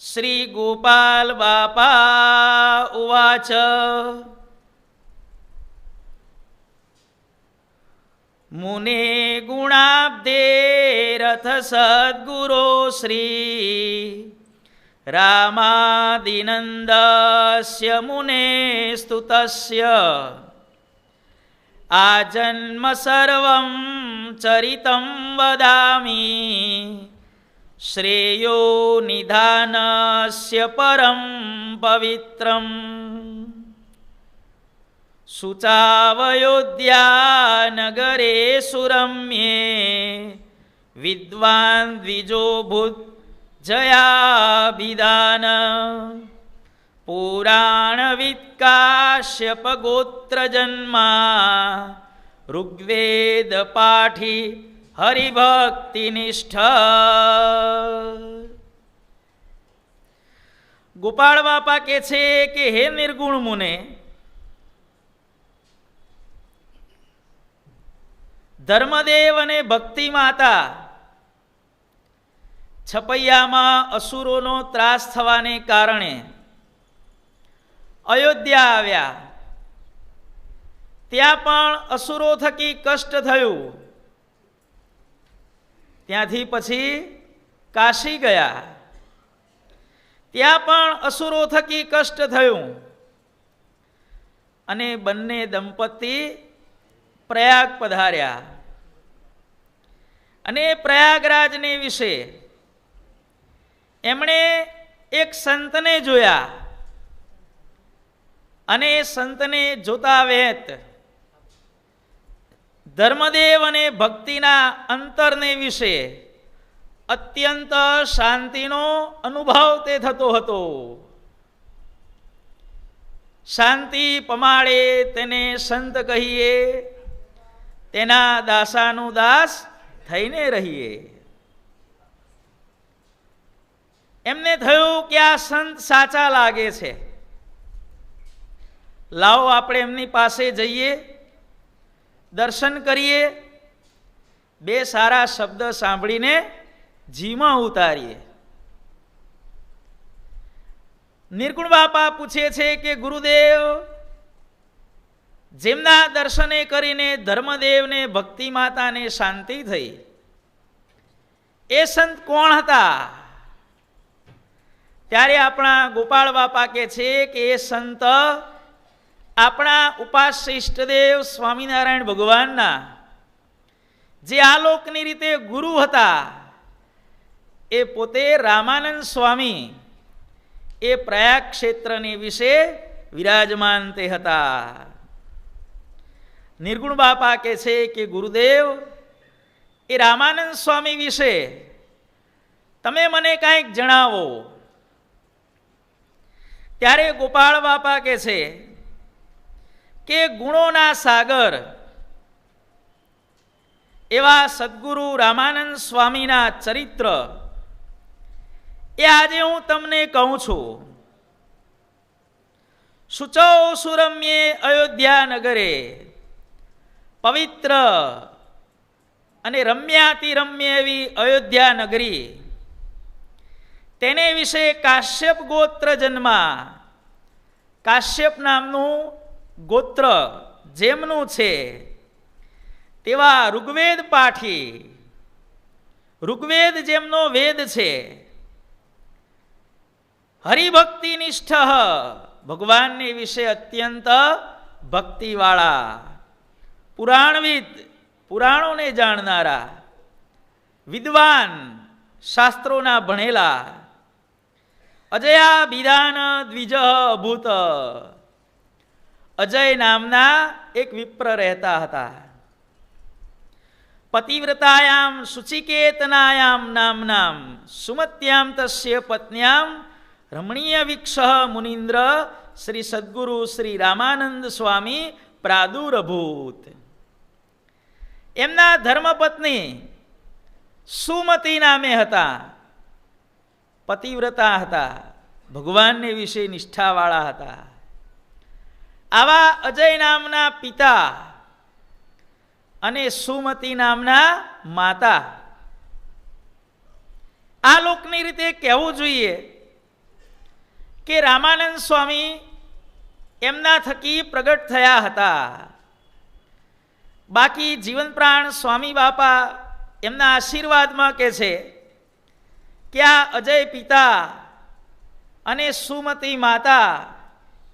श्री गोपाल बापा उवाच मुने गुणाब्देरथ सद्गुरो श्री रामादिनन्दस्य मुने स्तुतस्य आजन्म सर्वं चरितं वदामि श्रेयो निधानस्य परं पवित्रम् शुचावयोध्यानगरे सुरम्ये विद्वान् द्विजोऽभूत् जयाभिधान पुराणवित्काश्यपगोत्रजन्मा ऋग्वेदपाठी हरिभक्तिनिष्ठ। गोपाल बापा के छे कि हे निर्गुण मुने, धर्मदेव अने भक्ति माता छपैयामां असुरोनो ત્રાસ થવાને કારણે અયોધ્યા આવ્યા। ત્યાં પણ અસુરો થકી કષ્ટ થયું। ત્યાંથી પછી કાશી ગયા, ત્યાં પણ અસુરો થકી કષ્ટ થયું અને બંને દંપતી પ્રયાગ પધાર્યા અને પ્રયાગરાજને વિશે એમણે એક સંતને જોયા અને સંતને જોતા વેત ધર્મદેવ અને ભક્તિના અંતરને વિશે અત્યંત શાંતિનો અનુભવ તે થતો હતો। શાંતિ પમાડે તેને સંત કહીએ, તેના દાસાનું દાસ થઈને રહીએ। એમને થયું કે આ સંત સાચા લાગે છે, લાવો આપણે એમની પાસે જઈએ, દર્શન કરીએ, બે સારા શબ્દ સાંભળીને જીમાં ઉતારીએ। નિર્ગુણ બાપા પૂછે છે કે ગુરુદેવ, જેમના દર્શને કરીને ધર્મદેવને ભક્તિ માતાને શાંતિ થઈ, એ સંત કોણ હતા? ત્યારે આપણા ગોપાળ બાપા કહે છે કે એ સંત આપણા ઉપાસ્ય ઈષ્ટદેવ સ્વામિનારાયણ ભગવાનના જે આલોકની રીતે ગુરુ હતા, એ પોતે રામાનંદ સ્વામી એ પ્રયાગ ક્ષેત્રની વિશે વિરાજમાન તે હતા। નિર્ગુણ બાપા કહે છે કે ગુરુદેવ, એ રામાનંદ સ્વામી વિશે તમે મને કંઈક જણાવો। ત્યારે ગોપાળ બાપા કહે છે કે ગુણોના સાગર એવા સદગુરુ રામાનંદ સ્વામીના ચરિત્ર એ આજે હું તમને કહું છું। શુચૌ સુરમ્યે અયોધ્યા નગરે, પવિત્ર અને રમ્યાતિ રમ્ય એવી અયોધ્યા નગરી, તેને વિશે કાશ્યપ ગોત્ર જન્મા। કાશ્યપ નામનું ગોત્ર જેમનું છે તેવા ઋગ્વેદ પાઠી, ઋગ્વેદ જેમનો વેદ છે, હરિભક્તિનિષ્ઠ, ભગવાનને વિશે અત્યંત ભક્તિવાળા, પુરાણવિદ, પુરાણોને જાણનારા, વિદ્વાન, શાસ્ત્રોના ભણેલા, અજયાભિધાન દ્વિજ અભૂત, અજય નામના એક વિપ્ર રહેતા હતા। પતિવ્રતાયામ શુચિકેતનાયામ નામનામ સુમત્યામ તસ્ય પત્ન્યામ રમણીય વિક્ષ મુનિન્દ્ર શ્રી સદ્ગુરુ શ્રી રામાનંદ સ્વામી પ્રાદુરભૂત। એમના ધર્મપત્ની સુમતી નામે હતા। પતિવ્રતા હતા, ભગવાનને વિશે નિષ્ઠાવાળા હતા. આવા અજય નામના પિતા અને સુમતી નામના માતા. આ લોકની રીતે કહેવું જોઈએ કે રામાનંદ સ્વામી એમના થકી પ્રગટ થયા હતા. બાકી જીવન પ્રાણ સ્વામી બાપા એમના આશીર્વાદમાં કહે છે કે આ અજય પિતા અને સુમતી માતા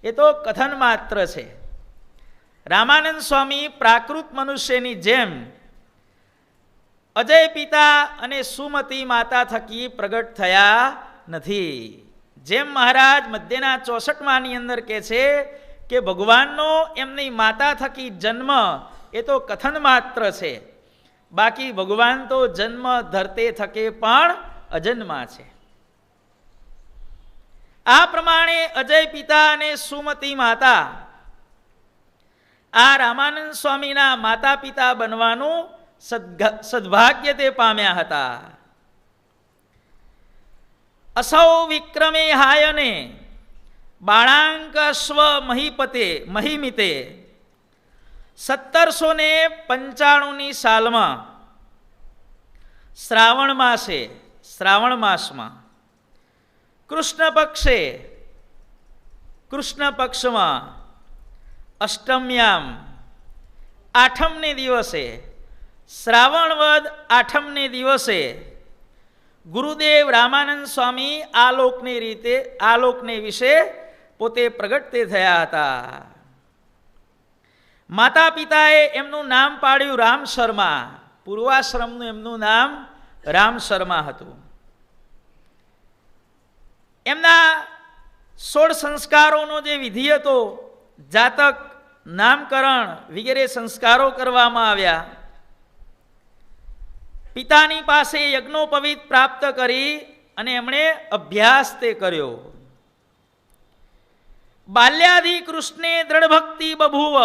એ તો કથન માત્ર છે. રામાનંદ સ્વામી પ્રાકૃત મનુષ્યની જેમ અજય પિતા અને સુમતી માતા થકી પ્રગટ થયા નથી. જેમ મહારાજ મધ્યના 64માની અંદર કહે છે કે ભગવાનનો એમની માતા થકી જન્મ એ તો કથન માત્ર છે, બાકી ભગવાન તો જન્મ ધરતે થકે પણ અજન્મા છે. આ પ્રમાણે અજય પિતા અને સુમતી માતા આ રામાનંદ સ્વામીના માતા પિતા બનવાનું સદભાગ્ય તે પામ્યા હતા. અસૌ વિક્રમે હાયને બાળાંક સ્વ મહિમિતે 1795 સાલમાં શ્રાવણ માસમાં કૃષ્ણ પક્ષમાં અષ્ટમ્યામ આઠમને દિવસે, શ્રાવણ વદ આઠમને દિવસે ગુરુદેવ રામાનંદ સ્વામી આલોકને વિશે પોતે પ્રગટ થયા હતા. માતા પિતાએ એમનું નામ પાડ્યું રામ શર્મા. પૂર્વાશ્રમનું એમનું નામ રામ શર્મા હતું. એમના 16 સંસ્કારોનો જે વિધિ હતો, જાતક, નામકરણ વગેરે સંસ્કારો કરવામાં આવ્યા. પિતાની પાસે યજ્ઞોપવિત પ્રાપ્ત કરી અને એમણે અભ્યાસ તે કર્યો. બાલ્યાધિ કૃષ્ણે દ્રઢ ભક્તિ બભૂવ.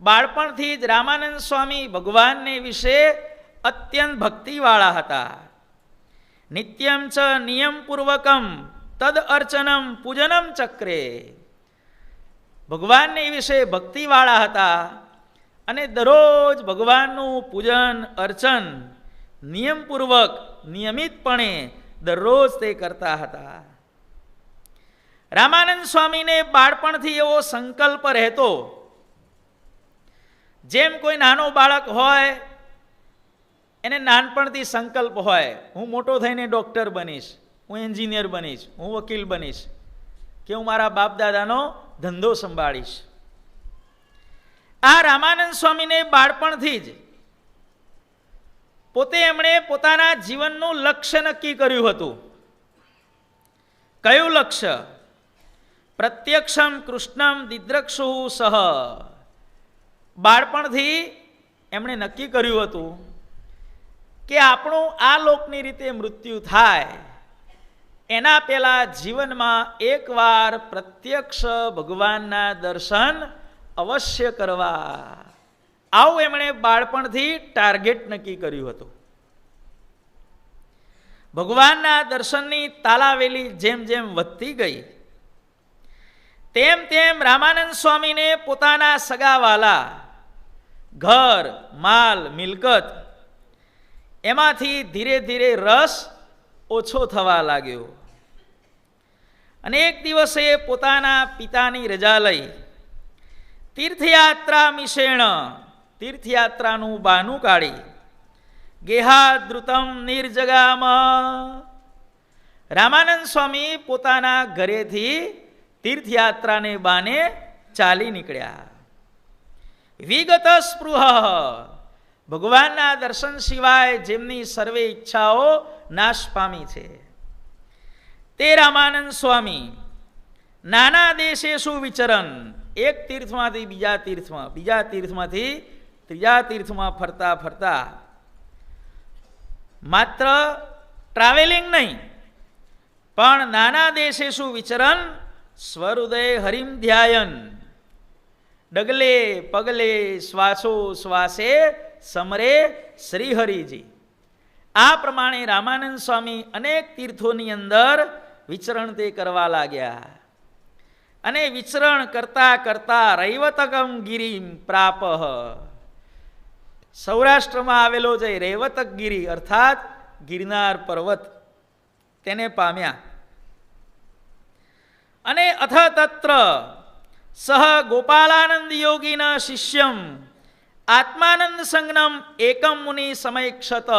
બાળપણથી જ રામાનંદ સ્વામી ભગવાનને વિશે અત્યંત ભક્તિવાળા હતા. નિત્યમ ચ નિયમપૂર્વકમ તદ અર્ચનમ પૂજનમ ચક્રે. ભગવાનને વિશે ભક્તિવાળા હતા અને દરરોજ ભગવાનનું પૂજન અર્ચન નિયમપૂર્વક નિયમિતપણે દરરોજ તે કરતા હતા. રામાનંદ સ્વામીને બાળપણથી એવો સંકલ્પ રહેતો, જેમ કોઈ નાનો બાળક હોય એને નાનપણથી સંકલ્પ હોય, હું મોટો થઈને ડૉક્ટર બનીશ, હું એન્જિનિયર બનીશ, હું વકીલ બનીશ, કે હું મારા બાપ દાદાનો ધંધો સંભાળીશ. આ રામાનંદ સ્વામીને બાળપણથી જ પોતે એમણે પોતાના જીવનનું લક્ષ્ય નક્કી કર્યું હતું. કયું લક્ષ્ય? પ્રત્યક્ષમ કૃષ્ણમ દિદ્રક્ષુ સહ. બાળપણથી એમણે નક્કી કર્યું હતું કે આપણું આ લોકની રીતે મૃત્યુ થાય એના પહેલા જીવનમાં એકવાર પ્રત્યક્ષ ભગવાનના દર્શન અવશ્ય કરવા. આવું એમણે બાળપણથી ટાર્ગેટ નક્કી કર્યું હતું. ભગવાનના દર્શનની તાલાવેલી જેમ જેમ વધતી ગઈ તેમ તેમ રામાનંદ સ્વામીને પોતાના સગાવાલા, ઘર, માલ, મિલકત એમાંથી ધીરે ધીરે રસ ઓછો થવા લાગ્યો. અને એક દિવસે પોતાના પિતાની રજા લઈ તીર્થયાત્રા મિશેણ, તીર્થયાત્રાનું બહાનું કાઢી ગેહાદ્રુતમ નિર્જગામ. રામાનંદ સ્વામી પોતાના ઘરેથી તીર્થયાત્રાને બાને ચાલી નીકળ્યા. વિગત સ્પૃહ. ભગવાનના દર્શન સિવાય જેમની સર્વે ઈચ્છાઓ નાશ પામી છે તે રામાનંદ સ્વામી નાના દેશેષુ વિચરન. એક તીર્થમાંથી બીજા તીર્થમાં, બીજા તીર્થમાંથી ત્રીજા તીર્થમાં ફરતા ફરતા માત્ર ટ્રાવેલિંગ નહીં પણ નાના દેશેષુ વિચરન સ્વહૃદય હરિમ ધ્યાયન. ડગલે પગલે શ્વાસો શ્વાસે સમરે શ્રીહરિજી. આ પ્રમાણે રામાનંદ સ્વામી અનેક તીર્થોની અંદર વિચરણ તે કરવા લાગ્યા. અને વિચરણ કરતા કરતા રૈવતકમ ગિરિમ પ્રાપ, સૌરાષ્ટ્રમાં આવેલો છે રૈવતક ગિરી અર્થાત ગિરનાર પર્વત, તેને પામ્યા. અને અથ તત્ર સહ ગોપાલાનંદ યોગીના શિષ્યમ આત્માનંદ સંજ્ઞમ એકમ મુનિ સમયક્ષત.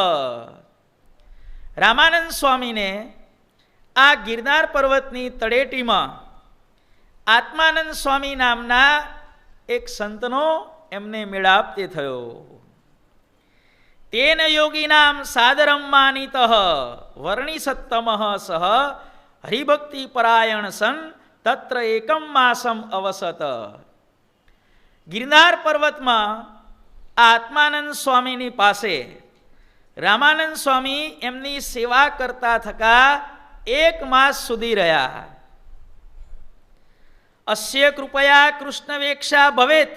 રામાનંદ સ્વામીને આ ગિરનાર પર્વતની તળેટીમાં આત્માનંદ સ્વામી નામના એક સંતનો એમને મેળાપ તે થયો. તેન યોગીનામ સાદરમ માનિત વર્ણિસત્તમ સહ હરિભક્તિ પરાયણ સન તત્ર એકમ માસમ અવસત. ગિરનાર પર્વતમાં આત્માનંદ સ્વામીની પાસે રામાનંદ સ્વામી એમની સેવા કરતા થકા 1 માસ સુધી રહ્યા. અસ્ય કૃપયા કૃષ્ણવેક્ષા ભવેત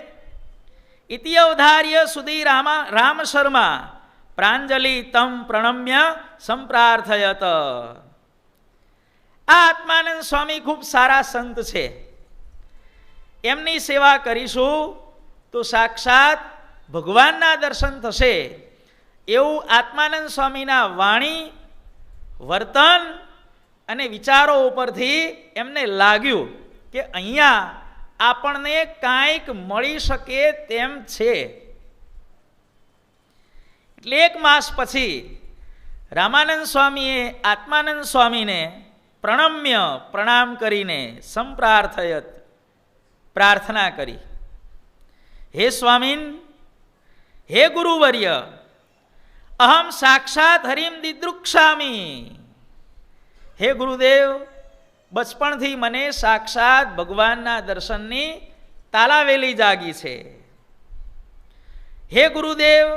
ઇતિ અવધાર્ય સુધી રામ શર્મા પ્રાંજલિ તમ પ્રણમ્ય સંપ્રાર્થયત. આ આત્માનંદ સ્વામી ખૂબ સારા સંત છે, એમની સેવા કરીશું તો સાક્ષાત ભગવાનના દર્શન થશે, એવું આત્માનંદ સ્વામીના વાણી, વર્તન અને વિચારો ઉપરથી એમને લાગ્યું કે અહીંયા આપણને કાંઈક મળી શકે તેમ છે. એટલે 1 માસ પછી રામાનંદ સ્વામીએ આત્માનંદ સ્વામીને પ્રણમ્ય પ્રણામ કરીને સંપ્રાર્થયત પ્રાર્થના કરી. હે સ્વામીન, હે ગુરુવર્ય, અહમ સાક્ષાત હરિમ દિદૃક્ષામી. હે ગુરુદેવ, બચપણથી મને સાક્ષાત ભગવાનના દર્શનની તાલાવેલી જાગી છે. હે ગુરુદેવ,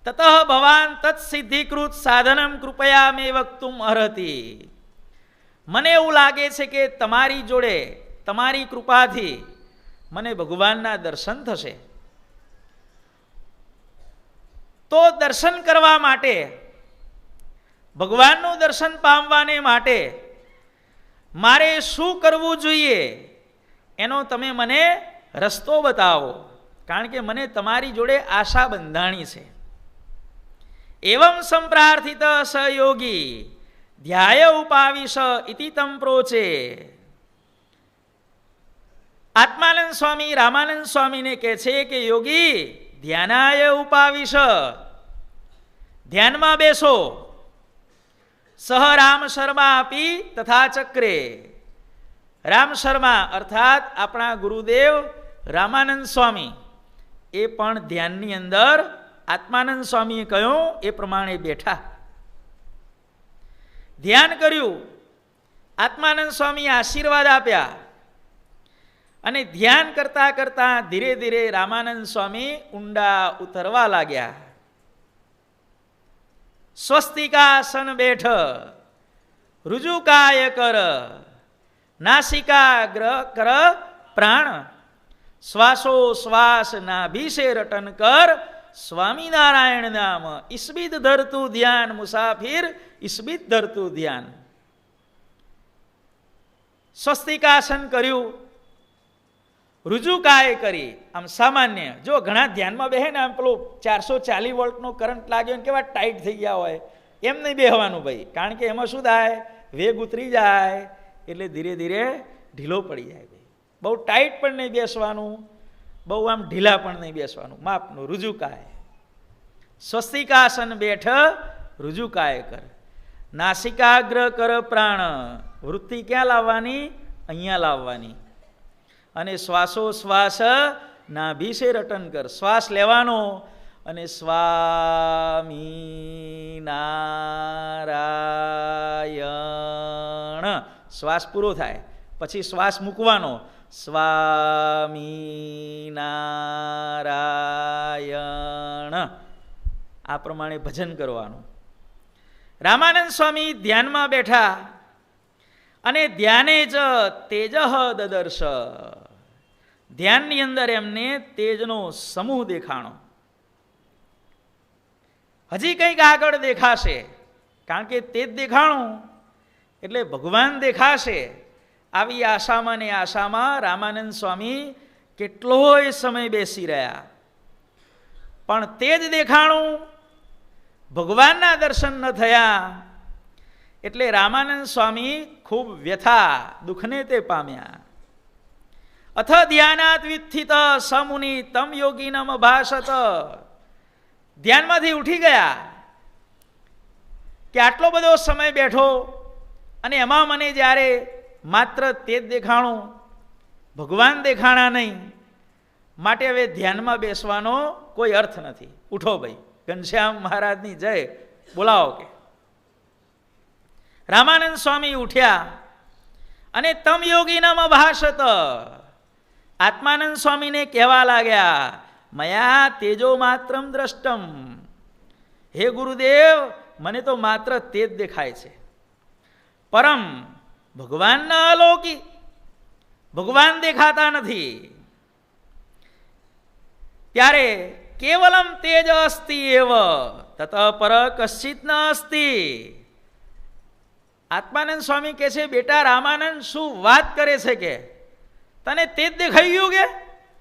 તતઃ ભવાન તત્સિદ્ધિકૃત સાધનમ કૃપયા મે વક્તુમ અર્હતિ. મને એવું લાગે છે કે તમારી જોડે, તમારી કૃપાથી મને ભગવાનના દર્શન થશે. તો દર્શન કરવા માટે, ભગવાનનું દર્શન પામવાને માટે મારે શું કરવું જોઈએ એનો તમે મને રસ્તો બતાવો, કારણ કે મને તમારી જોડે આશા બંધાણી છે. એવમ સંપ્રાર્થિત સહયોગી ધ્યાય ઉપાવિશ ઇતિ તમ પ્રોચે. આત્માનંદ સ્વામી રામાનંદ સ્વામીને કહે છે કે યોગી ધ્યાનાય ઉપાવિશ, ધ્યાનમાં બેસો. સહ રામ શર્મા આપી તથા ચક્રે. રામ શર્મા અર્થાત આપણા ગુરુદેવ રામાનંદ સ્વામી એ પણ ધ્યાનની અંદર આત્માનંદ સ્વામીએ કહ્યું એ પ્રમાણે બેઠા. ધ્યાન કર્યું, આત્માનંદ સ્વામીએ આશીર્વાદ આપ્યા અને ધ્યાન કરતા કરતા ધીરે ધીરે રામાનંદ સ્વામી ઊંડા ઉતરવા લાગ્યા. સ્વસ્તિકાસન બેઠ, રુજુકાય કર, નાસિકાગ્ર કર પ્રાણ, શ્વાસો શ્વાસ નાભિશે રટન કર, સ્વામિનારાયણ નામ ઇસ્બિદ ધરતું ધ્યાન, મુસાફિર ઇસ્બિદ ધરતું ધ્યાન. સ્વસ્તિકાસન કર્યું, રુજુકાય કરી. આમ સામાન્ય જો ઘણા ધ્યાનમાં બેહે ને, આમ પેલો 440 વોલ્ટનો કરંટ લાગ્યો ને કેવા ટાઈટ થઈ ગયા હોય, એમ નહીં બેહવાનું ભાઈ, કારણ કે એમાં શું થાય, વેગ ઉતરી જાય એટલે ધીરે ધીરે ઢીલો પડી જાય. ભાઈ બહુ ટાઈટ પણ નહીં બેસવાનું, બહુ આમ ઢીલા પણ નહીં બેસવાનું, માપનું. રુજુકાય, સ્વસ્તિકાસન બેઠ, રુજુકાય કર, નાસિકાગ્ર કર પ્રાણ. વૃત્તિ ક્યાં લાવવાની? અહીંયા લાવવાની. અને શ્વાસો શ્વાસ નાભિશે રટન કર. શ્વાસ લેવાનો અને સ્વામિનારાયણ, શ્વાસ પૂરો થાય પછી શ્વાસ મૂકવાનો, સ્વામિનારાયણ. આ પ્રમાણે ભજન કરવાનું. રામાનંદ સ્વામી ધ્યાનમાં બેઠા અને ધ્યાને જ તેજ દદર્શ. ધ્યાનની અંદર એમને તેજનો સમૂહ દેખાણો. હજી કંઈક આગળ દેખાશે, કારણ કે તે જ દેખાણું એટલે ભગવાન દેખાશે. આવી આશામાં ને આશામાં રામાનંદ સ્વામી કેટલોય સમય બેસી રહ્યા, પણ તે જ દેખાણું ભગવાનના દર્શન ન થયા એટલે રામાનંદ સ્વામી ખૂબ વ્યથા દુઃખને તે પામ્યા. અથ ધ્યાનાત વિથિત સમુનિ તમ યોગીનમ ભાષત. ધ્યાનમાંથી ઉઠી ગયા કે આટલો બધો સમય બેઠો અને એમાં મને જ્યારે માત્ર તે જ દેખાણું, ભગવાન દેખાણા નહીં, માટે હવે ધ્યાનમાં બેસવાનો કોઈ અર્થ નથી. ઉઠો ભાઈ, ઘનશ્યામ મહારાજની જય બોલાવો કે. રામાનંદ સ્વામી ઉઠ્યા અને તમ યોગીનમ ભાષત. આત્માનંદ સ્વામીને કહેવા લાગ્યા, મયા તેજો માત્રમ દ્રષ્ટમ. હે ગુરુદેવ, મને તો માત્ર તે જ દેખાય છે, પરમ ભગવાન ન અલૌકિક, ભગવાન દેખાતા નથી. ત્યારે કેવલમ તેજ અસ્તિ એવ તત પર કશ્ચિત ન અસ્તિ. આત્માનંદ સ્વામી કહે છે, બેટા રામાનંદ, શું વાત કરે છે કે તને તે જ દેખાઈ ગયું કે?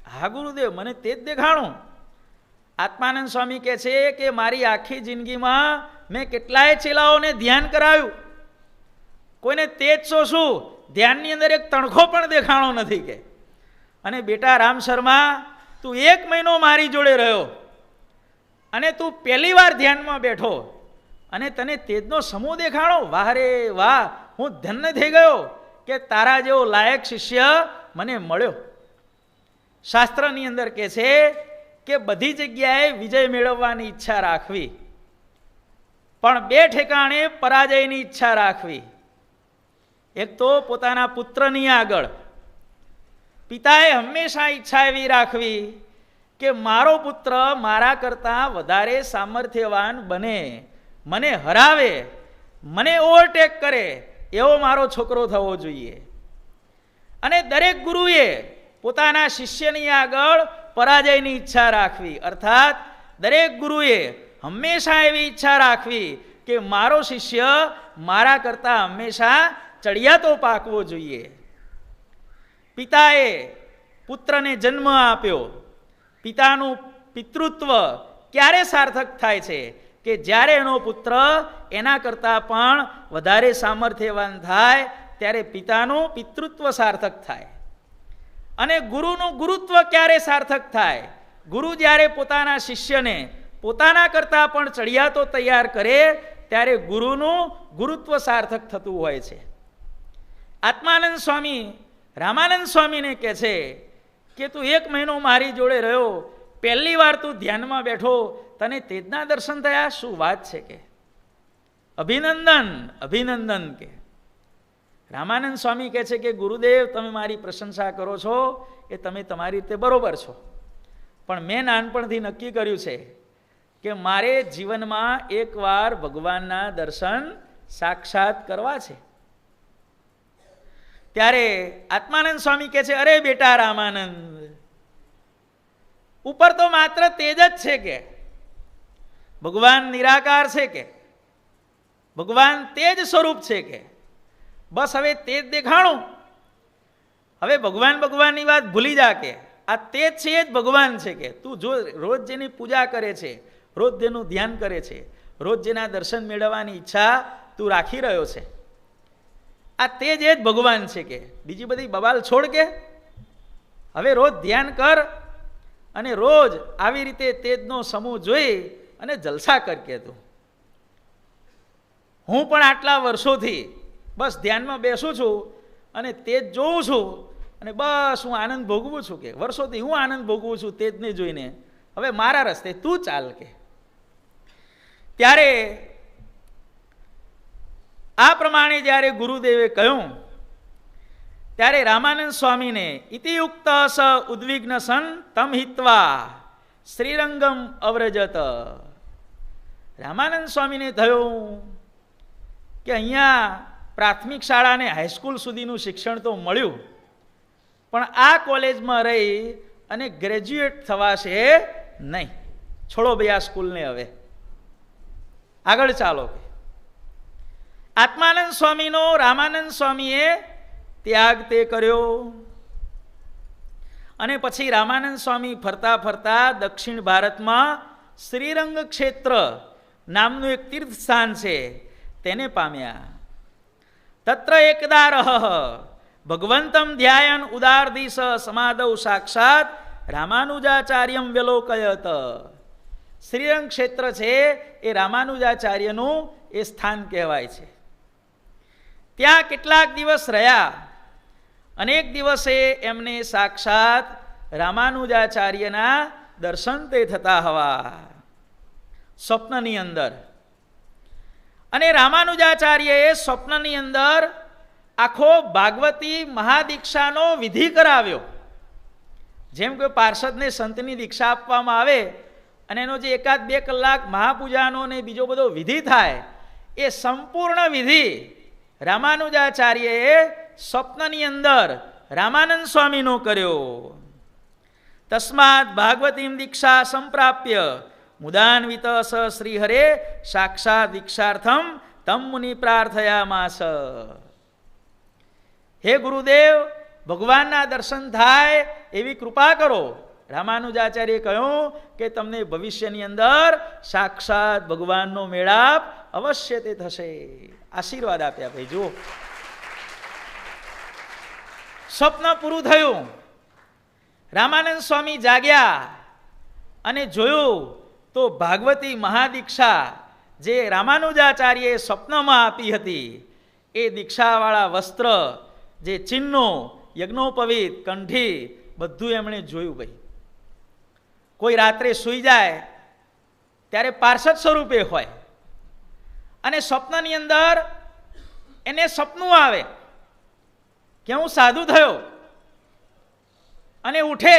હા ગુરુદેવ, મને તે જ દેખાણું. આત્માનંદ સ્વામી કહે છે કે મારી આખી જિંદગીમાં મેં કેટલાય ચેલાઓને ધ્યાન કરાવ્યું, કોઈને તે જ શું ધ્યાનની અંદર એક તણખો પણ દેખાણો નથી કે. અને બેટા રામ શર્મા, તું 1 મહિનો મારી જોડે રહ્યો અને તું પહેલી વાર ધ્યાનમાં બેઠો અને તને તેજનો સમૂહ દેખાણો. વાહ રે વાહ, હું ધન્ય થઈ ગયો કે તારા જેવો લાયક શિષ્ય મને મળ્યો. શાસ્ત્રની અંદર કહે છે કે બધી જગ્યાએ વિજય મેળવવાની ઈચ્છા રાખવી, પણ 2 ઠેકાણે પરાજયની ઈચ્છા રાખવી. એક તો પોતાના પુત્રની આગળ પિતાએ હંમેશા ઈચ્છા એવી રાખવી કે મારો પુત્ર મારા કરતાં વધારે સામર્થ્યવાન બને, મને હરાવે, મને ઓવરટેક કરે એવો મારો છોકરો થવો જોઈએ. અને દરેક ગુરુએ પોતાના શિષ્યની આગળ પરાજયની ઈચ્છા રાખવી, અર્થાત દરેક ગુરુએ હંમેશા એવી ઈચ્છા રાખવી કે મારો શિષ્ય મારા કરતાં હંમેશા ચડિયાતો પાકવો જોઈએ. પિતાએ પુત્રને જન્મ આપ્યો, પિતાનું પિતૃત્વ ક્યારે સાર્થક થાય છે કે જ્યારે એનો પુત્ર એના કરતાં પણ વધારે સામર્થ્યવાન થાય, ત્યારે પિતાનું પિતૃત્વ સાર્થક થાય. અને ગુરુનું ગુરુત્વ ક્યારે સાર્થક થાય? ગુરુ જ્યારે પોતાના શિષ્યને પોતાના કરતાં પણ ચડિયાતો તૈયાર કરે ત્યારે ગુરુનું ગુરુત્વ સાર્થક થતું હોય છે. આત્માનંદ સ્વામી રામાનંદ સ્વામીને કહે છે કે તું 1 મહિનો મારી જોડે રહ્યો, પહેલી વાર તું ધ્યાનમાં બેઠો, તને તેજના દર્શન થયા, શું વાત છે કે? અભિનંદન અભિનંદન કે. રામાનંદ સ્વામી કહે છે કે ગુરુદેવ, તમે મારી પ્રશંસા કરો છો એ તમે તમારી રીતે બરોબર છો, પણ મેં નાનપણથી નક્કી કર્યું છે કે મારે જીવનમાં એકવાર ભગવાનના દર્શન સાક્ષાત કરવા છે. ત્યારે આત્માનંદ સ્વામી કહે છે, અરે બેટા રામાનંદ, ઉપર તો માત્ર તેજ જ છે કે ભગવાન નિરાકાર છે કે ભગવાન તેજ સ્વરૂપ છે કે બસ હવે તેજ દેખાણું. હવે ભગવાન ભગવાનની વાત ભૂલી જા કે આ તેજ છે એ જ ભગવાન છે કે તું જો રોજ જેની પૂજા કરે છે, રોજ જેનું ધ્યાન કરે છે, રોજ જેના દર્શન મેળવવાની ઈચ્છા તું રાખી રહ્યો છે, આ તેજ એ જ ભગવાન છે કે બીજી બધી બબાલ છોડ કે હવે રોજ ધ્યાન કર અને રોજ આવી રીતે તેજનો સમૂહ જોઈ અને જલસા કર કે તું. હું પણ આટલા વર્ષોથી બસ ધ્યાનમાં બેસું છું અને તેજ જોઉં છું અને બસ હું આનંદ ભોગવું છું કે વર્ષોથી હું આનંદ ભોગવું છું તેજને જોઈને, હવે મારા રસ્તે તું ચાલ કે. ત્યારે આ પ્રમાણે જ્યારે ગુરુદેવે કહ્યું ત્યારે રામાનંદ સ્વામીને ઇતિયુક્ત સ ઉદ્વિગ્ન સન તમ હિત્વા શ્રીરંગમ અવ્રજત. રામાનંદ સ્વામીને થયું કે અહીંયા પ્રાથમિક શાળા અને હાઈસ્કૂલ સુધીનું શિક્ષણ તો મળ્યું, પણ આ કોલેજમાં રહી અને ગ્રેજ્યુએટ થવાશે નહીં. છોડો ભાઈ આ સ્કૂલને. હવે આગળ ચાલો. આત્માનંદ સ્વામીનો રામાનંદ સ્વામીએ ત્યાગ તે કર્યો અને પછી રામાનંદ સ્વામી ફરતા ફરતા દક્ષિણ ભારતમાં શ્રીરંગ ક્ષેત્ર નામનું એક તીર્થ સ્થાન છે તેને પામ્યા. તત્ર એકદા રહ ભગવંતમ ધ્યાયન ઉદારદીશ સમાદૌ સાક્ષાત રામાનુજાચાર્યમ વ્યલોકયત. શ્રીરંગ ક્ષેત્ર છે એ રામાનુજાચાર્યનું એ સ્થાન કહેવાય છે. ત્યાં કેટલાક દિવસ રહ્યા. અનેક દિવસે એમને સાક્ષાત રામાનુજાચાર્યના દર્શન તે થતા હવા સ્વપ્નની અંદર. અને રામાનુજાચાર્યએ સ્વપ્નની અંદર આખો ભાગવતી મહાદીક્ષાનો વિધિ કરાવ્યો. જેમ કે પાર્ષદને સંતની દીક્ષા આપવામાં આવે અને એનો જે 1-2 કલાક મહાપૂજાનો ને બીજો બધો વિધિ થાય, એ સંપૂર્ણ વિધિ રામાનુજાચાર્યએ સ્વપ્નની અંદર રામાનંદ સ્વામીનો કર્યો. તસ્માત ભાગવતીમ દીક્ષા સંપ્રાપ્ય મુદાન્વિત સ શ્રીહરે સાક્ષાત દીક્ષાર્થમ તમ મુનિ પ્રાર્થયામાસ. હે ગુરુદેવ, ભગવાનના દર્શન થાય એવી કૃપા કરો. રામાનુજાચાર્યે કહ્યું કે તમને ભવિષ્યની અંદર સાક્ષાત ભગવાનનો મેળાપ અવશ્ય તે થશે. આશીર્વાદ આપ્યા. ભાઈ જુઓ, સ્વપ્ન પૂરું થયું. રામાનંદ સ્વામી જાગ્યા અને જોયું તો ભાગવતી મહાદીક્ષા જે રામાનુજાચાર્યએ સ્વપ્નમાં આપી હતી એ દીક્ષાવાળા વસ્ત્ર, જે ચિહ્નો, યજ્ઞોપવિત, કંઠી, બધું એમણે જોયું. ભાઈ કોઈ રાત્રે સૂઈ જાય ત્યારે પાર્ષદ સ્વરૂપે હોય અને સ્વપ્નની અંદર એને સપનું આવે કે હું સાધુ થયો, અને ઉઠે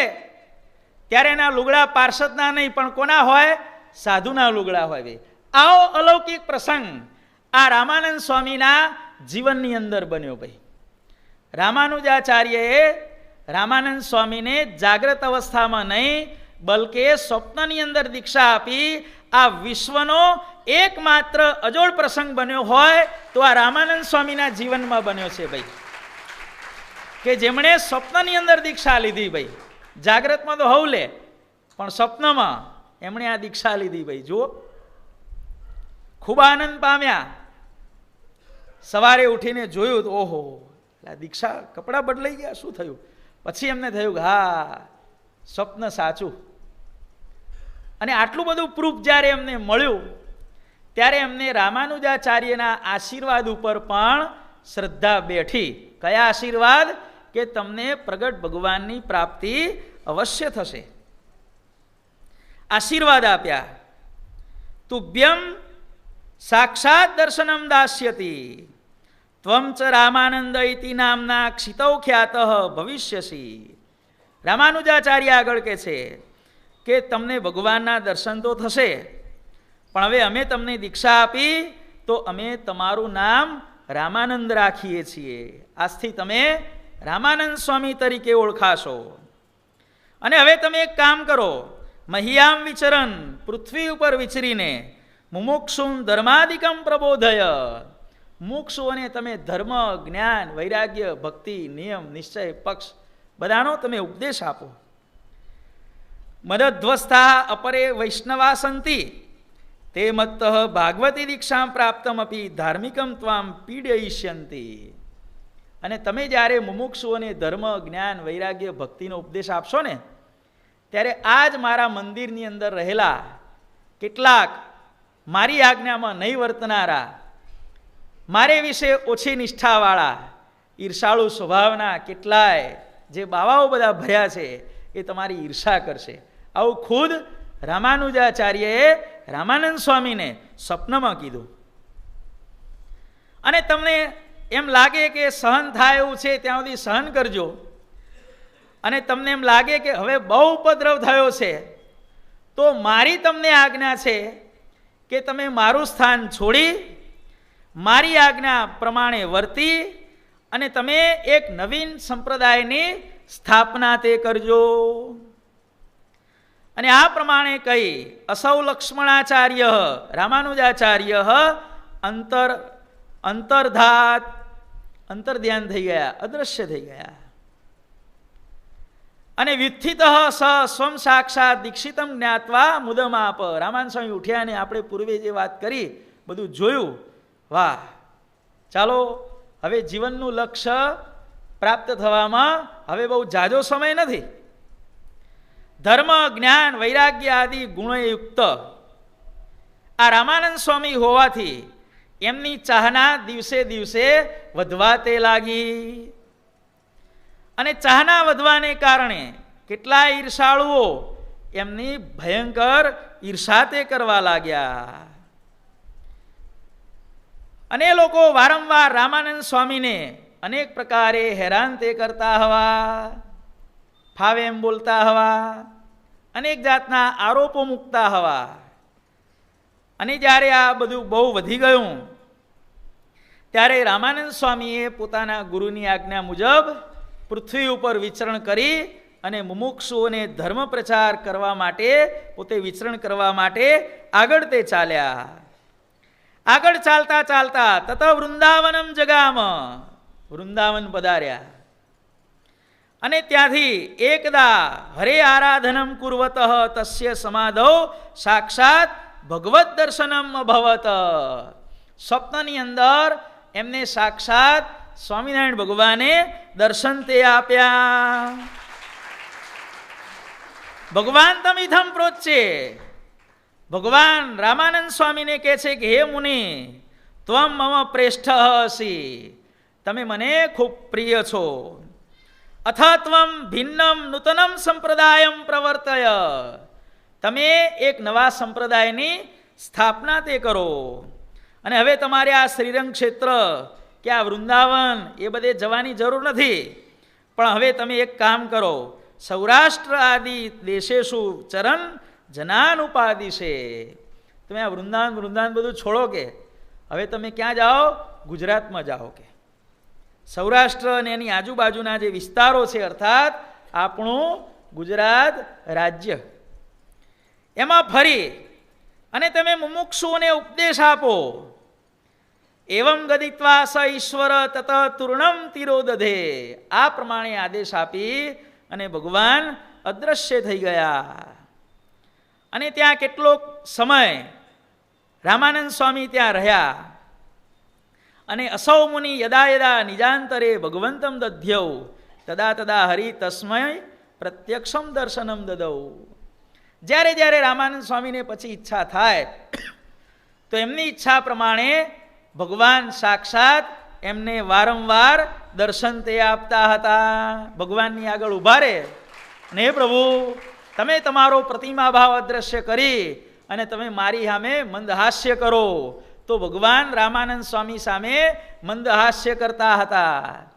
ત્યારે એના લુગડા પાર્ષદના નહીં પણ કોના હોય? સાધુના લુગડા હોય. આવો અલૌકિક પ્રસંગ આ રામાનંદ સ્વામીના જીવનની અંદર બન્યો. ભાઈ રામાનુજાચાર્યએ રામાનંદ સ્વામીને જાગ્રત અવસ્થામાં નહીં બલકે સ્વપ્નની અંદર દીક્ષા આપી. આ વિશ્વનો એકમાત્ર અજોડ પ્રસંગ બન્યો હોય તો આ રામાનંદ સ્વામીના જીવનમાં બન્યો છે. ભાઈ કે જેમણે સ્વપ્નની અંદર દીક્ષા લીધી. ભાઈ જાગ્રતમાં તો હવ લે, પણ સ્વપ્નમાં એમણે આ દીક્ષા લીધી. ભાઈ જુઓ, ખૂબ આનંદ પામ્યા. સવારે ઉઠીને જોયું તો ઓહો, દીક્ષા કપડાં બદલાઈ ગયા, શું થયું? પછી એમને થયું કે હા, સ્વપ્ન સાચું. અને આટલું બધું પ્રૂફ જ્યારે એમને મળ્યું ત્યારે એમને રામાનુજાચાર્યના આશીર્વાદ ઉપર પણ શ્રદ્ધા બેઠી. કયા આશીર્વાદ? કે તમને પ્રગટ ભગવાનની પ્રાપ્તિ અવશ્ય થશે. આશીર્વાદ આપ્યા. તુભ્યમ સાક્ષાત દર્શનમ દાસ્યતિ ત્વમ ચ રામાનંદ ઇતિ નામના ક્ષિતૌ ખ્યાતઃ ભવિષ્યસી. રામાનુજાચાર્ય આગળ કહે છે કે તમને ભગવાનના દર્શન તો થશે, પણ હવે અમે તમને દીક્ષા આપી તો અમે તમારું નામ રામાનંદ રાખીએ છીએ. આજથી તમે રામાનંદ સ્વામી તરીકે ઓળખાશો. અને હવે તમે એક કામ કરો, મહિયામ વિચરન, પૃથ્વી ઉપર વિચરીને મુમુક્ષું ધર્માદિકમ પ્રબોધય. મુક્ષુઓને તમે ધર્મ, જ્ઞાન, વૈરાગ્ય, ભક્તિ, નિયમ, નિશ્ચય, પક્ષ બધાનો તમે ઉપદેશ આપો. મદધ્વસ્થા અપરે વૈષ્ણવા સંતિ તે મત્ત ભાગવતી દીક્ષા પ્રાપ્તમપી ધાર્મિકમ ત્વામ પીડયિષ્યંતિ. અને તમે જ્યારે મુમુક્ષુઓને ધર્મ, જ્ઞાન, વૈરાગ્ય, ભક્તિનો ઉપદેશ આપશો ને, ત્યારે આ જ મારા મંદિરની અંદર રહેલા કેટલાક મારી આજ્ઞામાં નહીં વર્તનારા, મારે વિશે ઓછી નિષ્ઠાવાળા, ઈર્ષાળુ સ્વભાવના કેટલાય જે બાવાઓ બધા ભર્યા છે એ તમારી ઈર્ષા કરશે. આવું ખુદ રામાનુજાચાર્યએ રામાનંદ સ્વામીને સ્વપ્નમાં કીધું. અને તમને એમ લાગે કે સહન થાય એવું છે ત્યાં સુધી સહન કરજો. અને તમને એમ લાગે કે હવે બહુ ઉપદ્રવ થયો છે તો મારી તમને આજ્ઞા છે કે તમે મારું સ્થાન છોડી મારી આજ્ઞા પ્રમાણે વર્તી અને તમે એક નવીન સંપ્રદાયની સ્થાપના તે કરજો. અને આ પ્રમાણે કહી અસૌ લક્ષ્મણાચાર્ય રામાનુજાચાર્ય અંતર્ધાત અંતર્ધ્યાન થઈ ગયા, અદ્રશ્ય થઈ ગયા. અને વ્યુત્થિત સ સ્વમ સાક્ષાત દીક્ષિતમ જ્ઞાત્વા મુદમાપ. રામાનંદ સ્વામી ઉઠ્યા અને આપણે પૂર્વે જે વાત કરી બધું જોયું. વાહ, ચાલો હવે જીવનનું લક્ષ્ય પ્રાપ્ત થવામાં હવે બહુ જાજો સમય નથી. ધર્મ જ્ઞાન વૈરાગ્ય આદિ ગુણયુક્ત આ રામાનંદ સ્વામી હોવાથી એમની ચાહના દિવસે દિવસે વધવા તે લાગી. અને ચાહના વધવાને કારણે કેટલા ઈર્ષાળુઓ એમની ભયંકર ઈર્ષા તે કરવા લાગ્યા. અને એ લોકો વારંવાર રામાનંદ સ્વામીને અનેક પ્રકારે હેરાન તે કરતા હવા, ફાવે એમ બોલતા હવા, અનેક જાતના આરોપો મૂકતા હવા. અને જ્યારે આ બધું બહુ વધી ગયું ત્યારે રામાનંદ સ્વામીએ પોતાના ગુરુની આજ્ઞા મુજબ પૃથ્વી ઉપર વિચરણ કરી અને મુમુક્ષુઓને ધર્મ પ્રચાર કરવા માટે પોતે વિચરણ કરવા માટે આગળ તે ચાલ્યા. આગળ ચાલતા ચાલતા તત વૃંદાવનમ જગામ, વૃંદાવન પધાર્યા. અને ત્યાંથી એકદા હરે આરાધનમ કુર્વત તસ્ય સમાધૌ સાક્ષાત ભગવત દર્શનમ અભવત. સ્વપ્નની અંદર એમને સાક્ષાત સ્વામિનારાયણ ભગવાને દર્શન તે આપ્યા. ભગવાન તમિધમ પ્રોચ્ચે, ભગવાન રામાનંદ સ્વામીને કહે છે કે હે મુનિ ત્વમ મમ પ્રેષ્ઠ અસી, તમે મને ખૂબ પ્રિય છો. અથ ત્વમ ભિન્નમ નૂતનમ સંપ્રદાયમ પ્રવર્તય, તમે એક નવા સંપ્રદાયની સ્થાપના તે કરો. અને હવે તમારે આ શ્રીરંગ ક્ષેત્ર કે આ વૃંદાવન એ બધે જવાની જરૂર નથી, પણ હવે તમે એક કામ કરો, સૌરાષ્ટ્ર આદિ દેશેશુ ચરણ જનાનુપાદિશે. તમે આ વૃંદાવન બધું છોડો કે હવે તમે ક્યાં જાઓ? ગુજરાતમાં જાઓ. કે સૌરાષ્ટ્ર અને એની આજુબાજુના જે વિસ્તારો છે અર્થાત આપણું ગુજરાત રાજ્ય, એમાં ફરી અને તમે મુમુક્ષુઓને ઉપદેશ આપો. એવં ગદિત્વા સ ઈશ્વર તત તૂર્ણમ તિરોદધે. આ પ્રમાણે આદેશ આપી અને ભગવાન અદ્રશ્ય થઈ ગયા. અને ત્યાં કેટલોક સમય રામાનંદ સ્વામી ત્યાં રહ્યા. અને અસૌ મુનિ યદા યદા નિજાંતરે ભગવંતમ દધ્યૌ તદા તદા હરિ તસ્મય પ્રત્યક્ષમ દર્શનમ દદૌ. જ્યારે જ્યારે રામાનંદ સ્વામીને પછી ઈચ્છા થાય તો એમની ઈચ્છા પ્રમાણે ભગવાન સાક્ષાત એમને વારંવાર દર્શન તે આપતા હતા. ભગવાનની આગળ ઊભા રહે અને હે પ્રભુ, તમે તમારો પ્રતિમા ભાવ અદ્રશ્ય કરી અને તમે મારી સામે મંદહાસ્ય કરો. તો ભગવાન રામાનંદ સ્વામી સામે મંદહાસ્ય કરતા હતા.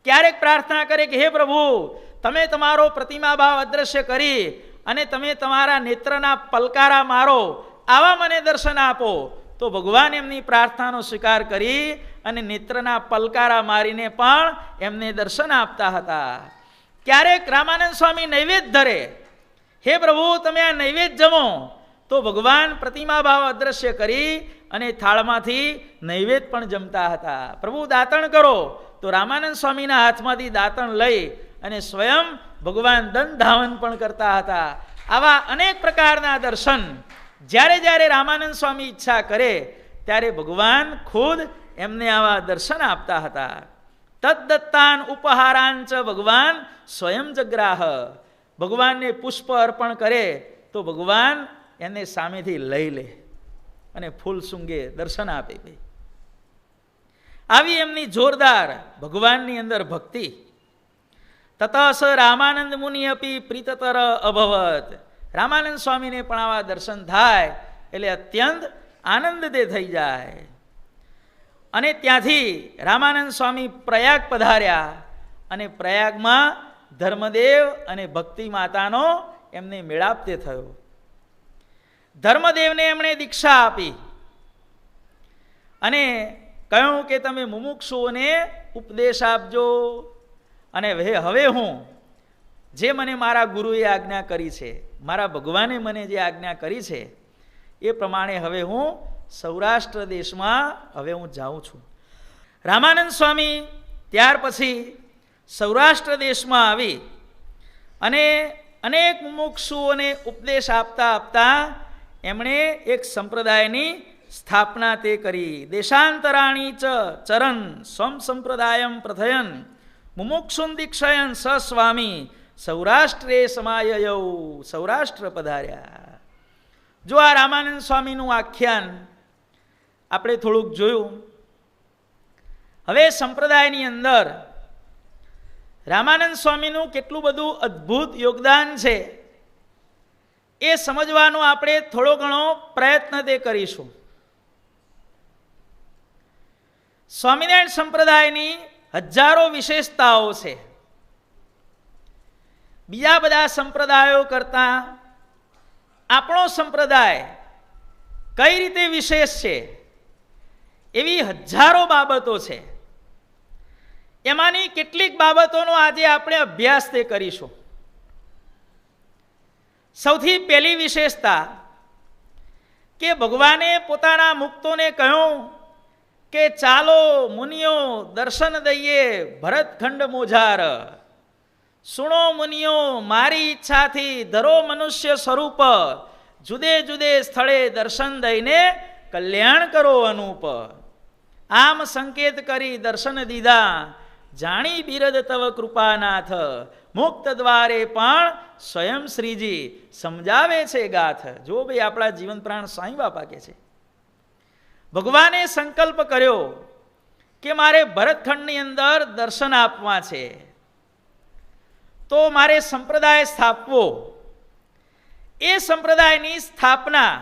ક્યારેક પ્રાર્થના કરે કે હે પ્રભુ, તમે તમારો પ્રતિમા ભાવ અદ્રશ્ય કરી અને તમે તમારા નેત્રના પલકારા મારો, આવા મને દર્શન આપો. તો ભગવાન એમની પ્રાર્થનાનો સ્વીકાર કરી અને નેત્રના પલકારા મારીને પણ એમને દર્શન આપતા હતા. ક્યારેક રામાનંદ સ્વામી નૈવેદ્ય ધરે, હે પ્રભુ તમે આ નૈવેદ્ય જમો, તો ભગવાન પ્રતિમા ભાવ અદ્રશ્ય કરી અને થાળમાંથી નૈવેદ્ય પણ જમતા હતા. પ્રભુ દાતણ કરો, તો રામાનંદ સ્વામીના હાથમાંથી દાતણ લઈ અને સ્વયં ભગવાન દંધાવન પણ કરતા હતા. આવા અનેક પ્રકારના દર્શન જ્યારે જ્યારે રામાનંદ સ્વામી ઈચ્છા કરે ત્યારે ભગવાન ખુદ એમને આવા દર્શન આપતા હતા. તદ્દત્તાન ઉપહારાંચ ભગવાન સ્વયં જગ્રાહ. ભગવાનને પુષ્પ અર્પણ કરે તો ભગવાન એને સામેથી લઈ લે અને ફૂલ સૂંઘે દર્શન આપે. આવી એમની જોરદાર ભગવાનની અંદર ભક્તિ. તત સ રામાનંદ મુનિ અપી પ્રીતતર અભવત. રામાનંદ સ્વામીને પણ આવા દર્શન થાય એટલે અત્યંત આનંદ તે થઈ જાય. અને ત્યાંથી રામાનંદ સ્વામી પ્રયાગ પધાર્યા અને પ્રયાગમાં ધર્મદેવ અને ભક્તિ માતાનો એમને મેળાપ તે થયો. ધર્મદેવને એમણે દીક્ષા આપી અને કહ્યું કે તમે મુમુક્ષુઓને ઉપદેશ આપજો અને હવે હું જે મને મારા ગુરુએ આજ્ઞા કરી છે, મારા ભગવાને મને જે આજ્ઞા કરી છે એ પ્રમાણે હવે હું સૌરાષ્ટ્ર દેશમાં હવે હું જાઉં છું. રામાનંદ સ્વામી ત્યાર પછી સૌરાષ્ટ્ર દેશમાં આવી અને અનેક મુમુક્ષુઓને ઉપદેશ આપતા આપતા એમણે એક સંપ્રદાયની સ્થાપના તે કરી. દેશાંતરાણી ચ ચરન સ્વમ સંપ્રદાયમ પ્રથયન મુમુક્ષુન દીક્ષયન સ સ્વામી સૌરાષ્ટ્રે સમાયયૌ. સૌરાષ્ટ્ર પધાર્યા. જો આ રામાનંદ સ્વામીનું આખ્યાન આપણે થોડુંક જોયું. હવે સંપ્રદાયની અંદર રામાનંદ સ્વામીનું કેટલું બધું અદ્ભુત યોગદાન છે એ સમજવાનો આપણે થોડો ઘણો પ્રયત્ન તે કરીશું. સ્વામિનારાયણ સંપ્રદાયની હજારો વિશેષતાઓ છે. બીજા બધા સંપ્રદાયો કરતાં આપણો સંપ્રદાય કઈ રીતે વિશેષ છે એવી હજારો બાબતો છે. એમાંની કેટલીક બાબતોનો આજે આપણે અભ્યાસ તે કરીશું. સૌથી પહેલી વિશેષતા કે ભગવાને પોતાના મુક્તોને કહ્યું કે ચાલો મુનિઓ દર્શન દઈએ ભરતખંડ મોજાર. સુણો મુનિઓ મારી ઈચ્છાથી ધરો મનુષ્ય સ્વરૂપ, જુદે જુદે સ્થળે દર્શન દઈને કલ્યાણ કરો અનુપ. આમ સંકેત કરી દર્શન દીધા, જાણી બિરદ તવ કૃપાનાથ. મુક્ત દ્વારે પણ સ્વયં શ્રીજી સમજાવે છે ગાથ. જો ભાઈ આપણા જીવન પ્રાણ સાંઈ બાપા કે છે, ભગવાને સંકલ્પ કર્યો કે મારે ભરતખંડની અંદર દર્શન આપવા છે, તો મારે સંપ્રદાય સ્થાપવો. એ સંપ્રદાયની સ્થાપના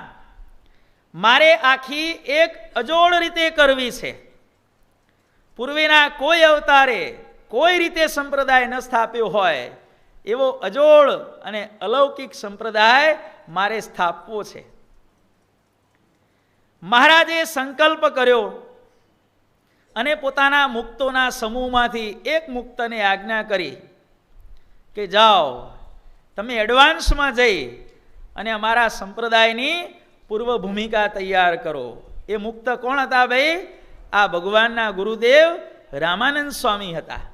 મારે આખી એક અજોડ રીતે કરવી છે. પૂર્વેના કોઈ અવતારે કોઈ રીતે સંપ્રદાય ન સ્થાપ્યો હોય એવો અજોડ અને અલૌકિક સંપ્રદાય મારે સ્થાપવો છે. મહારાજે સંકલ્પ કર્યો અને પોતાના મુક્તોના સમૂહમાંથી એક મુક્તને આજ્ઞા કરી કે જાઓ તમે એડવાન્સમાં જઈ અને અમારા સંપ્રદાયની પૂર્વ ભૂમિકા તૈયાર કરો. એ મુક્ત કોણ હતા ભાઈ? આ ભગવાનના ગુરુદેવ રામાનંદ સ્વામી હતા.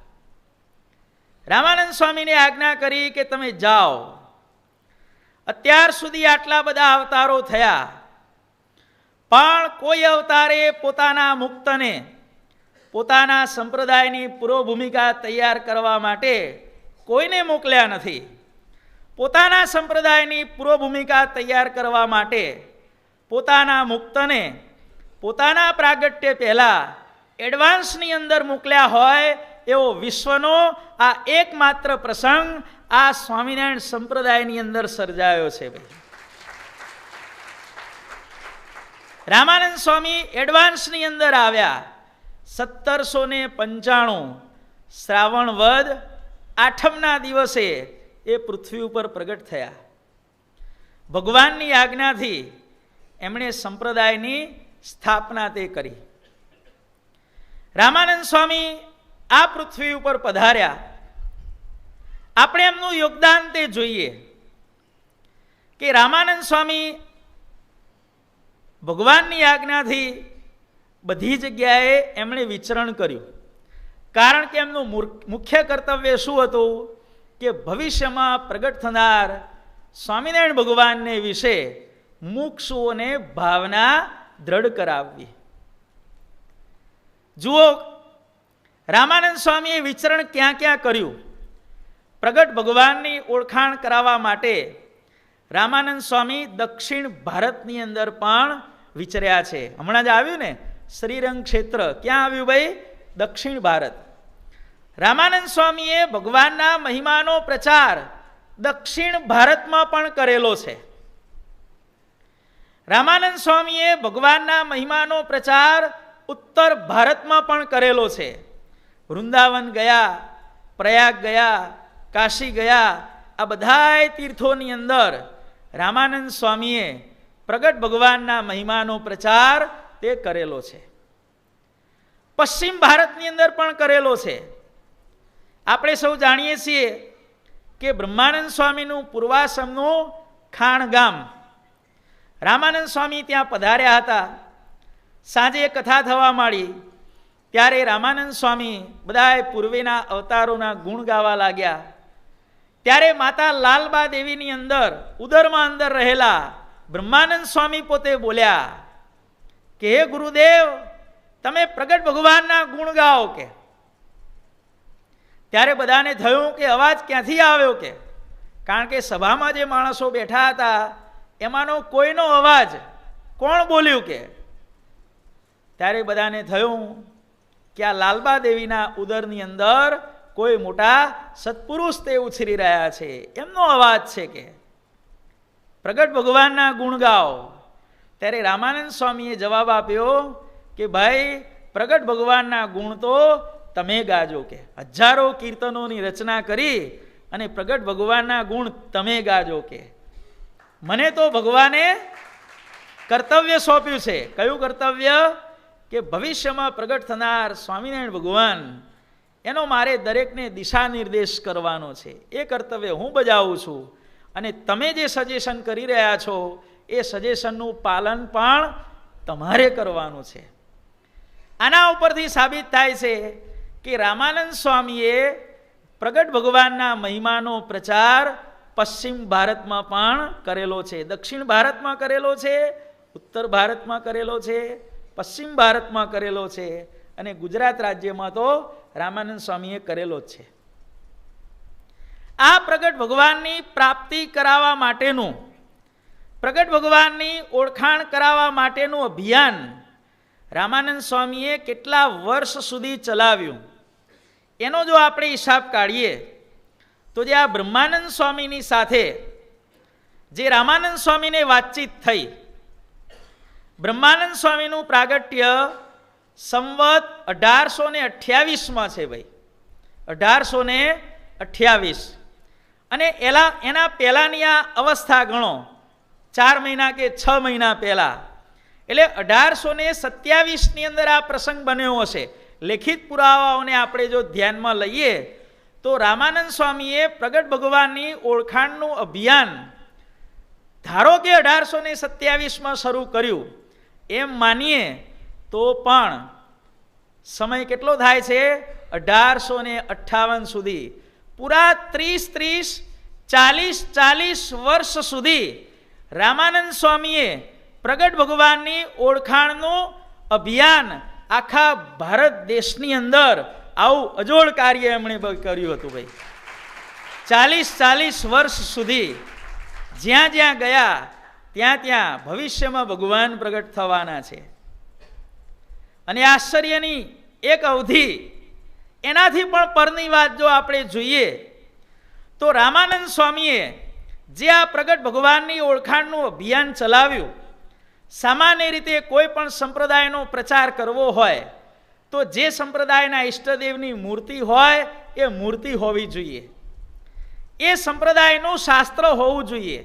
રામાનંદ સ્વામીને આજ્ઞા કરી કે તમે જાઓ. અત્યાર સુધી આટલા બધા અવતારો થયા, પણ કોઈ અવતારે પોતાના મુક્તને પોતાના સંપ્રદાયની પૂર્વ ભૂમિકા તૈયાર કરવા માટે કોઈને મોકલ્યા નથી. પોતાના સંપ્રદાયની પૂર્વ ભૂમિકા તૈયાર કરવા માટે પોતાના મુક્તને પોતાના પ્રાગટ્ય પહેલા એડવાન્સની અંદર મોકલ્યા હોય એવો વિશ્વનો આ એકમાત્ર પ્રસંગ આ સ્વામિનારાયણ સંપ્રદાયની અંદર સર્જાયો છે. ભાઈ રામાનંદ સ્વામી એડવાન્સની અંદર આવ્યા 1795 શ્રાવણ વદ 8મના દિવસે એ પૃથ્વી ઉપર પ્રગટ થયા. ભગવાનની આજ્ઞાથી એમણે સંપ્રદાયની સ્થાપના તે કરી. રામાનંદ સ્વામી આ પૃથ્વી ઉપર પધાર્યા. આપણે એમનું યોગદાન તે જોઈએ કે રામાનંદ સ્વામી ભગવાનની આજ્ઞાથી બધી જગ્યાએ એમણે વિચરણ કર્યું. કારણ કે એમનું મુખ્ય કર્તવ્ય શું હતું કે ભવિષ્યમાં પ્રગટ થનાર સ્વામિનારાયણ ભગવાનને વિશે મુમુક્ષુઓને ભાવના દ્રઢ કરાવવી. જુઓ રામાનંદ સ્વામીએ વિચરણ ક્યાં ક્યાં કર્યું. પ્રગટ ભગવાનની ઓળખાણ કરાવવા માટે રામાનંદ સ્વામી દક્ષિણ ભારતની અંદર પણ વિચર્યા છે. હમણાં જ આવ્યું ને શ્રીરંગ ક્ષેત્ર, ક્યાં આવ્યું ભાઈ? દક્ષિણ ભારત. રામાનંદ સ્વામીએ ભગવાનના મહિમાનો પ્રચાર દક્ષિણ ભારતમાં પણ કરેલો છે. રામાનંદ સ્વામીએ ભગવાનના મહિમાનો પ્રચાર ઉત્તર ભારતમાં પણ કરેલો છે. વૃંદાવન ગયા, પ્રયાગ ગયા, કાશી ગયા, આ બધાય તીર્થોની અંદર રામાનંદ સ્વામીએ પ્રગટ ભગવાનના મહિમાનો પ્રચાર તે કરેલો છે. પશ્ચિમ ભારતની અંદર પણ કરેલો છે. આપણે સૌ જાણીએ છીએ કે બ્રહ્માનંદ સ્વામીનું પૂર્વાશ્રમનું ખાણ ગામ, રામાનંદ સ્વામી ત્યાં પધાર્યા હતા. સાંજે કથા થવા માંડી ત્યારે રામાનંદ સ્વામી બધાએ પૂર્વેના અવતારોના ગુણ ગાવા લાગ્યા. ત્યારે માતા લાલબા દેવીની અંદર ઉદરમાં અંદર રહેલા બ્રહ્માનંદ સ્વામી પોતે બોલ્યા કે હે ગુરુદેવ, તમે પ્રગટ ભગવાનના ગુણ ગાઓ કે. ત્યારે બધાને થયું કે અવાજ ક્યાંથી આવ્યો કે, કારણ કે સભામાં જે માણસો બેઠા હતા એમાંનો કોઈનો અવાજ કોણ બોલ્યું કે. ત્યારે બધાને થયું કે આ લાલબા દેવીના ઉદરની અંદર કોઈ મોટા સત્પુરુષ તે ઉછરી રહ્યા છે, એમનો અવાજ છે કે પ્રગટ ભગવાનના ગુણ ગાઓ. ત્યારે રામાનંદ સ્વામીએ જવાબ આપ્યો કે ભાઈ, પ્રગટ ભગવાનના ગુણ તો તમે ગાજો કે. હજારો કીર્તનોની રચના કરી અને પ્રગટ ભગવાનના ગુણ તમે ગાજો કે. મને તો ભગવાને કર્તવ્ય સોંપ્યું છે. કયું કર્તવ્ય? કે ભવિષ્યમાં પ્રગટ થનાર સ્વામિનારાયણ ભગવાન, એનો મારે દરેકને દિશા નિર્દેશ કરવાનો છે. એ કર્તવ્ય હું બજાવું છું અને તમે જે સજેશન કરી રહ્યા છો એ સજેશનનું પાલન પણ તમારે કરવાનું છે. આના ઉપરથી સાબિત થાય છે કે રામાનંદ સ્વામીએ પ્રગટ ભગવાનના મહિમાનો પ્રચાર પશ્ચિમ ભારતમાં પણ કરેલો છે, દક્ષિણ ભારતમાં કરેલો છે, ઉત્તર ભારતમાં કરેલો છે, પશ્ચિમ ભારતમાં કરેલો છે અને ગુજરાત રાજ્યમાં તો રામાનંદ સ્વામીએ કરેલો જ છે. આ પ્રગટ ભગવાનની પ્રાપ્તિ કરાવવા માટેનું, પ્રગટ ભગવાનની ઓળખાણ કરાવવા માટેનું અભિયાન રામાનંદ સ્વામીએ કેટલા વર્ષ સુધી ચલાવ્યું એનો જો આપણે હિસાબ કાઢીએ તો જે આ બ્રહ્માનંદ સ્વામીની સાથે જે રામાનંદ સ્વામીને વાતચીત થઈ, બ્રહ્માનંદ સ્વામીનું પ્રાગટ્ય સંવત 1828માં છે ભાઈ, 1828. અને એના પહેલાંની આ અવસ્થા ગણો, 4 મહિના કે 6 મહિના પહેલા, એટલે 1827ની અંદર આ પ્રસંગ બન્યો હશે. લેખિત પુરાવાઓને આપણે જો ધ્યાનમાં લઈએ તો રામાનંદ સ્વામીએ પ્રગટ ભગવાનની ઓળખાણનું અભિયાન ધારો કે 1827માં શરૂ કર્યું એમ માનીએ તો પણ સમય કેટલો થાય છે? 1858 સુધી. પૂરા 30-40 વર્ષ સુધી રામાનંદ સ્વામીએ પ્રગટ ભગવાનની ઓળખાણનું અભિયાન આખા ભારત દેશની અંદર આવું અજોડ કાર્ય એમણે કર્યું હતું ભાઈ. 40 વર્ષ સુધી જ્યાં જ્યાં ગયા ત્યાં ભવિષ્યમાં ભગવાન પ્રગટ થવાના છે. અને આશ્ચર્યની એક અવધિ, એનાથી પણ પરની વાત જો આપણે જોઈએ તો રામાનંદ સ્વામીએ જે આ પ્રગટ ભગવાનની ઓળખાણનું અભિયાન ચલાવ્યું, સામાન્ય રીતે કોઈ પણ સંપ્રદાયનો પ્રચાર કરવો હોય તો જે સંપ્રદાયના ઈષ્ટદેવની મૂર્તિ હોય એ મૂર્તિ હોવી જોઈએ, એ સંપ્રદાયનું શાસ્ત્ર હોવું જોઈએ,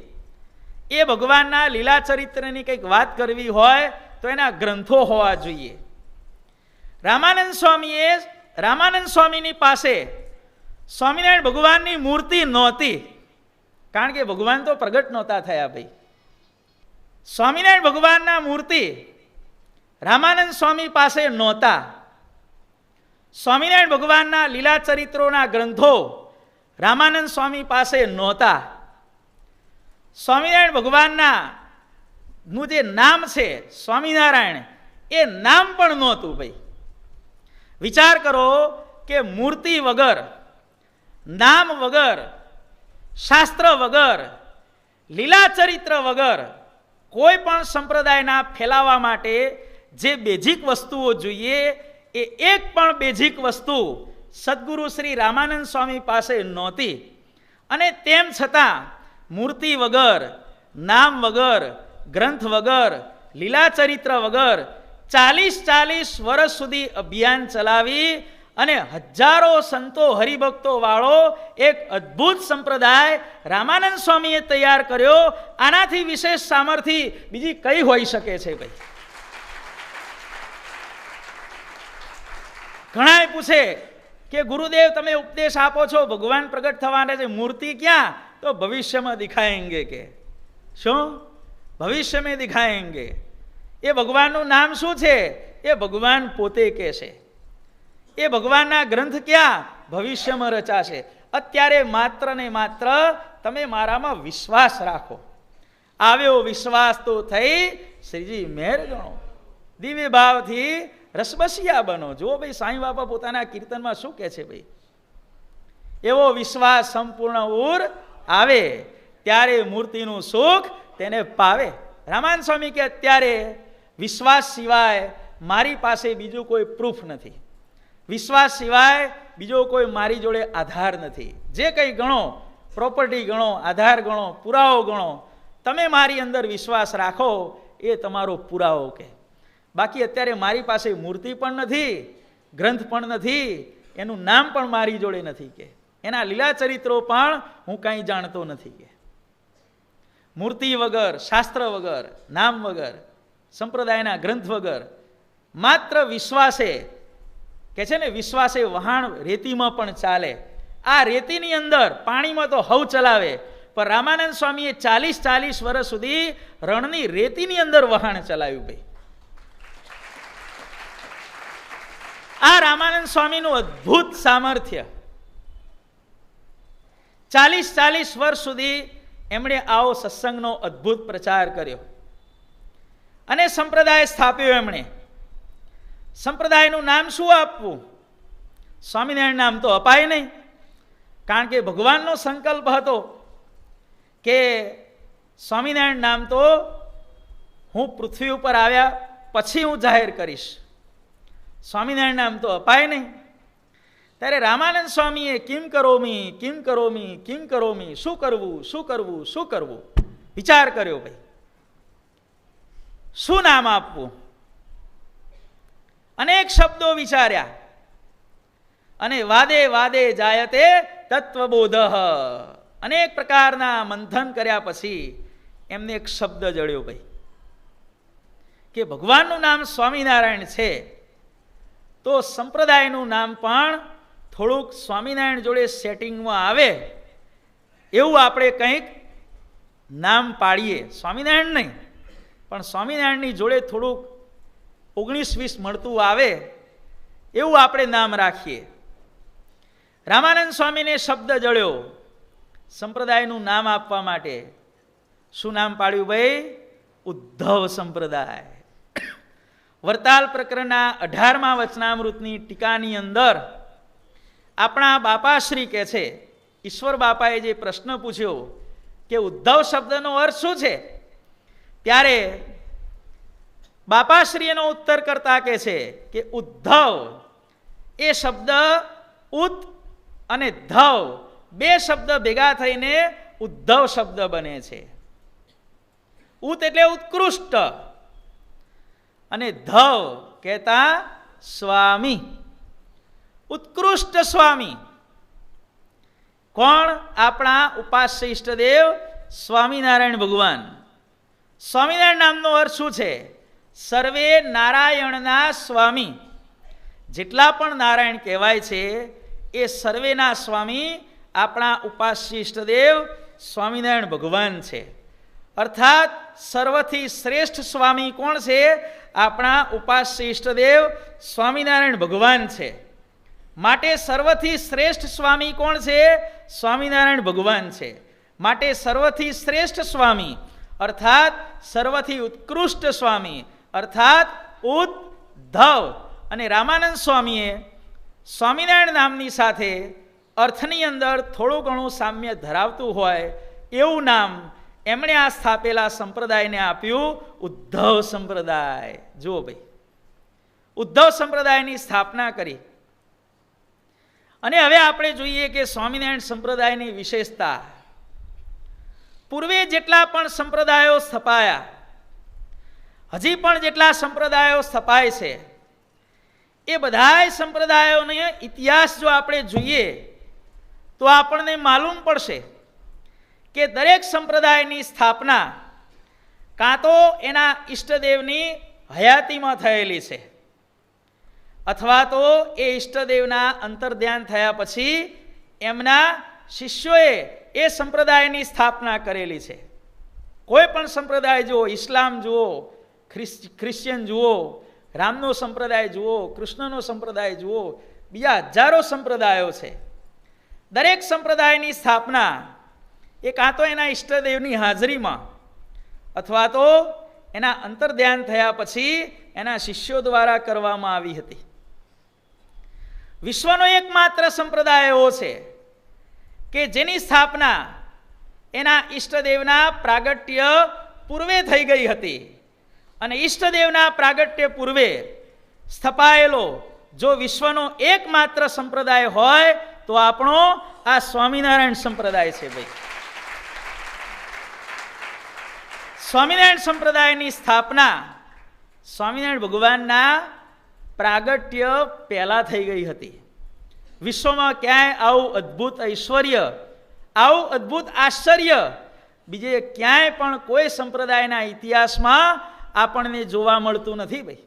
એ ભગવાનના લીલા ચરિત્રની કંઈક વાત કરવી હોય તો એના ગ્રંથો હોવા જોઈએ. રામાનંદ સ્વામીની પાસે સ્વામિનારાયણ ભગવાનની મૂર્તિ નહોતી, કારણ કે ભગવાન તો પ્રગટ નહોતા થયા ભાઈ. સ્વામિનારાયણ ભગવાનના મૂર્તિ રામાનંદ સ્વામી પાસે નહોતા. સ્વામિનારાયણ ભગવાનના લીલા ચરિત્રોના ગ્રંથો રામાનંદ સ્વામી પાસે નહોતા. સ્વામિનારાયણ ભગવાનના નું જે નામ છે સ્વામિનારાયણ, એ નામ પણ નહોતું ભાઈ. વિચાર કરો કે મૂર્તિ વગર, નામ વગર, શાસ્ત્ર વગર, લીલા ચરિત્ર વગર કોઈ પણ સંપ્રદાયના ફેલાવા માટે જે બેઝિક વસ્તુઓ જોઈએ એ એક પણ બેઝિક વસ્તુ સદગુરુ શ્રી રામાનંદ સ્વામી પાસે નહોતી. અને તેમ છતાં મૂર્તિ વગર, નામ વગર, ગ્રંથ વગર, લીલા ચરિત્ર વગર 40 વર્ષ સુધી અભિયાન ચલાવી અને હજારો સંતો હરિભક્તો વાળો એક અદ્ભુત સંપ્રદાય રામાનંદ સ્વામીએ તૈયાર કર્યો. આનાથી વિશેષ સામર્થ્ય બીજી કઈ હોઈ શકે છે ભાઈ? ઘણા પૂછે કે ગુરુદેવ તમે ઉપદેશ આપો છો, ભગવાન પ્રગટ થવાના છે, મૂર્તિ ક્યાં? તો ભવિષ્યમાં દિખાયેંગે. કે શું? ભવિષ્ય મેં દિખાયેંગે. એ ભગવાનનું નામ શું છે? એ ભગવાન પોતે કહે છે. એ ભગવાનના ગ્રંથ ક્યાં? ભવિષ્યમાં રચાશે. અત્યારે માત્ર ને માત્ર તમે મારામાં વિશ્વાસ રાખો. આવ્યો વિશ્વાસ તો થઈ શ્રીજી મેર ગણો. દિવ્ય ભાવથી રસબસિયા બનો. જો ભાઈ સાંઈ બાપા પોતાના કીર્તનમાં શું કહે છે ભાઈ? એવો વિશ્વાસ સંપૂર્ણ ઉર આવે ત્યારે મૂર્તિનું સુખ તેને પાવે. રામાનંદ સ્વામી કે અત્યારે વિશ્વાસ સિવાય મારી પાસે બીજું કોઈ પ્રૂફ નથી. વિશ્વાસ સિવાય બીજો કોઈ મારી જોડે આધાર નથી. જે કંઈ ગણો, પ્રોપર્ટી ગણો, આધાર ગણો, પુરાવો ગણો, તમે મારી અંદર વિશ્વાસ રાખો એ તમારો પુરાવો. કે બાકી અત્યારે મારી પાસે મૂર્તિ પણ નથી, ગ્રંથ પણ નથી, એનું નામ પણ મારી જોડે નથી. કે એના લીલા ચરિત્રો પણ હું કાંઈ જાણતો નથી. કે મૂર્તિ વગર, શાસ્ત્ર વગર, નામ વગર, સંપ્રદાયના ગ્રંથ વગર માત્ર વિશ્વાસે, કે છે ને વિશ્વાસે વહાણ રેતીમાં પણ ચાલે. આ રેતીની અંદર પાણીમાં તો હવ ચલાવે, પણ રામાનંદ સ્વામીએ 40 વર્ષ સુધી રણની રેતીની અંદર વહાણ ચલાવ્યું. ભાઈ આ રામાનંદ સ્વામીનું અદ્ભુત સામર્થ્ય. 40 વર્ષ સુધી એમણે આવો સત્સંગનો અદ્ભુત પ્રચાર કર્યો અને સંપ્રદાય સ્થાપ્યો. એમણે સંપ્રદાયનું નામ શું આપવું? સ્વામિનારાયણ નામ તો અપાય નહીં, કારણ કે ભગવાનનો સંકલ્પ હતો કે સ્વામિનારાયણ નામ તો હું પૃથ્વી ઉપર આવ્યા પછી હું જાહેર કરીશ. સ્વામિનારાયણ નામ તો અપાય નહીં. ત્યારે રામાનંદ સ્વામીએ કિમ કરોમી, કિમ કરોમી, કિમ કરોમી, શું કરવું, શું કરવું, શું કરવું વિચાર કર્યો. ભાઈ શું નામ આપવું? અનેક શબ્દો વિચાર્યા અને વાદે વાદે જાયતે તત્વબોધ, અનેક પ્રકારના મંથન કર્યા પછી એમને એક શબ્દ જડ્યો ભાઈ, કે ભગવાનનું નામ સ્વામિનારાયણ છે તો સંપ્રદાયનું નામ પણ થોડુંક સ્વામિનારાયણ જોડે સેટિંગમાં આવે એવું આપણે કંઈક નામ પાડીએ. સ્વામિનારાયણ નહીં, પણ સ્વામિનારાયણની જોડે થોડુંક 19-20 મળતું આવે એવું આપણે નામ રાખીએ. રામાનંદ સ્વામીને શબ્દ જળ્યો સંપ્રદાયનું નામ આપવા માટે. શું નામ પાડ્યું ભાઈ? ઉદ્ધવ સંપ્રદાય. વરતાલ પ્રકરણના 18મા વચનામૃતની ટીકાની અંદર આપણા બાપાશ્રી કહે છે, ઈશ્વર બાપાએ જે પ્રશ્ન પૂછ્યો કે ઉદ્ધવ શબ્દનો અર્થ શું છે, ત્યારે બાપાશ્રી એનો ઉત્તર કરતા કહે છે કે ઉદ્ધવ એ શબ્દ ઉત અને ધવ બે શબ્દ ભેગા થઈને ઉદ્ધવ શબ્દ બને છે. ઉત એટલે ઉત્કૃષ્ટ અને ધવ કહેતા સ્વામી. ઉત્કૃષ્ટ સ્વામી કોણ? આપણા ઉપાસ્ય ઈષ્ટદેવ સ્વામિનારાયણ ભગવાન. સ્વામિનારાયણ નામનો અર્થ શું છે? સર્વે નારાયણના સ્વામી. જેટલા પણ નારાયણ કહેવાય છે એ સર્વેના સ્વામી આપણા ઉપાસ્ય ઈષ્ટદેવ સ્વામિનારાયણ ભગવાન છે. અર્થાત સર્વથી શ્રેષ્ઠ સ્વામી કોણ છે? આપણા ઉપાસ્ય ઈષ્ટદેવ સ્વામિનારાયણ ભગવાન છે. માટે સર્વથી શ્રેષ્ઠ સ્વામી કોણ છે? સ્વામિનારાયણ ભગવાન છે. માટે સર્વથી શ્રેષ્ઠ સ્વામી અર્થાત સર્વથી ઉત્કૃષ્ટ સ્વામી અર્થાત ઉદ્ધવ. અને રામાનંદ સ્વામીએ સ્વામિનારાયણ નામની સાથે અર્થની અંદર થોડું ઘણું સામ્ય ધરાવતું હોય એવું નામ એમણે આ સ્થાપેલા સંપ્રદાયને આપ્યું ઉદ્ધવ સંપ્રદાય. જુઓ ભાઈ, ઉદ્ધવ સંપ્રદાયની સ્થાપના કરી. અને હવે આપણે જોઈએ કે સ્વામિનારાયણ સંપ્રદાયની વિશેષતા. પૂર્વે જેટલા પણ સંપ્રદાયો સ્થપાયા, હજી પણ જેટલા સંપ્રદાયો સ્થપાય છે, એ બધાય સંપ્રદાયોનો ઇતિહાસ જો આપણે જોઈએ તો આપણને માલુમ પડશે કે દરેક સંપ્રદાયની સ્થાપના કાં તો એના ઈષ્ટદેવની હયાતીમાં થયેલી છે અથવા તો એ ઈષ્ટદેવના અંતર્ધ્યાન થયા પછી એમના શિષ્યોએ એ સંપ્રદાયની સ્થાપના કરેલી છે. કોઈ પણ સંપ્રદાય જુઓ, ઇસ્લામ જુઓ, ખ્રિશ્ચિયન જુઓ, રામનો સંપ્રદાય જુઓ, કૃષ્ણનો સંપ્રદાય જુઓ, બીજા હજારો સંપ્રદાયો છે. દરેક સંપ્રદાયની સ્થાપના એ કાં તો એના ઈષ્ટદેવની હાજરીમાં અથવા તો એના અંતર્ધ્યાન થયા પછી એના શિષ્યો દ્વારા કરવામાં આવી હતી. વિશ્વનો એકમાત્ર સંપ્રદાય એવો છે કે જેની સ્થાપના એના ઈષ્ટદેવના પ્રાગટ્ય પૂર્વે થઈ ગઈ હતી. અને ઈષ્ટદેવના પ્રાગટ્ય પૂર્વે સ્થપાયેલો જો વિશ્વનો એકમાત્ર સંપ્રદાય હોય તો આપણો આ સ્વામિનારાયણ સંપ્રદાય છે. ભાઈ, સ્વામિનારાયણ સંપ્રદાયની સ્થાપના સ્વામિનારાયણ ભગવાનના પ્રાગટ્ય પહેલા થઈ ગઈ હતી. વિશ્વમાં ક્યાંય આવું અદ્ભુત ઐશ્વર્ય, આવું અદ્ભુત આશ્ચર્ય બીજે ક્યાંય પણ કોઈ સંપ્રદાયના ઇતિહાસમાં આપણને જોવા મળતું નથી. ભાઈ,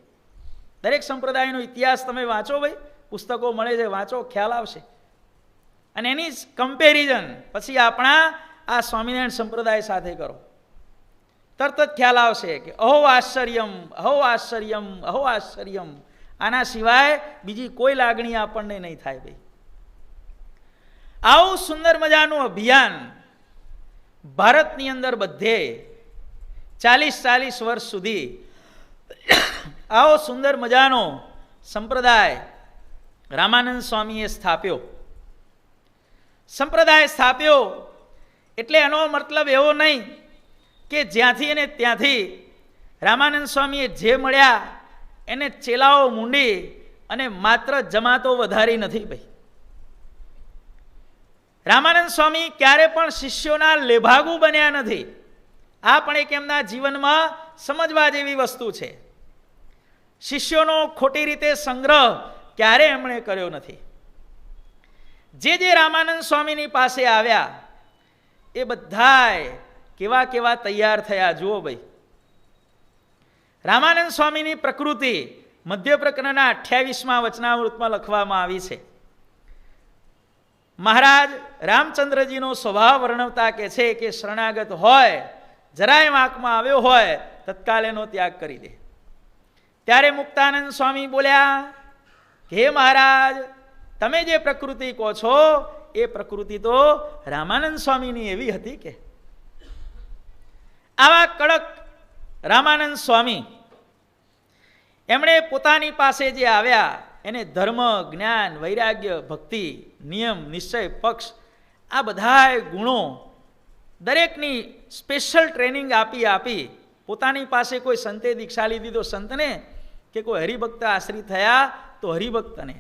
દરેક સંપ્રદાયનો ઇતિહાસ તમે વાંચો, ભાઈ પુસ્તકો મળે છે, વાંચો, ખ્યાલ આવશે. અને એની કમ્પેરિઝન પછી આપણા આ સ્વામિનારાયણ સંપ્રદાય સાથે કરો, તરત જ ખ્યાલ આવશે કે અહો આશ્ચર્યમ, અહો આશ્ચર્યમ, અહો આશ્ચર્યમ. આના સિવાય બીજી કોઈ લાગણી આપણને નહીં થાય. ભાઈ, આવું સુંદર મજાનું અભિયાન ભારતની અંદર બધે 40 વર્ષ સુધી આવો સુંદર મજાનો સંપ્રદાય રામાનંદ સ્વામીએ સ્થાપ્યો. સંપ્રદાય સ્થાપ્યો એટલે એનો મતલબ એવો નહીં કે જ્યાંથી અને ત્યાંથી રામાનંદ સ્વામીએ જે મળ્યા એને ચેલાઓ મૂંડી અને માત્ર જમાતો વધારી નથી. ભાઈ, રામાનંદ સ્વામી ક્યારે પણ શિષ્યોના લેભાગુ બન્યા નથી. આ પણ એક એમના જીવનમાં સમજવા જેવી વસ્તુ છે. શિષ્યોનો ખોટી રીતે સંગ્રહ ક્યારે એમણે કર્યો નથી. જે રામાનંદ સ્વામીની પાસે આવ્યા એ બધાય કેવા કેવા તૈયાર થયા જુઓ. ભાઈ, રામાનંદ સ્વામીની પ્રકૃતિ મધ્ય પ્રકરણના 28મા વચનામૃતમાં લખવામાં આવી છે. મહારાજ રામચંદ્રજીનો સ્વભાવ વર્ણવતા કે છે કે શરણાગત હોય, જરાય વાંકમાં આવ્યો હોય, તત્કાલ એનો ત્યાગ કરી દે. ત્યારે મુક્તાનંદ સ્વામી બોલ્યા કે હે મહારાજ, તમે જે પ્રકૃતિ કહો છો એ પ્રકૃતિ તો રામાનંદ સ્વામીની એવી હતી કે. આવા કડક રામાનંદ સ્વામી એમણે પોતાની પાસે જે આવ્યા એને ધર્મ, જ્ઞાન, વૈરાગ્ય, ભક્તિ, નિયમ, નિશ્ચય, પક્ષ આ બધા ગુણો દરેકની સ્પેશિયલ ટ્રેનિંગ આપી પોતાની પાસે કોઈ સંતે દીક્ષા લીધી તો સંતને, કે કોઈ હરિભક્ત આશ્રિત થયા તો હરિભક્તને,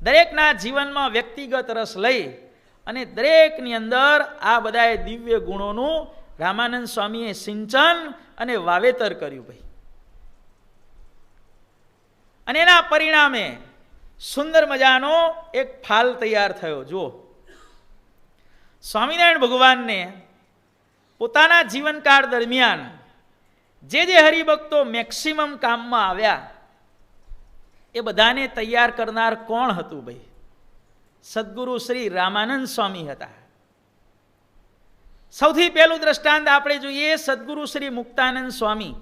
દરેકના જીવનમાં વ્યક્તિગત રસ લઈ અને દરેકની અંદર આ બધા દિવ્ય ગુણોનું રામાનંદ સ્વામીએ સિંચન અને વાવેતર કર્યું. ભાઈ, અને એના પરિણામે સુંદર મજાનો એક ફાલ તૈયાર થયો. જુઓ, સ્વામિનારાયણ ભગવાનને પોતાના જીવનકાળ દરમિયાન જે હરિભક્તો મેક્સિમમ કામમાં આવ્યા એ બધાને તૈયાર કરનાર કોણ હતું? ભાઈ, સદગુરુ શ્રી રામાનંદ સ્વામી હતા. સૌથી પહેલું દ્રષ્ટાંત આપણે જોઈએ સદગુરુ શ્રી મુક્તાનંદ સ્વામી,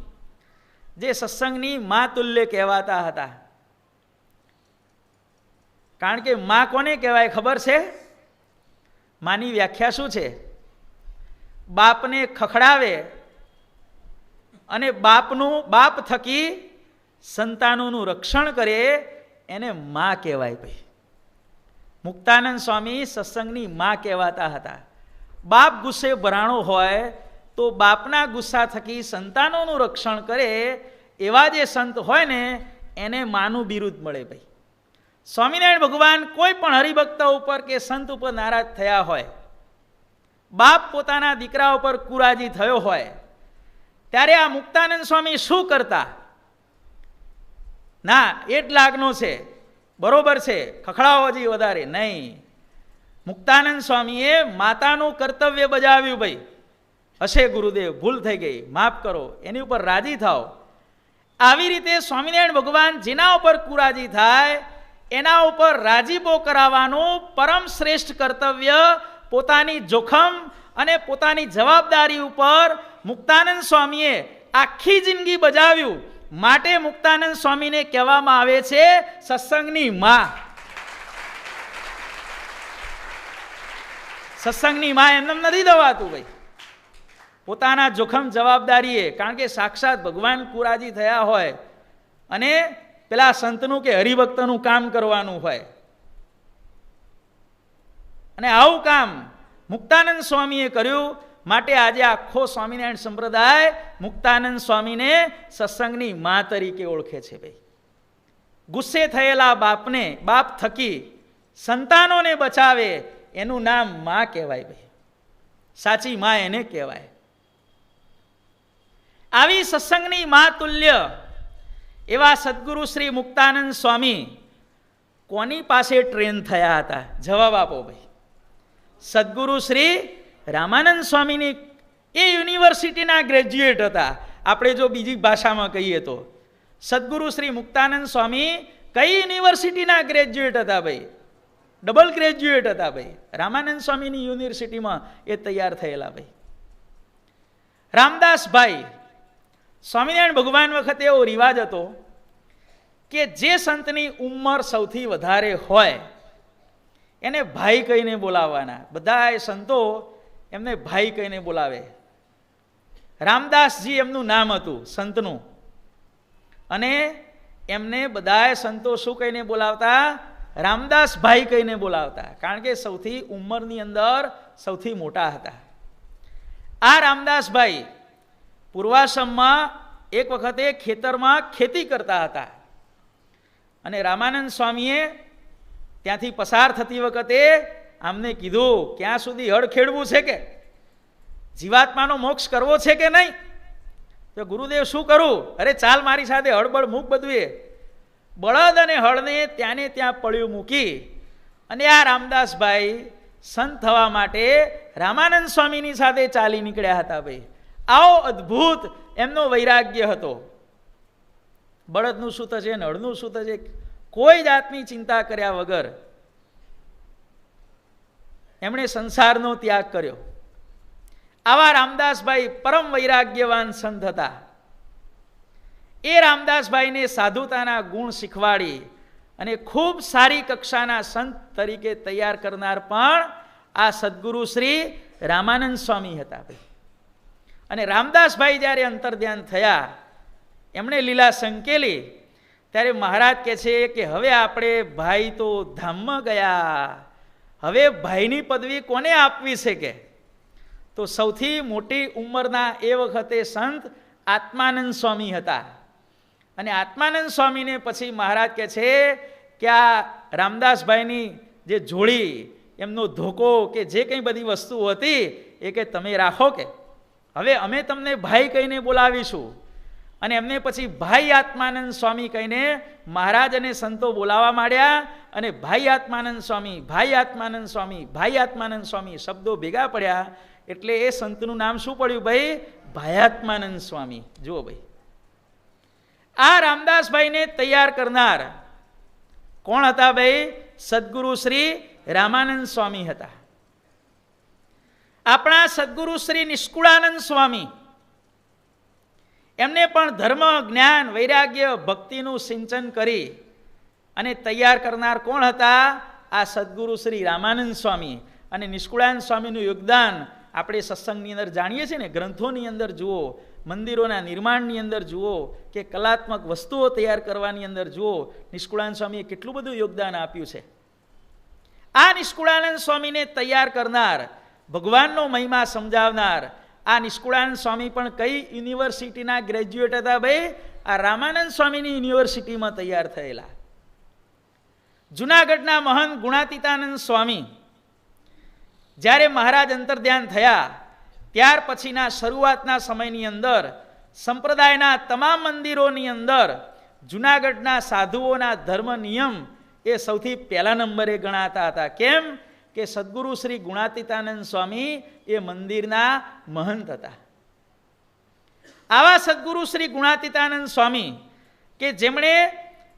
જે સત્સંગની મા તુલ્ય કહેવાતા હતા. કારણ કે મા કોને કહેવાય ખબર છે? માની વ્યાખ્યા શું છે? બાપને ખખડાવે અને બાપ થકી સંતાનોનું રક્ષણ કરે એને મા કહેવાય. ભાઈ, મુક્તાનંદ સ્વામી સત્સંગની મા કહેવાતા હતા. બાપ ગુસ્સે ભરાણો હોય તો બાપના ગુસ્સા થકી સંતાનોનું રક્ષણ કરે એવા જે સંત હોય ને એને માનું બિરુદ મળે. ભાઈ, સ્વામિનારાયણ ભગવાન કોઈ પણ હરિભક્ત ઉપર કે સંત ઉપર નારાજ થયા હોય, બાપ પોતાના દીકરા ઉપર કુરાજી થયો હોય, ત્યારે આ મુક્તાનંદ સ્વામી શું કરતા? ના, એ જ લાગનો છે, બરોબર છે, ખખડાવો હજી વધારે નહીં. મુક્તાનંદ સ્વામીએ માતાનું કર્તવ્ય બજાવ્યું. ભાઈ, હશે ગુરુદેવ, ભૂલ થઈ ગઈ, માફ કરો, એની ઉપર રાજી થાઓ. આવી રીતે સ્વામિનારાયણ ભગવાન જેના ઉપર કુરાજી થાય એના ઉપર રાજીપો કરાવવાનું પરમ શ્રેષ્ઠ કર્તવ્ય પોતાની જોખમ અને પોતાની જવાબદારી ઉપર મુક્તાનંદ સ્વામીએ આખી જિંદગી બજાવ્યું. માટે મુક્તાનંદ સ્વામીને કહેવામાં આવે છે સત્સંગની માં. સત્સંગની માં એમને નથી દવાતું ભાઈ. પોતાના જોખમ જવાબદારીએ, કારણ કે સાક્ષાત ભગવાન કુરાજી થયા હોય અને પેલા સંતનું કે હરિભક્તનું કામ કરવાનું હોય, અને આવું કામ મુક્તાનંદ સ્વામીએ કર્યું. માટે આજે આખો સ્વામિનારાયણ સંપ્રદાય મુક્તાનંદ સ્વામીને સત્સંગની મા તરીકે ઓળખે છે ભાઈ. ગુસ્સે થયેલા બાપને, બાપ થકી સંતાનોને બચાવે એનું નામ મા કહેવાય ભાઈ. સાચી મા એને કહેવાય. આવી સત્સંગની મા તુલ્ય એવા સદગુરુ શ્રી મુક્તાનંદ સ્વામી કોની પાસે ટ્રેન થયા હતા? જવાબ આપો ભાઈ. સદગુરુ શ્રી રામાનંદ સ્વામીની એ યુનિવર્સિટીના ગ્રેજ્યુએટ હતા. આપણે જો બીજી ભાષામાં કહીએ તો સદગુરુ શ્રી મુક્તાનંદ સ્વામી કઈ યુનિવર્સિટીના ગ્રેજ્યુએટ હતા ભાઈ? ડબલ ગ્રેજ્યુએટ હતા ભાઈ. રામાનંદ સ્વામીની યુનિવર્સિટીમાં એ તૈયાર થયેલા ભાઈ. રામદાસભાઈ, સ્વામિનારાયણ ભગવાન વખતે એવો રિવાજ હતો કે જે સંતની ઉંમર સૌથી વધારે હોય એને ભાઈ કહીને બોલાવવાના. બધા સંતો એમને ભાઈ કહીને બોલાવે. રામદાસજી એમનું નામ હતું સંતનું, અને એમને બધા સંતો શું કહીને બોલાવતા? રામદાસભાઈ કહીને બોલાવતા, કારણ કે સૌથી ઉંમરની અંદર સૌથી મોટા હતા. આ રામદાસભાઈ પૂર્વાશ્રમમાં એક વખતે ખેતરમાં ખેતી કરતા હતા, અને રામાનંદ સ્વામીએ ત્યાંથી પસાર થતી વખતે આમને કીધું, ક્યાં સુધી હળ ખેડવું છે, કે જીવાત્માનો મોક્ષ કરવો છે કે નહીં? તો ગુરુદેવ શું કરું? અરે ચાલ મારી સાથે, હળબળ મૂક બધું. એ બળદ અને હળને ત્યાંને ત્યાં પડ્યું મૂકી અને આ રામદાસભાઈ સંત થવા માટે રામાનંદ સ્વામીની સાથે ચાલી નીકળ્યા હતા ભાઈ. આવો અદ્ભુત એમનો વૈરાગ્ય હતો. બળદનું શું થશે, હળનું શું થશે, કોઈ જાતની ચિંતા કર્યા વગર એમણે સંસારનો ત્યાગ કર્યો. આવા રામદાસભાઈ પરમ વૈરાગ્યવાન સંત હતા. એ રામદાસભાઈને સાધુતાના ગુણ શીખવાડી અને ખૂબ સારી કક્ષાના સંત તરીકે તૈયાર કરનાર પણ આ સદગુરુ શ્રી રામાનંદ સ્વામી હતા ભાઈ. અને રામદાસભાઈ જ્યારે અંતર્ધ્યાન થયા, એમણે લીલા સંકેલી, ત્યારે મહારાજ કહે છે કે હવે આપણે ભાઈ તો ધામમાં ગયા, હવે ભાઈની પદવી કોને આપવી છે? કે તો સૌથી મોટી ઉંમરના એ વખતે સંત આત્માનંદ સ્વામી હતા. અને આત્માનંદ સ્વામીને પછી મહારાજ કહે છે કે આ રામદાસભાઈની જે જોડી, એમનો ધોકો કે જે કંઈ બધી વસ્તુ હતી એ કે તમે રાખો, કે હવે અમે તમને ભાઈ કહીને બોલાવીશું. અને એમને પછી ભાઈ આત્માનંદ સ્વામી કહીને મહારાજ અને સંતો બોલાવવા માંડ્યા. અને ભાઈ આત્માનંદ સ્વામી, ભાઈ આત્માનંદ સ્વામી, ભાઈ આત્માનંદ સ્વામી શબ્દો ભેગા પડ્યા એટલે એ સંતનું નામ શું પડ્યું ભાઈ? ભાયાત્માનંદ સ્વામી. જુઓ ભાઈ, આ રામદાસભાઈને તૈયાર કરનાર કોણ હતા ભાઈ? સદગુરુ શ્રી રામાનંદ સ્વામી હતા. આપણા સદગુરુ શ્રી નિષ્કુળાનંદ સ્વામી, એમને પણ ધર્મ, જ્ઞાન, વૈરાગ્ય, ભક્તિનું સિંચન કરી અને તૈયાર કરનાર કોણ હતા? આ સદગુરુ શ્રી રામાનંદ સ્વામી. અને નિષ્કુળાનંદ સ્વામીનું યોગદાન આપણે સત્સંગની અંદર જાણીએ છીએ ને, ગ્રંથોની અંદર જુઓ, મંદિરોના નિર્માણની અંદર જુઓ, કે કલાત્મક વસ્તુઓ તૈયાર કરવાની અંદર જુઓ, નિષ્કુળાનંદ સ્વામીએ કેટલું બધું યોગદાન આપ્યું છે. આ નિષ્કુળાનંદ સ્વામીને તૈયાર કરનાર, ભગવાનનો મહિમા સમજાવનાર આ નિષ્કુળાનંદ સ્વામી પણ કઈ યુનિવર્સિટીના ગ્રેજ્યુએટ હતા ભાઈ? આ રામાનંદ સ્વામીની યુનિવર્સિટીમાં તૈયાર થયેલા. જુનાગઢના મહંત ગુણાતીતાનંદ સ્વામી જ્યારે મહારાજ અંતર્ધ્યાન થયા, ત્યાર પછીના શરૂઆતના સમયની અંદર સંપ્રદાયના તમામ મંદિરોની અંદર જુનાગઢના સાધુઓના ધર્મ નિયમ એ સૌથી પહેલા નંબરે ગણાતા હતા. કેમ? કે સદગુરુ શ્રી ગુણાતીતાનંદ સ્વામી એ મંદિરના મહંત હતા. આવા સદગુરુ શ્રી ગુણાતીતાનંદ સ્વામી કે જેમણે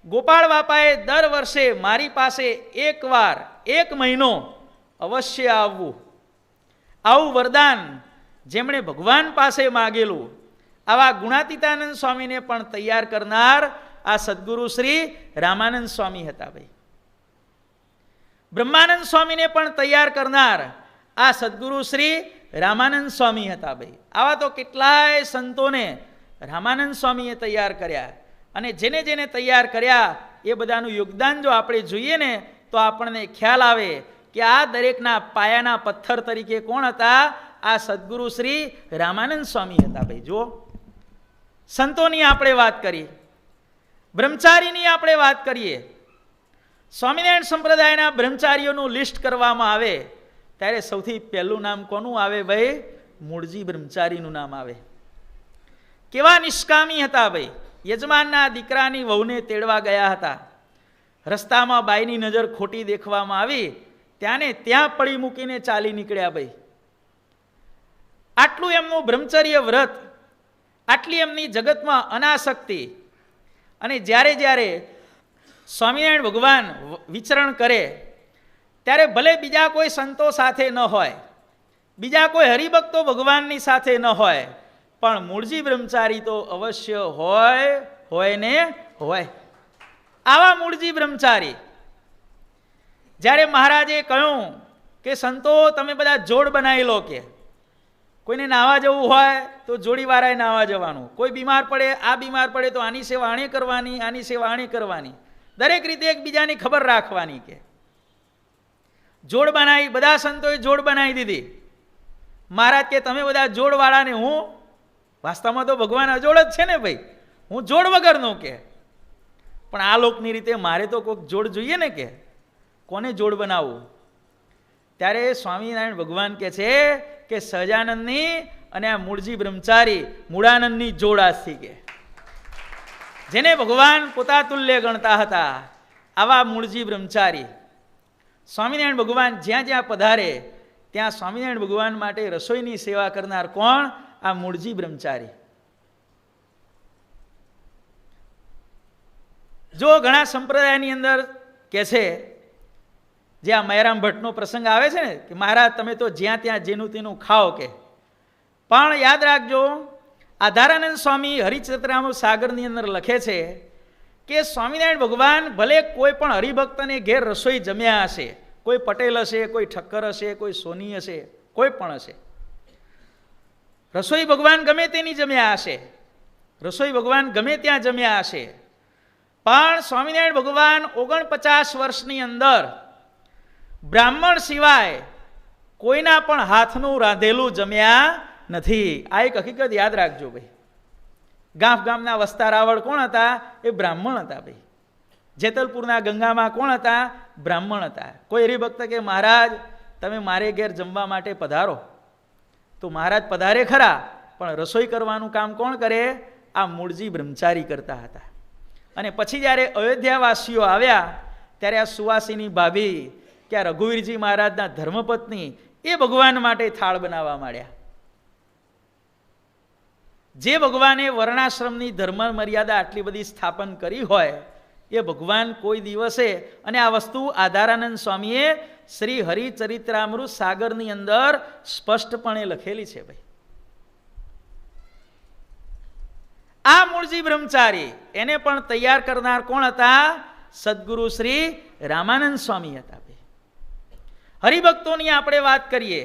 ગોપાળ બાપાએ દર વર્ષે મારી પાસે એકવાર 1 મહિનો અવશ્ય આવવું, આવું વરદાન જેમણે ભગવાન પાસે માગેલું, આવા ગુણાતીતાનંદ સ્વામીને પણ તૈયાર કરનાર આ સદગુરુ શ્રી રામાનંદ સ્વામી હતા ભાઈ. બ્રહ્માનંદ સ્વામીને પણ તૈયાર કરનાર આ સદગુરુ શ્રી રામાનંદ સ્વામી હતા ભાઈ. આવા તો કેટલાય સંતોને રામાનંદ સ્વામીએ તૈયાર કર્યા, અને જેને જેને તૈયાર કર્યા એ બધાનું યોગદાન જો આપણે જોઈએ ને તો આપણને ખ્યાલ આવે કે આ દરેકના પાયાના પથ્થર તરીકે કોણ હતા? આ સદગુરુ શ્રી રામાનંદ સ્વામી હતા ભાઈ. જો સંતોની આપણે વાત કરી, બ્રહ્મચારીની આપણે વાત કરીએ, સ્વામિનારાયણ સંપ્રદાયના બ્રહ્મચારીઓનું લિસ્ટ કરવામાં આવે ત્યારે સૌથી પહેલું નામ કોનું આવે ભાઈ? મૂળજી બ્રહ્મચારીનું નામ આવે. કેવા નિષ્કામી હતા ભાઈ! યજમાનના દીકરાની વહુને તેડવા ગયા હતા, રસ્તામાં બાઈની નજર ખોટી દેખવામાં આવી, ત્યાંને ત્યાં પડી મૂકીને ચાલી નીકળ્યા ભાઈ. આટલું એમનું બ્રહ્મચર્ય વ્રત, આટલી એમની જગતમાં અનાસક્તિ, અને જ્યારે જ્યારે સ્વામિનારાયણ ભગવાન વિચરણ કરે ત્યારે ભલે બીજા કોઈ સંતો સાથે ન હોય, બીજા કોઈ હરિભક્તો ભગવાનની સાથે ન હોય, પણ મૂળજી બ્રહ્મચારી તો અવશ્ય હોય ને હોય. આવા મૂળજી બ્રહ્મચારી, જ્યારે મહારાજે કહ્યું કે સંતો તમે બધા જોડ બનાવી લો, કે કોઈને નાવા જવું હોય તો જોડીવાળાએ નાવા જવાનું, કોઈ બીમાર પડે, આ બીમાર પડે તો આની સેવા આણે કરવાની, આની સેવા આણે કરવાની, દરેક રીતે એકબીજાની ખબર રાખવાની. કે જોડ બનાવી, બધા સંતોએ જોડ બનાવી દીધી. મહારાજ કે તમે બધા જોડવાળાને, હું વાસ્તવમાં તો ભગવાન અજોડ જ છે ને ભાઈ, હું જોડ વગરનો, કે પણ આ લોકની રીતે મારે તો કોઈક જોડ જોઈએ ને, કે કોને જોડ બનાવવું? ત્યારે સ્વામિનારાયણ ભગવાન કે છે કે સહજાનંદની અને આ મૂળજી બ્રહ્મચારી મૂળાનંદની જોડ આજથી, કે જેને ભગવાન પોતા તુલ્ય ગણતા હતા, આવા મૂળજી બ્રહ્મચારી. સ્વામિનારાયણ ભગવાન જ્યાં જ્યાં પધારે ત્યાં સ્વામિનારાયણ ભગવાન માટે રસોઈની સેવા કરનાર કોણ? આ મૂળજી બ્રહ્મચારી. જો ઘણા સંપ્રદાયની અંદર કે છે, જે આ મયારામ ભટ્ટનો પ્રસંગ આવે છે ને કે મહારાજ તમે તો જ્યાં ત્યાં જેનું તેનું ખાઓ, કે પણ યાદ રાખજો, આધારાનંદ સ્વામી હરિચરિત્રામૃત સાગરની અંદર લખે છે કે સ્વામિનારાયણ ભગવાન ભલે કોઈ પણ હરિભક્તને ઘેર રસોઈ જમ્યા હશે, કોઈ પટેલ હશે, કોઈ ઠક્કર હશે, કોઈ સોની હશે, કોઈ પણ હશે, રસોઈ ભગવાન ગમે તેની જમ્યા હશે, રસોઈ ભગવાન ગમે ત્યાં જમ્યા હશે, પણ સ્વામિનારાયણ ભગવાન 49 વર્ષની અંદર બ્રાહ્મણ સિવાય કોઈના પણ હાથનું રાંધેલું જમ્યા નથી. આ એક હકીકત યાદ રાખજો ભાઈ. ગાંફ ગામના વસ્તા રાવળ કોણ હતા? એ બ્રાહ્મણ હતા ભાઈ. જેતલપુરના ગંગામાં કોણ હતા? બ્રાહ્મણ હતા. કોઈ હરિભક્ત કે મહારાજ તમે મારે ઘેર જમવા માટે પધારો, તો મહારાજ પધારે ખરા, પણ રસોઈ કરવાનું કામ કોણ કરે? આ મૂળજી બ્રહ્મચારી કરતા હતા. અને પછી જ્યારે અયોધ્યાવાસીઓ આવ્યા ત્યારે આ સુવાસીની ભાભી કે આ રઘુવીરજી મહારાજના ધર્મપત્ની એ ભગવાન માટે થાળ બનાવવા માંડ્યા. જે ભગવાને વર્ણાશ્રમની ધર્મ મર્યાદા આટલી બધી સ્થાપન કરી હોય એ ભગવાન કોઈ દિવસે, અને આ વસ્તુ આધારાનંદ સ્વામીએ શ્રી હરિચરિત્રામૃત સાગરની અંદર સ્પષ્ટપણે લખેલી છે ભાઈ. આ મૂળજી બ્રહ્મચારી એને પણ તૈયાર કરનાર કોણ હતા? સદગુરુ શ્રી રામાનંદ સ્વામી હતા ભાઈ. હરિભક્તોની આપણે વાત કરીએ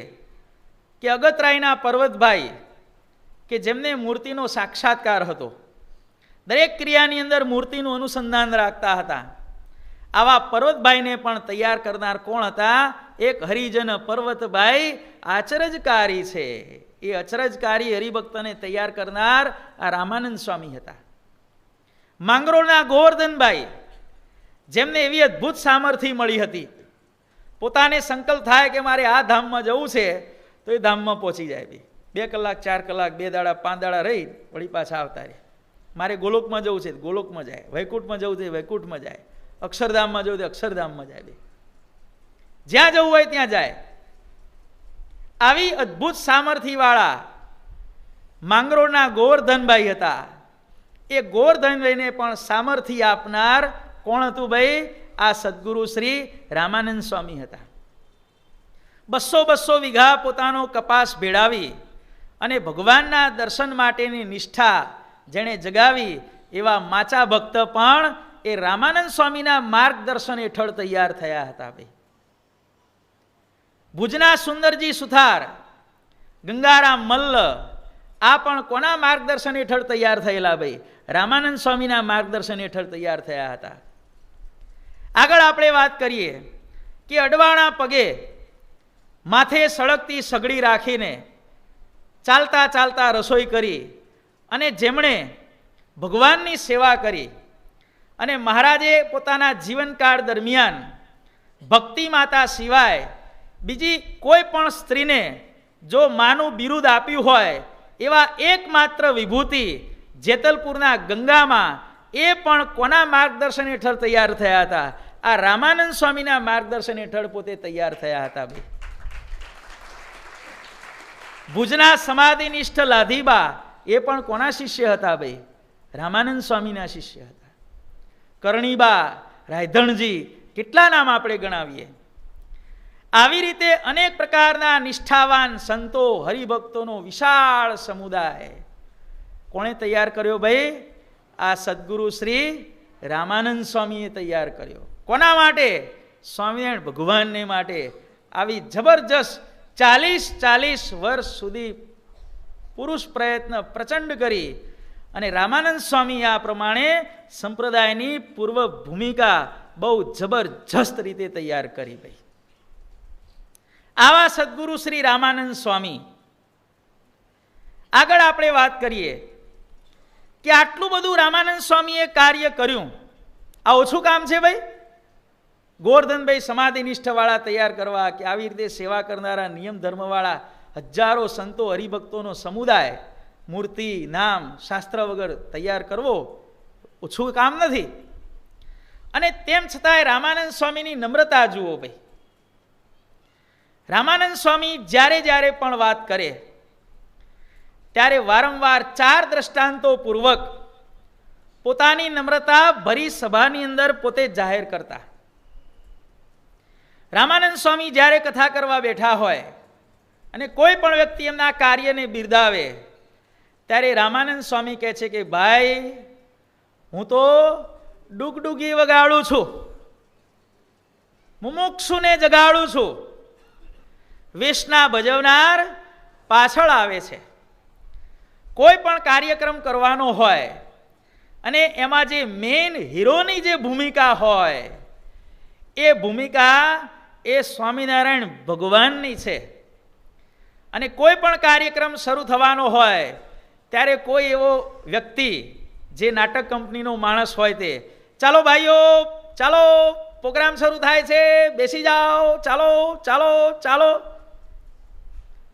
કે અગતરાયના પર્વતભાઈ કે જેમને મૂર્તિનો સાક્ષાત્કાર હતો, દરેક ક્રિયાની અંદર મૂર્તિનું અનુસંધાન રાખતા હતા, આવા પર્વતભાઈને પણ તૈયાર કરનાર કોણ હતા? એક હરિજન પર્વતભાઈ આચરજકારી છે. એ અચરજકારી હરિભક્તને તૈયાર કરનાર આ રામાનંદ સ્વામી હતા. માંગરોળના ગોવર્ધનભાઈ, જેમને એવી અદ્ભુત સામર્થ્ય મળી હતી, પોતાને સંકલ્પ થાય કે મારે આ ધામમાં જવું છે તો એ ધામમાં પહોંચી જાય. 2 કલાક 4 કલાક 2 દાડા 5 દાડા રહી વળી પાછા આવતા રહે. મારે ગોલોકમાં જવું છે ગોલોકમાં જાય, વૈકુંઠમાં જવું છે વૈકુંઠમાં જાય, અક્ષરધામમાં જવું છે અક્ષરધામમાં જાય, જ્યાં જવું હોય ત્યાં જાય. આવી અદ્ભુત સામર્થ્યવાળા માંગરોળના ગોવર્ધનભાઈ હતા. એ ગોરધનભાઈને પણ સામર્થ્ય આપનાર કોણ હતું ભાઈ? આ સદગુરુ શ્રી રામાનંદ સ્વામી હતા. 200 વીઘા પોતાનો કપાસ ભેળાવી અને ભગવાનના દર્શન માટેની નિષ્ઠા જેણે જગાવી એવા માચા ભક્ત પણ એ રામાનંદ સ્વામીના માર્ગદર્શન હેઠળ તૈયાર થયા હતા. ભાઈ ભુજના સુંદરજી સુથાર, ગંગારામ મલ્લ, આ પણ કોના માર્ગદર્શન હેઠળ તૈયાર થયેલા? ભાઈ રામાનંદ સ્વામીના માર્ગદર્શન હેઠળ તૈયાર થયા હતા. આગળ આપણે વાત કરીએ કે અડવાણા પગે માથે સળગતી સગડી રાખીને ચાલતા ચાલતા રસોઈ કરી અને જેમણે ભગવાનની સેવા કરી અને મહારાજે પોતાના જીવનકાળ દરમિયાન ભક્તિ માતા સિવાય બીજી કોઈ પણ સ્ત્રીને જો માનું બિરુદ આપ્યું હોય એવા એકમાત્ર વિભૂતિ જેતલપુરના ગંગામાં, એ પણ કોના માર્ગદર્શન હેઠળ તૈયાર થયા હતા? આ રામાનંદ સ્વામીના માર્ગદર્શન હેઠળ પોતે તૈયાર થયા હતા. ભાઈ ભુજના સમાધિનિષ્ઠ લાધીબા, એ પણ કોના શિષ્ય હતા? ભાઈ રામાનંદ સ્વામીના શિષ્ય હતા. કરણીબા, રાયધણજી, કેટલા નામ આપણે ગણાવીએ. આવી રીતે અનેક પ્રકારના નિષ્ઠાવાન સંતો, હરિભક્તોનો વિશાળ સમુદાય કોણે તૈયાર કર્યો? ભાઈ આ સદગુરુ શ્રી રામાનંદ સ્વામીએ તૈયાર કર્યો. કોના માટે? સ્વામિનારાયણ ભગવાનને માટે. આવી જબરજસ્ત 40 વર્ષ સુધી પુરુષ પ્રયત્ન પ્રચંડ કરી અને રામાનંદ સ્વામી આ પ્રમાણે સંપ્રદાયની પૂર્વ ભૂમિકા બહુ જબરજસ્ત રીતે તૈયાર કરી. ભાઈ આવા સદગુરુ શ્રી રામાનંદ સ્વામી. આગળ આપણે વાત કરીએ કે આટલું બધું રામાનંદ સ્વામીએ કાર્ય કર્યું. આ ઓછું કામ છે ભાઈ? ગોરધનભાઈ સમાધિ નિષ્ઠવાળા તૈયાર કરવા, કે આવી રીતે સેવા કરનારા નિયમ ધર્મવાળા હજારો સંતો હરિભક્તોનો સમુદાય, મૂર્તિ નામ શાસ્ત્ર વગર તૈયાર કરવો ઓછું કામ નથી. અને તેમ છતાંય રામાનંદ સ્વામીની નમ્રતા જુઓ. ભાઈ રામાનંદ સ્વામી જ્યારે જ્યારે પણ વાત કરે ત્યારે વારંવાર 4 દ્રષ્ટાંતો પૂર્વક પોતાની નમ્રતા ભરી સભાની અંદર પોતે જાહેર કરતા. રામાનંદ સ્વામી જ્યારે કથા કરવા બેઠા હોય અને કોઈ પણ વ્યક્તિ એમના કાર્યને બિરદાવે ત્યારે રામાનંદ સ્વામી કહે છે કે ભાઈ હું તો ડુગડુગી વગાડું છું, મુમુક્ષુને જગાડું છું, વેશના ભજવનાર પાછળ આવે છે. કોઈ પણ કાર્યક્રમ કરવાનો હોય અને એમાં જે મેઇન હીરોની જે ભૂમિકા હોય એ ભૂમિકા એ સ્વામિનારાયણ ભગવાનની છે. અને કોઈ પણ કાર્યક્રમ શરૂ થવાનો હોય ત્યારે કોઈ એવો વ્યક્તિ જે નાટક કંપનીનો માણસ હોય તે, ચાલો ભાઈઓ ચાલો પ્રોગ્રામ શરૂ થાય છે, બેસી જાઓ, ચાલો ચાલો ચાલો,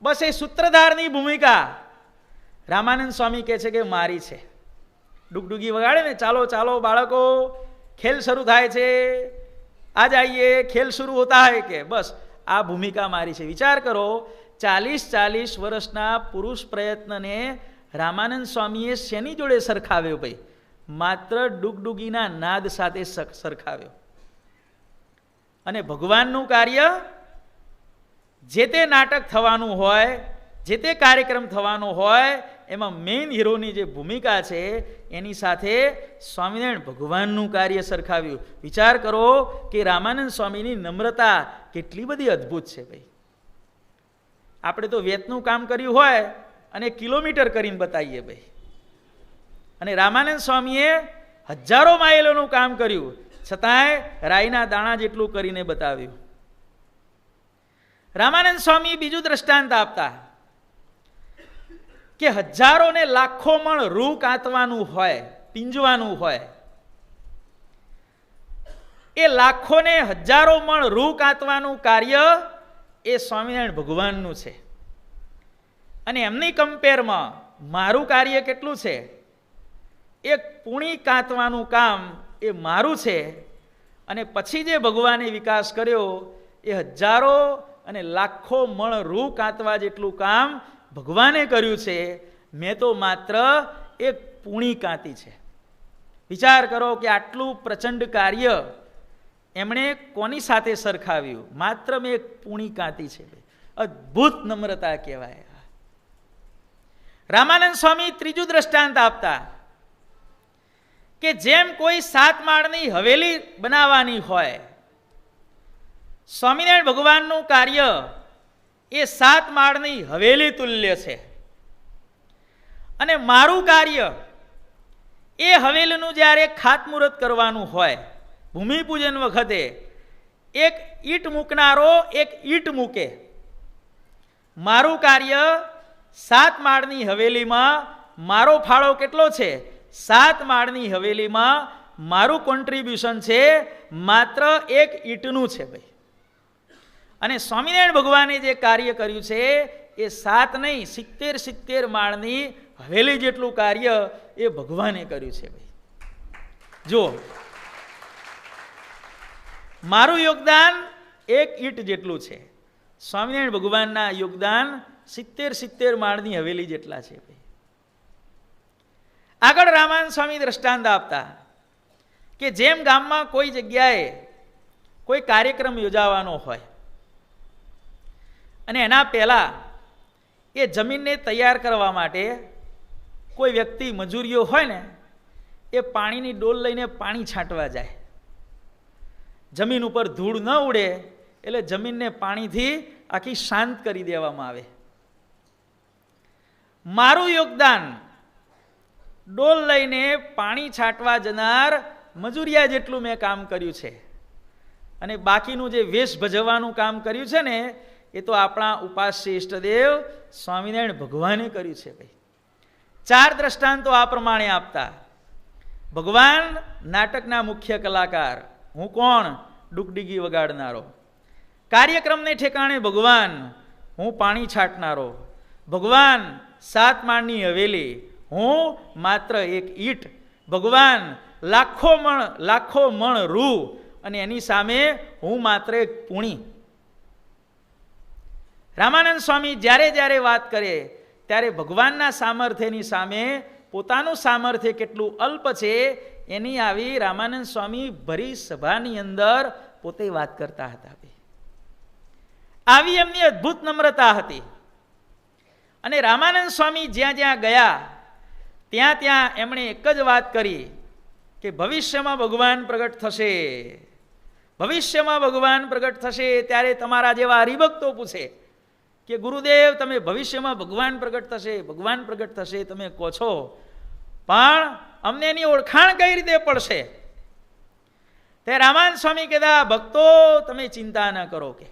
બસ એ સૂત્રધારની ભૂમિકા રામાનંદ સ્વામી કહે છે કે મારી છે. ડુગડુગી વગાડે ને, ચાલો ચાલો બાળકો ખેલ શરૂ થાય છે, આ જાઈએ ખેલ શરૂ હોતા હૈ, કે બસ આ ભૂમિકા મારી છે. વિચાર કરો 40 વર્ષના પુરુષ પ્રયત્નને રામાનંદ સ્વામીએ શેની જોડે સરખાવ્યો? ભાઈ માત્ર ડુગડુગીના નાદ સાથે સરખાવ્યો. અને ભગવાનનું કાર્ય જે તે નાટક થવાનું હોય, જે તે કાર્યક્રમ થવાનો હોય, એમાં મેઇન હીરોની જે ભૂમિકા છે એની સાથે સ્વામિનારાયણ ભગવાનનું કાર્ય સરખાવ્યું. વિચાર કરો કે રામાનંદ સ્વામીની નમ્રતા કેટલી બધી અદ્ભુત છે. ભાઈ આપણે તો વેતનું કામ કર્યું હોય અને કિલોમીટર કરીને બતાવીએ ભાઈ, અને રામાનંદ સ્વામીએ હજારો માઇલોનું કામ કર્યું છતાંય રાઈના દાણા જેટલું કરીને બતાવ્યું. રામાનંદ સ્વામી બીજું દ્રષ્ટાંત આપતા કે હજારો ને લાખો મણ રૂ કાંતવાનું હોય, પીંજવાનું હોય, એ લાખો ને હજારો મણ રૂ કાંતવાનું કાર્ય એ સ્વામિનારાયણ ભગવાનનું છે. અને એમની કમ્પેરમાં મારું કાર્ય કેટલું છે? એક પૂણી કાંતવાનું કામ એ મારું છે, અને પછી જે ભગવાને વિકાસ કર્યો એ હજારો અને લાખો મણ રૂ કાંતવા જેટલું કામ ભગવાને કર્યું છે. મેં તો માત્ર એક પૂણી કાંતી છે. વિચાર કરો કે આટલું પ્રચંડ કાર્ય એમણે કોની સાથે સરખાવ્યું? માત્ર મેં એક પૂણી કાંતી છે. અદ્ભુત નમ્રતા કહેવાય. રામાનંદ સ્વામી ત્રીજું દ્રષ્ટાંત આપતા કે જેમ કોઈ 7 માળની હવેલી બનાવવાની હોય, સ્વામિનારાયણ ભગવાનનું કાર્ય એ 7 માળની હવેલી તુલ્ય છે. અને મારું કાર્ય એ હવેલીનું જ્યારે ખાતમુહૂર્ત કરવાનું હોય, ભૂમિપૂજન વખતે એક ઈંટ મૂકનારો એક ઈંટ મૂકે. મારું કાર્ય 7 માળની હવેલીમાં મારો ફાળો કેટલો છે? 7 માળની હવેલીમાં મારું કોન્ટ્રીબ્યુશન છે માત્ર એક ઈંટનું છે ભાઈ. અને સ્વામિનારાયણ ભગવાને જે કાર્ય કર્યું છે એ 7 નહીં 70 માળની હવેલી જેટલું કાર્ય એ ભગવાને કર્યું છે ભાઈ. જો મારું યોગદાન એક ઈંટ જેટલું છે, સ્વામિનારાયણ ભગવાનના યોગદાન 70 માળની હવેલી જેટલા છે ભાઈ. આગળ રામાનંદ સ્વામી દ્રષ્ટાંત આપતા કે જેમ ગામમાં કોઈ જગ્યાએ કોઈ કાર્યક્રમ યોજાવાનો હોય અને એના પહેલા એ જમીનને તૈયાર કરવા માટે કોઈ વ્યક્તિ મજૂરીઓ હોય ને, એ પાણીની ડોલ લઈને પાણી છાંટવા જાય. જમીન ઉપર ધૂળ ન ઉડે એટલે જમીનને પાણીથી આખી શાંત કરી દેવામાં આવે. મારું યોગદાન ડોલ લઈને પાણી છાંટવા જનાર મજૂરિયા જેટલું મેં કામ કર્યું છે. અને બાકીનું જે વેશ ભજવવાનું કામ કર્યું છે ને, એ તો આપણા ઉપાસ્ય ઈષ્ટદેવ સ્વામિનારાયણ ભગવાને કર્યું છે ભાઈ. 4 દ્રષ્ટાંતો આ પ્રમાણે આપતા. ભગવાન નાટકના મુખ્ય કલાકાર, હું કોણ? ડુગડીગી વગાડનારો. કાર્યક્રમને ઠેકાણે ભગવાન, હું પાણી છાંટનારો. ભગવાન 7 માળની હવેલી, હું માત્ર એક ઈંટ. ભગવાન લાખો મણ રૂ અને એની સામે હું માત્ર એક પૂણી. રામાનંદ સ્વામી જ્યારે જ્યારે વાત કરે ત્યારે ભગવાનના સામર્થ્યની સામે પોતાનું સામર્થ્ય કેટલું અલ્પ છે એની આવી રામાનંદ સ્વામી ભરી સભાની અંદર પોતે વાત કરતા હતા. આવી એમની અદ્ભુત નમ્રતા હતી. અને રામાનંદ સ્વામી જ્યાં જ્યાં ગયા ત્યાં ત્યાં એમણે એક જ વાત કરી કે ભવિષ્યમાં ભગવાન પ્રગટ થશે. ભવિષ્યમાં ભગવાન પ્રગટ થશે ત્યારે તમારા જેવા હરિભક્તો પૂછે કે ગુરુદેવ તમે ભવિષ્યમાં ભગવાન પ્રગટ થશે તમે કહો છો, પણ અમને એની ઓળખાણ કઈ રીતે પડશે? તે રામાનંદ સ્વામી કહેતા, ભક્તો તમે ચિંતા ન કરો, કે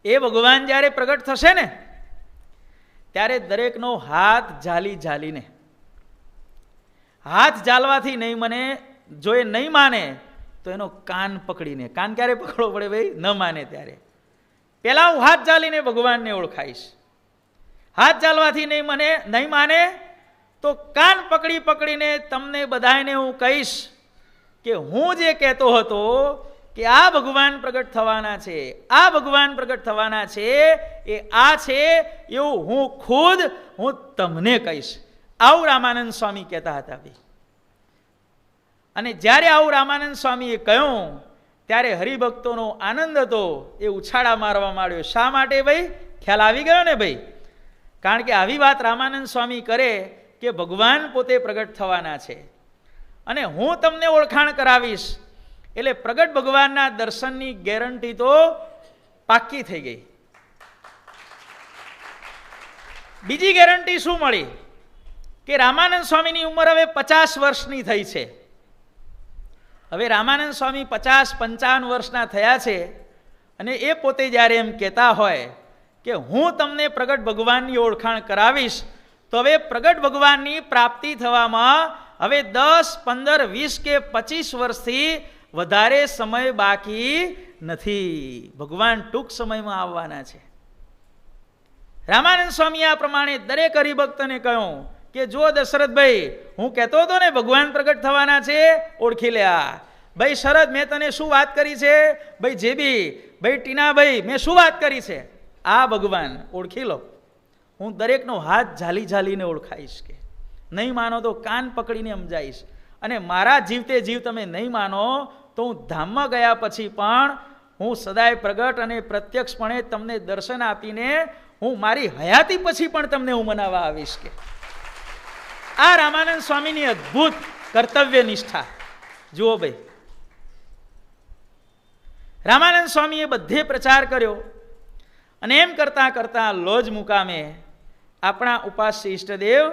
એ ભગવાન જ્યારે પ્રગટ થશે ને ત્યારે દરેકનો હાથ ઝાલીને, હાથ ઝાલવાથી નહીં મને, જો એ નહીં માને તો એનો કાન પકડીને, કાન ક્યારે પકડવો પડે ભાઈ? ન માને ત્યારે. પેલા હું હાથ ઝાલીને ભગવાનને ઓળખાઈશ. હાથ ઝાલવાથી નહીં માને તો કાન પકડીને તમને બધાને હું કહીશ કે હું જે કહેતો હતો કે આ ભગવાન પ્રગટ થવાના છે, આ ભગવાન પ્રગટ થવાના છે, એ આ છે એવું હું તમને કહીશ. આવું રામાનંદ સ્વામી કહેતા હતા ભાઈ. અને જ્યારે આવું રામાનંદ સ્વામીએ કહ્યું ત્યારે હરિભક્તોનો આનંદ હતો એ ઉછાળા મારવા માંડ્યો. શા માટે ભાઈ? ખ્યાલ આવી ગયો ને ભાઈ? કારણ કે આવી વાત રામાનંદ સ્વામી કરે કે ભગવાન પોતે પ્રગટ થવાના છે અને હું તમને ઓળખાણ કરાવીશ, એટલે પ્રગટ ભગવાનના દર્શનની ગેરંટી તો પાક્કી થઈ ગઈ. બીજી ગેરંટી શું મળી? કે રામાનંદ સ્વામીની ઉંમર હવે 50 વર્ષની થઈ છે. હવે રામાનંદ સ્વામી 50-55 વર્ષના થયા છે અને એ પોતે જ્યારે એમ કહેતા હોય કે હું તમને પ્રગટ ભગવાનની ઓળખાણ કરાવીશ, તો હવે પ્રગટ ભગવાનની પ્રાપ્તિ થવામાં હવે 10, 15, 20 કે 25 વર્ષથી વધારે સમય બાકી નથી. ભગવાન ટૂંક સમયમાં આવવાના છે. રામાનંદ સ્વામી આ પ્રમાણે દરેક હરિભક્તને કહ્યું કે જો દશરથભાઈ, હું કહેતો હતો ને ભગવાન પ્રગટ થવાના છે, ઓળખી લે. ભાઈ શરદ, મેં તને શું વાત કરી છે? ભાઈ જેબી, ભાઈ ટીનાભાઈ, મેં શું વાત કરી છે? આ ભગવાન ઓળખી લો. હું દરેકનો હાથ ઝાલીને ઓળખાઈશ, કે નહીં માનો તો કાન પકડીને સમજાઈશ. અને મારા જીવતે જીવ તમે નહીં માનો તો હું ધામમાં ગયા પછી પણ હું સદાય પ્રગટ અને પ્રત્યક્ષપણે તમને દર્શન આપીને હું મારી હયાતી પછી પણ તમને હું મનાવવા આવીશ. કે આ રામાનંદ સ્વામીની અદ્ભુત કર્તવ્ય નિષ્ઠા જુઓ ભાઈ. રામાનંદ સ્વામીએ બધે પ્રચાર કર્યો અને એમ કરતા કરતા લોજ મુકામે આપણા ઉપાસ્ય ઈષ્ટદેવ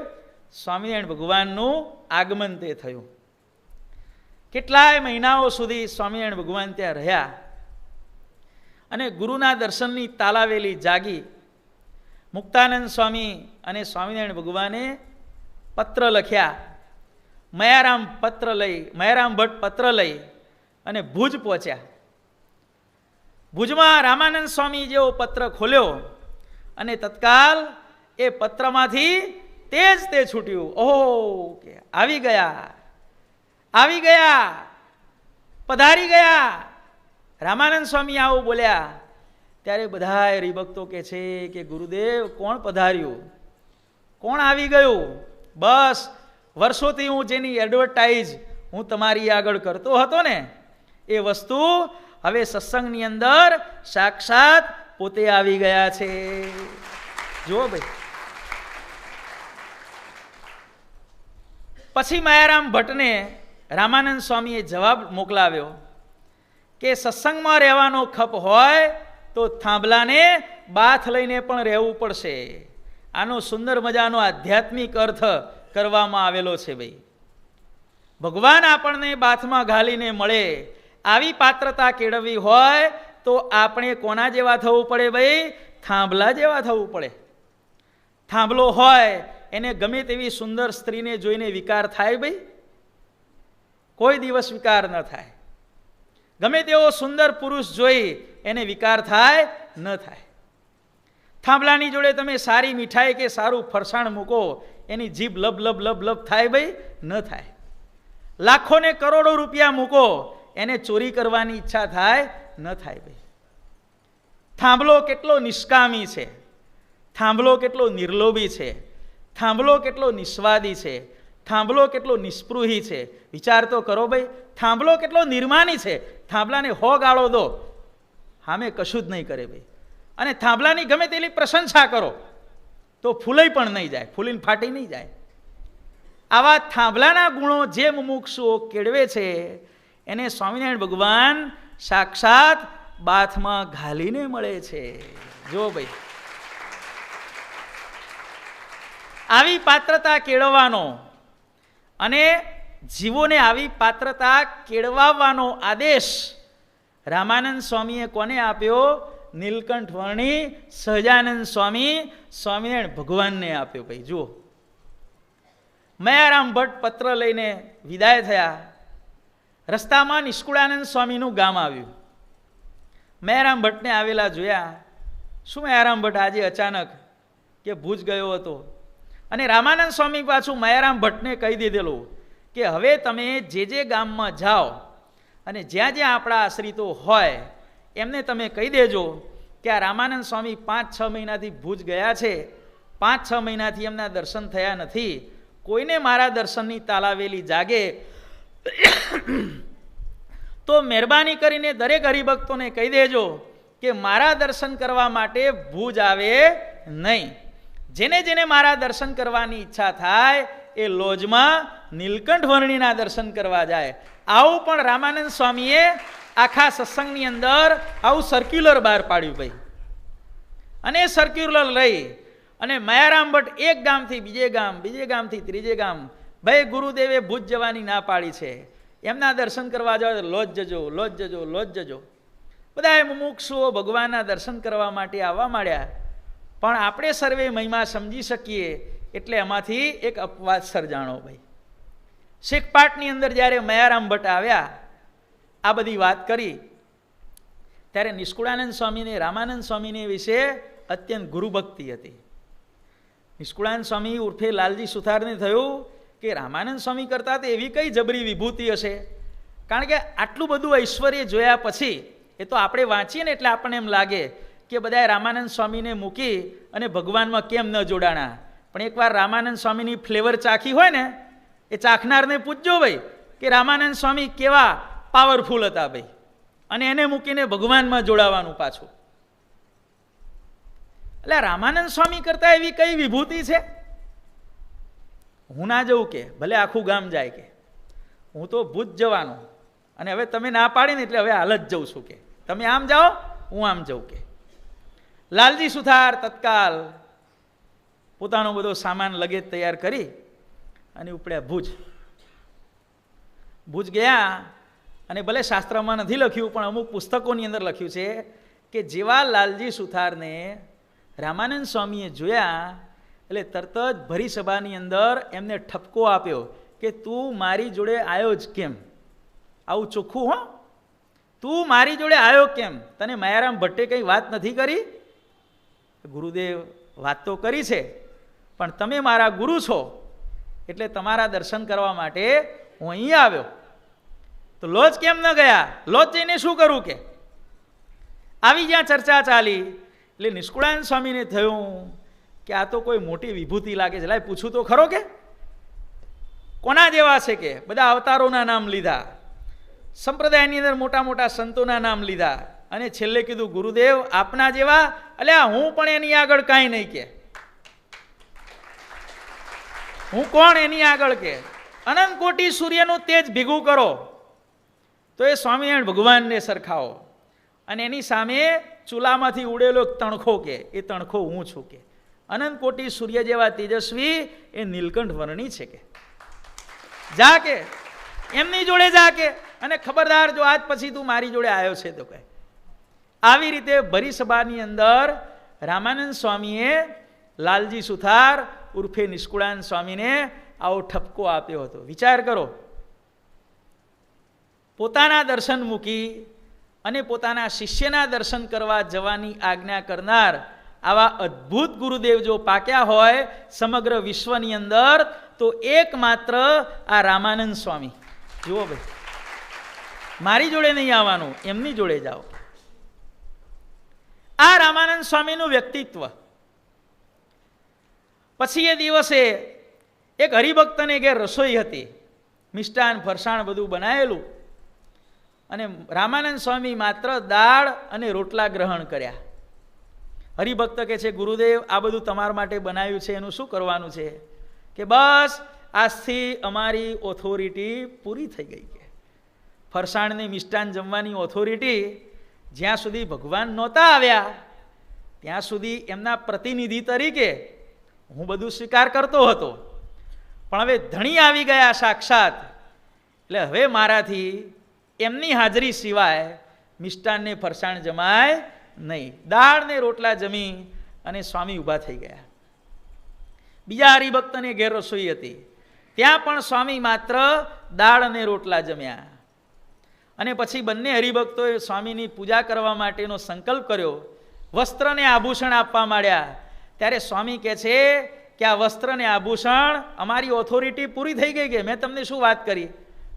સ્વામિનારાયણ ભગવાનનું આગમન તે થયું. કેટલાય મહિનાઓ સુધી સ્વામિનારાયણ ભગવાન ત્યાં રહ્યા અને ગુરુના દર્શનની તાલાવેલી જાગી. મુક્તાનંદ સ્વામી અને સ્વામિનારાયણ ભગવાને પત્ર લખ્યા. મયારામ ભટ્ટ પત્ર લઈ અને ભુજ પહોંચ્યા. ભુજમાં રામાનંદ સ્વામી જેવો પત્ર ખોલ્યો અને તત્કાલ એ પત્રમાંથી તે જ તે છૂટ્યું. ઓહો, કે આવી ગયા, પધારી ગયા. રામાનંદ સ્વામી આવું બોલ્યા ત્યારે બધા હરિભક્તો કે છે કે ગુરુદેવ કોણ પધાર્યું, કોણ આવી ગયું? બસ વર્ષોથી હું જેની એડવર્ટાઇઝ હું તમારી આગળ કરતો હતો ને એ વસ્તુ હવે સત્સંગની અંદર સાક્ષાત પોતે આવી ગયા છે. જુઓ ભાઈ. પછી મયારામ ભટ્ટને રામાનંદ સ્વામીએ જવાબ મોકલાવ્યો કે સત્સંગમાં રહેવાનો ખપ હોય તો થાંભલાને બાથ લઈને પણ રહેવું પડશે. આનો સુંદર મજાનો આધ્યાત્મિક અર્થ કરવામાં આવેલો છે ભાઈ. ભગવાન આપણને બાથમાં ઘાલીને મળે આવી પાત્રતા કેળવવી હોય તો આપણે કોના જેવા થવું પડે ભાઈ? થાંભલા જેવા થવું પડે. થાંભલો હોય એને ગમે તેવી સુંદર સ્ત્રીને જોઈને વિકાર થાય ભાઈ? કોઈ દિવસ વિકાર ન થાય. ગમે તેવો સુંદર પુરુષ જોઈ એને વિકાર થાય ન થાય. થાંભલાની જોડે તમે સારી મીઠાઈ કે સારું ફરસાણ મૂકો એની જીભ લબ લબ લબ લબ થાય ભાઈ? ન થાય. લાખો ને કરોડો રૂપિયા મૂકો એને ચોરી કરવાની ઈચ્છા થાય? ન થાય ભાઈ. થાંભલો કેટલો નિષ્કામી છે, થાંભલો કેટલો નિર્લોભી છે, થાંભલો કેટલો નિસ્વાદી છે, થાંભલો કેટલો નિસ્પૃહી છે. વિચાર તો કરો ભાઈ. થાંભલો કેટલો નિર્માની છે. થાંભલાને હો ગાળો દો સામે કશું જ નહીં કરે ભાઈ. અને થાંભલાની ગમે તેટલી પ્રશંસા કરો તો ફૂલાઈ પણ નહીં જાય, ફૂલીને ફાટી નહીં જાય. આવા થાંભલાના ગુણો જે મુમુક્ષુઓ કેળવે છે એને સ્વામિનારાયણ ભગવાન સાક્ષાત બાથમાં ઘાલીને મળે છે. જો ભાઈ, આવી પાત્રતા કેળવવાનો અને જીવોને આવી પાત્રતા કેળવવાનો આદેશ રામાનંદ સ્વામીએ કોને આપ્યો? નીલકંઠ વર્ણી સહજાનંદ સ્વામી સ્વામિનારાયણ ભગવાનને આપ્યો ભાઈ. જુઓ, મયારામ ભટ્ટ પત્ર લઈને વિદાય થયા. રસ્તામાં નિષ્કુળાનંદ સ્વામીનું ગામ આવ્યું. મયારામ ભટ્ટને આવેલા જોયા. શું મયારામ ભટ્ટ આજે અચાનક કે ભુજ ગયો હતો? અને રામાનંદ સ્વામી પાછું મયારામ ભટ્ટને કહી દીધેલું કે હવે તમે જે ગામમાં જાઓ અને જ્યાં જ્યાં આપણા આશ્રિતો હોય એમને તમે કહી દેજો કે આ રામાનંદ સ્વામી 5-6 મહિનાથી ભુજ ગયા છે, 5-6 મહિનાથી એમના દર્શન થયા નથી. કોઈને મારા દર્શનની તાલાવેલી જાગે તો મહેરબાની કરીને દરેક હરિભક્તોને કહી દેજો કે મારા દર્શન કરવા માટે ભુજ આવે નહીં. જેને જેને મારા દર્શન કરવાની ઈચ્છા થાય એ લોજમાં નીલકંઠ વર્ણીના દર્શન કરવા જાય. આવું પણ રામાનંદ સ્વામીએ આખા સત્સંગની અંદર આવું સર્ક્યુલર બહાર પાડ્યું ભાઈ. અને સર્ક્યુલર લઈ અને મયારામ ભટ્ટ એક ગામથી બીજે ગામ, બીજે ગામથી ત્રીજે ગામ, ભાઈ ગુરુદેવે ભુજ જવાની ના પાડી છે, એમના દર્શન કરવા જાઓ લોજ જજો, લોજ જજો, લોજ જજો. બધા મુમુક્ષુઓ ભગવાનના દર્શન કરવા માટે આવવા માંડ્યા. પણ આપણે સર્વે મહિમા સમજી શકીએ એટલે એમાંથી એક અપવાદ સર્જાણો ભાઈ. શેખપાટની અંદર જ્યારે મયારામ ભટ્ટ આવ્યા, આ બધી વાત કરી ત્યારે નિષ્કુળાનંદ સ્વામીને રામાનંદ સ્વામીને વિશે અત્યંત ગુરુભક્તિ હતી. નિષ્કુળાનંદ સ્વામી ઉર્ફે લાલજી સુથારને થયું કે રામાનંદ સ્વામી કરતાં તો એવી કઈ જબરી વિભૂતિ હશે? કારણ કે આટલું બધું ઐશ્વર્ય જોયા પછી એ તો આપણે વાંચીએ ને એટલે આપણને એમ લાગે કે બધાએ રામાનંદ સ્વામીને મૂકી અને ભગવાનમાં કેમ ન જોડાણા. પણ એકવાર રામાનંદ સ્વામીની ફ્લેવર ચાખી હોય ને એ ચાખનારને પૂછજો ભાઈ કે રામાનંદ સ્વામી કેવા પાવરફુલ હતા ભાઈ, અને એને મૂકીને ભગવાનમાં જોડાવાનું પાછું. એટલે રામાનંદ સ્વામી કરતા એવી કઈ વિભૂતિ છે? હું ના જઉં કે ભલે આખું ગામ જાય કે હું તો ભૂજ જવાનો, અને હવે તમે ના પાડી ને એટલે હવે હાલ જ જઉં છું કે તમે આમ જાઓ હું આમ જઉં કે. લાલજી સુથાર તત્કાલ પોતાનો બધો સામાન લગેજ તૈયાર કરી અને ઉપડ્યા ભુજ. ભુજ ગયા અને ભલે શાસ્ત્રમાં નથી લખ્યું પણ અમુક પુસ્તકોની અંદર લખ્યું છે કે જેવા લાલજી સુથારને રામાનંદ સ્વામીએ જોયા એટલે તરત જ ભરી સભાની અંદર એમને ઠપકો આપ્યો કે તું મારી જોડે આવ્યો જ કેમ? આવું ચોખ્ખું હો, તું મારી જોડે આવ્યો કેમ? તને માયારામ ભટ્ટે કંઈ વાત નથી કરી? ગુરુદેવ વાત તો કરી છે, પણ તમે મારા ગુરુ છો એટલે તમારા દર્શન કરવા માટે હું અહીંયા આવ્યો. તો લોજ કેમ ન ગયા? લોજ જઈને શું કરું કે? આવી જ્યાં ચર્ચા ચાલી એટલે નિષ્કુળાનંદ સ્વામીને થયું કે આ તો કોઈ મોટી વિભૂતિ લાગે છે, લાય પૂછું તો ખરો કે કોના જેવા છે કે? બધા અવતારોના નામ લીધા, સંપ્રદાયની અંદર મોટા મોટા સંતોના નામ લીધા, અને છેલ્લે કીધું ગુરુદેવ આપના જેવા, અલ્યા હું પણ એની આગળ કાંઈ નહીં કે, હું કોણ એની આગળ કે? અનંત કોટી સૂર્યનું તેજ ભેગું કરો તો એ સ્વામિનારાયણ ભગવાનને સરખાવો, અને એની સામે ચૂલામાંથી ઉડેલો તણખો કે એ તણખો હું છું કે. અનંત કોટી સૂર્ય જેવા તેજસ્વી એ નીલકંઠ વર્ણી છે કે. જા કે એમની જોડે જા કે, અને ખબરદાર જો આજ પછી તું મારી જોડે આવ્યો છે તો કહે. આવી રીતે ભરી સભાની અંદર રામાનંદ સ્વામીએ લાલજી સુથાર ઉર્ફે નિષ્કુળાનંદ સ્વામીને આવો ઠપકો આપ્યો હતો. વિચાર કરો, પોતાના દર્શન મૂકી અને પોતાના શિષ્યના દર્શન કરવા જવાની આજ્ઞા કરનાર આવા અદ્ભુત ગુરુદેવ જો પાક્યા હોય સમગ્ર વિશ્વની અંદર તો એકમાત્ર આ રામાનંદ સ્વામી. જુઓ ભાઈ, મારી જોડે નહીં આવવાનું, એમની જોડે જાઓ. આ રામાનંદ સ્વામીનું વ્યક્તિત્વ. પછી એ દિવસે એક હરિભક્તને ઘેર રસોઈ હતી, મિષ્ટાન ફરસાણ બધું બનાવેલું, અને રામાનંદ સ્વામી માત્ર દાળ અને રોટલા ગ્રહણ કર્યા. હરિભક્ત કહે છે ગુરુદેવ આ બધું તમારા માટે બનાવ્યું છે, એનું શું કરવાનું છે? કે બસ આજથી અમારી ઓથોરિટી પૂરી થઈ ગઈ કે ફરસાણને મિષ્ટાન જમવાની ઓથોરિટી જ્યાં સુધી ભગવાન નહોતા આવ્યા ત્યાં સુધી એમના પ્રતિનિધિ તરીકે હું બધું સ્વીકાર કરતો હતો, પણ હવે ધણી આવી ગયા સાક્ષાત, એટલે હવે મારાથી એમની હાજરી સિવાય મિષ્ટાનને ફરસાણ જમાય નહીં. દાળ ને રોટલા જમી અને સ્વામી ઊભા થઈ ગયા. બીજા હરિભક્તને ઘેર રસોઈ હતી, ત્યાં પણ સ્વામી માત્ર દાળ અને રોટલા જમ્યા. અને પછી બંને હરિભક્તોએ સ્વામીની પૂજા કરવા માટેનો સંકલ્પ કર્યો, વસ્ત્રને આભૂષણ આપવા માંડ્યા. ત્યારે સ્વામી કહે છે કે આ વસ્ત્ર ને આભૂષણ અમારી ઓથોરિટી પૂરી થઈ ગઈ કે મેં તમને શું વાત કરી?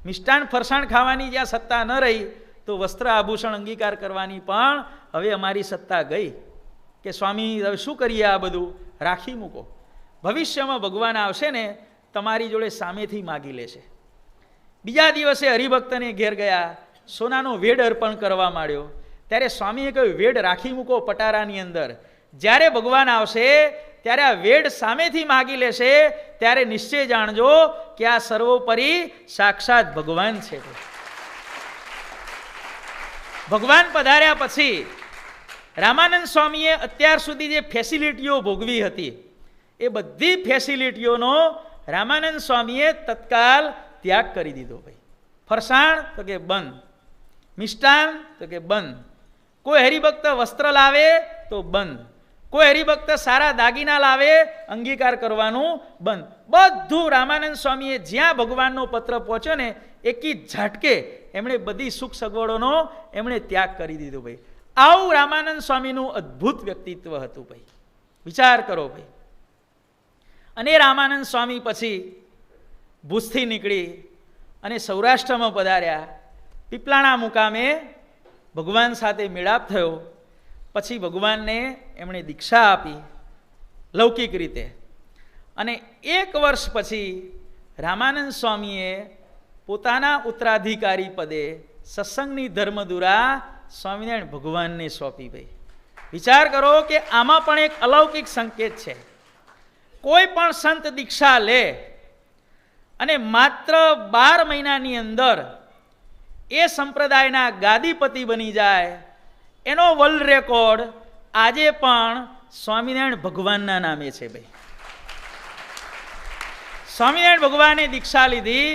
મિષ્ટાન ફરસાણ ખાવાની જ્યાં સત્તા ન રહી તો વસ્ત્ર આભૂષણ અંગીકાર કરવાની પણ હવે અમારી સત્તા ગઈ કે સ્વામી હવે શું કરીએ, આ બધું રાખી મૂકો, ભવિષ્યમાં ભગવાન આવશે ને તમારી જોડે સામેથી માગી લેશે. બીજા દિવસે હરિભક્તને ઘેર ગયા, સોનાનો વેડ અર્પણ કરવા માંડ્યો. ત્યારે સ્વામીએ કહ્યું વેડ રાખી મૂકો પટારાની અંદર, જ્યારે ભગવાન આવશે ત્યારે આ વેડ સામેથી માગી લેશે ત્યારે નિશ્ચય જાણજો કે આ સર્વોપરી સાક્ષાત ભગવાન છે. ભગવાન પધાર્યા પછી રામાનંદ સ્વામીએ અત્યાર સુધી જે ફેસિલિટીઓ ભોગવી હતી એ બધી ફેસિલિટીઓનો રામાનંદ સ્વામીએ તત્કાલ ત્યાગ કરી દીધો. ભાઈ ફરસાણ તો કે બંધ, મિષ્ટાન તો કે બંધ, કોઈ હરિભક્ત વસ્ત્ર લાવે તો બંધ, કોઈ હરિભક્ત સારા દાગીના લાવે અંગીકાર કરવાનું બંધ. બધું રામાનંદ સ્વામીએ જ્યાં ભગવાનનો પત્ર પહોંચ્યો ને એકી ઝાટકે એમણે બધી સુખ સગવડોનો એમણે ત્યાગ કરી દીધો. ભાઈ આવું રામાનંદ સ્વામીનું અદ્ભુત વ્યક્તિત્વ હતું. ભાઈ વિચાર કરો ભાઈ. અને રામાનંદ સ્વામી પછી ભુજથી નીકળી અને સૌરાષ્ટ્રમાં પધાર્યા. પીપલાણા મુકામે ભગવાન સાથે મેળાપ થયો. પછી ભગવાનને એમણે દીક્ષા આપી લૌકિક રીતે, અને 1 વર્ષ પછી રામાનંદ સ્વામીએ પોતાના ઉત્તરાધિકારી પદે સત્સંગની ધર્મધુરા સ્વામિનારાયણ ભગવાનને સોંપી. ભાઈ વિચાર કરો કે આમાં પણ એક અલૌકિક સંકેત છે. કોઈ પણ સંત દીક્ષા લે અને માત્ર 12 મહિનાની અંદર એ સંપ્રદાયના ગાદીપતિ બની જાય, એનો વર્લ્ડ રેકોર્ડ આજે પણ સ્વામિનારાયણ ભગવાનના નામે છે. ભાઈ સ્વામિનારાયણ ભગવાને દીક્ષા લીધી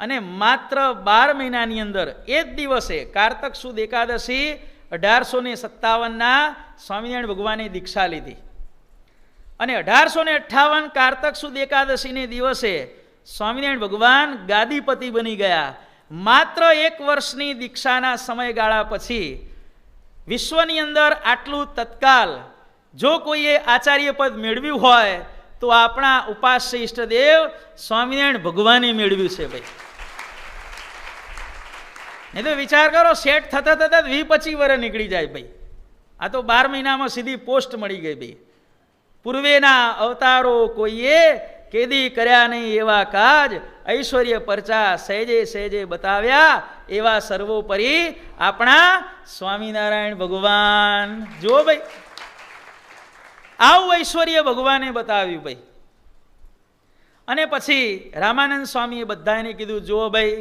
અને માત્ર 12 મહિનાની અંદર એ જ દિવસે કારતક સુદ એકાદશી 1857ના સ્વામિનારાયણ ભગવાને દીક્ષા લીધી અને 1858 કારતક સુદ એકાદશીને દિવસે સ્વામિનારાયણ ભગવાન ગાદીપતિ બની ગયા. માત્ર 1 વર્ષની દીક્ષાના સમયગાળા પછી વિશ્વની અંદર આટલું તત્કાલ જો કોઈએ આચાર્ય પદ મેળવ્યું હોય તો આપણા ઉપાસ્ય ઈષ્ટદેવ સ્વામિનારાયણ ભગવાને મેળવ્યું છે. ભાઈ નહીં તો વિચાર કરો, સેટ થતા થતા 20-25 વર્ષ નીકળી જાય. ભાઈ આ તો 12 મહિનામાં સીધી પોસ્ટ મળી ગઈ. ભાઈ પૂર્વેના અવતારો કોઈએ કેદી કર્યા નહીં એવા કાજ, ઐશ્વર્ય પરચા સહેજે સહેજે બતાવ્યા એવા સર્વોપરી આપણા સ્વામિનારાયણ ભગવાન. જુઓ ભાઈ આવું ઐશ્વર્ય ભગવાને બતાવ્યું. ભાઈ અને પછી રામાનંદ સ્વામીએ બધાને કીધું, જુઓ ભાઈ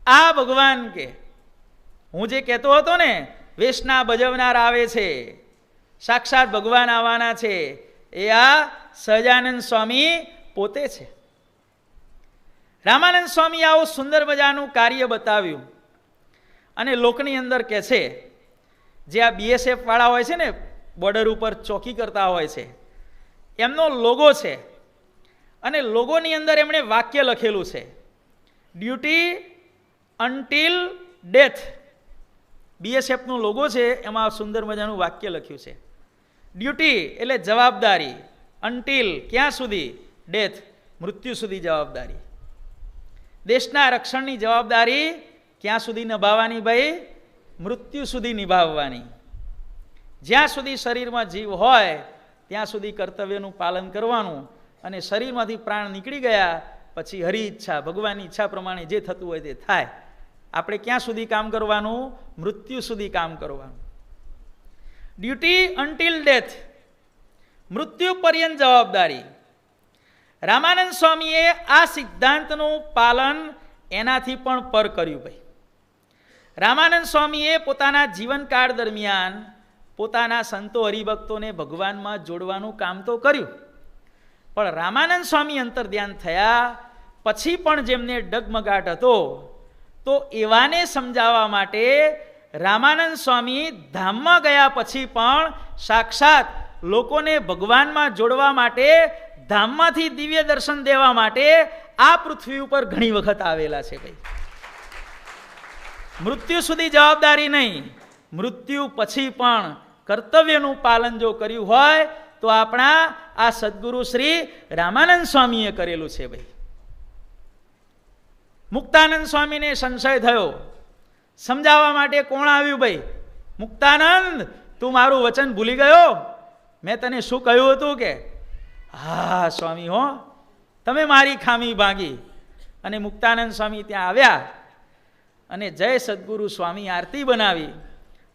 આ ભગવાન કે હું જે કહેતો હતો ને વેશના ભજવનાર આવે છે, સાક્ષાત ભગવાન આવવાના છે, એ આ સહજાનંદ સ્વામી પોતે છે. રામાનંદ સ્વામી આવું સુંદર મજાનું કાર્ય બતાવ્યું અને લોકની અંદર કહે છે, જે આ BSF વાળા હોય છે ને, બોર્ડર ઉપર ચોકી કરતા હોય છે, એમનો લોગો છે અને લોગોની અંદર એમણે વાક્ય લખેલું છે, ડ્યુટી અન્ટિલ ડેથ. BSFનો લોગો છે, એમાં સુંદર મજાનું વાક્ય લખ્યું છે. ડ્યુટી એટલે જવાબદારી, અન્ટિલ ક્યાં સુધી, ડેથ મૃત્યુ સુધી જવાબદારી. દેશના રક્ષણની જવાબદારી ક્યાં સુધી નિભાવવાની ભાઈ, મૃત્યુ સુધી નિભાવવાની. જ્યાં સુધી શરીરમાં જીવ હોય ત્યાં સુધી કર્તવ્યનું પાલન કરવાનું અને શરીરમાંથી પ્રાણ નીકળી ગયા પછી હરી ઈચ્છા, ભગવાનની ઈચ્છા પ્રમાણે જે થતું હોય તે થાય. આપણે ક્યાં સુધી કામ કરવાનું, મૃત્યુ સુધી કામ કરવાનું. ડ્યુટી અન્ટિલ ડેથ, મૃત્યુ પર્યંત જવાબદારી. રામાનંદ સ્વામીએ આ સિદ્ધાંતનું પાલન એનાથી પણ પર કર્યું. ભાઈ રામાનંદ સ્વામીએ પોતાના જીવનકાળ દરમિયાન પોતાના સંતો હરિભક્તોને ભગવાનમાં જોડવાનું કામ તો કર્યું, પણ રામાનંદ સ્વામી અંતર્ધ્યાન થયા પછી પણ જેમને ડગમગાટ હતો તો એવાને સમજાવવા માટે રામાનંદ સ્વામી ધામમાં ગયા પછી પણ સાક્ષાત લોકોને ભગવાનમાં જોડવા માટે, ધામમાંથી દિવ્ય દર્શન દેવા માટે આ પૃથ્વી ઉપર ઘણી વખત આવેલા છે. ભાઈ મૃત્યુ સુધી જવાબદારી નહીં, મૃત્યુ પછી પણ કર્તવ્યનું પાલન જો કર્યું હોય તો આપણા આ સદગુરુ શ્રી રામાનંદ સ્વામીએ કરેલું છે. ભાઈ મુક્તાનંદ સ્વામીને સંશય થયો, સમજાવવા માટે કોણ આવ્યું? ભાઈ મુક્તાનંદ, તું મારું વચન ભૂલી ગયો? મેં તને શું કહ્યું હતું કે હા સ્વામી હો, તમે મારી ખામી ભાંગી. અને મુક્તાનંદ સ્વામી ત્યાં આવ્યા અને જય સદગુરુ સ્વામી આરતી બનાવી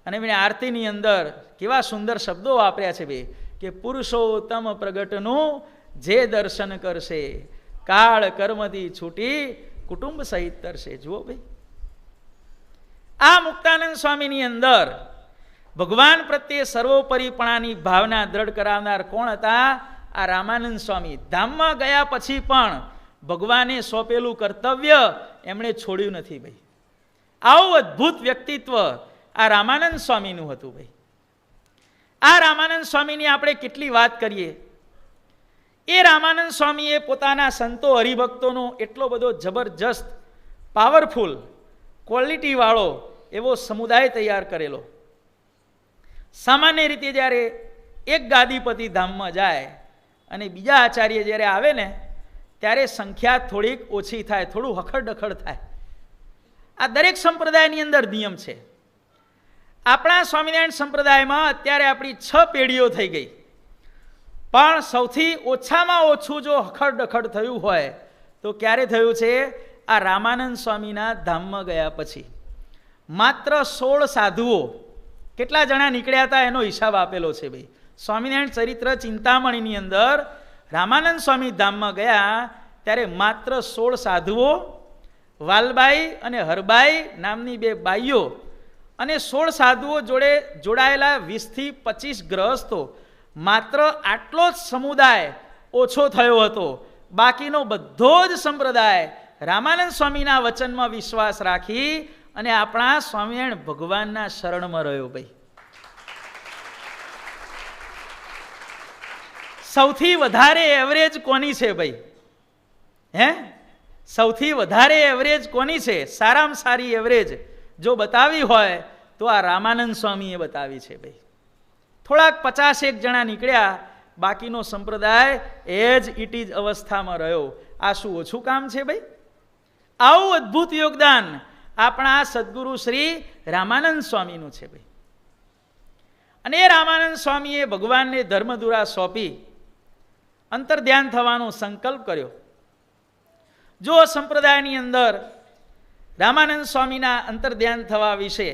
અને એમણે આરતીની અંદર કેવા સુંદર શબ્દો વાપર્યા છે ભાઈ કે પુરુષોત્તમ પ્રગટનું જે દર્શન કરશે, કાળ કર્મથી છૂટી કુટુંબ સહિત તરશે. જુઓ ભાઈ આ મુક્તાનંદ સ્વામીની અંદર ભગવાન પ્રત્યે સર્વોપરીપણાની ભાવના દ્રઢ કરાવનાર કોણ હતા? આ રામાનંદ સ્વામી. ધામમાં ગયા પછી પણ ભગવાને સોંપેલું કર્તવ્ય એમણે છોડ્યું નથી. ભાઈ આવું અદ્ભુત વ્યક્તિત્વ આ રામાનંદ સ્વામીનું હતું. ભાઈ આ રામાનંદ સ્વામીની આપણે કેટલી વાત કરીએ. એ રામાનંદ સ્વામીએ પોતાના સંતો હરિભક્તોનો એટલો બધો જબરજસ્ત પાવરફુલ ક્વોલિટીવાળો એવો સમુદાય તૈયાર કરેલો. સામાન્ય રીતે જ્યારે એક ગાદીપતિ ધામમાં જાય અને બીજા આચાર્ય જ્યારે આવે ને ત્યારે સંખ્યા થોડીક ઓછી થાય, થોડું હખડદખડ થાય. આ દરેક સંપ્રદાયની અંદર નિયમ છે. આપણા સ્વામિનારાયણ સંપ્રદાયમાં અત્યારે આપણી 6 પેઢીઓ થઈ ગઈ, પણ સૌથી ઓછામાં ઓછું જો હખડદખડ થયું હોય તો ક્યારે થયું છે? આ રામાનંદ સ્વામીના ધામમાં ગયા પછી માત્ર 16 સાધુઓ કેટલા જણા નીકળ્યા હતા એનો હિસાબ આપેલો છે ભાઈ. સ્વામિનારાયણ ચરિત્ર ચિંતામણીની અંદર રામાનંદ સ્વામી ધામમાં ગયા ત્યારે માત્ર 16 સાધુઓ, વાલબાઈ અને હરબાઈ નામની 2 બાઈઓ અને 16 સાધુઓ જોડે જોડાયેલા 20 થી 25 ગ્રહસ્થો, માત્ર આટલો જ સમુદાય ઓછો થયો હતો. બાકીનો બધો જ સંપ્રદાય રામાનંદ સ્વામીના વચનમાં વિશ્વાસ રાખી અને આપણા સ્વામિનારાયણ ભગવાનના શરણમાં રહ્યો ભાઈ. સૌથી વધારે એવરેજ કોની છે ભાઈ? હે, સૌથી વધારે એવરેજ કોની છે? સારામાં સારી એવરેજ જો બતાવી હોય તો આ રામાનંદ સ્વામીએ બતાવી છે ભાઈ. થોડાક 51 જણા નીકળ્યા, બાકીનો સંપ્રદાય એ જ ઇટીજ અવસ્થામાં રહ્યો. આ શું ઓછું કામ છે ભાઈ? આવું અદ્ભુત યોગદાન આપણા સદગુરુ શ્રી રામાનંદ સ્વામીનું છે ભાઈ. અને એ રામાનંદ સ્વામીએ ભગવાનને ધર્મધુરા સોંપી અંતર ધ્યાન થવાનો સંકલ્પ કર્યો. જો સંપ્રદાયની અંદર રામાનંદ સ્વામીના અંતર ધ્યાન થવા વિશે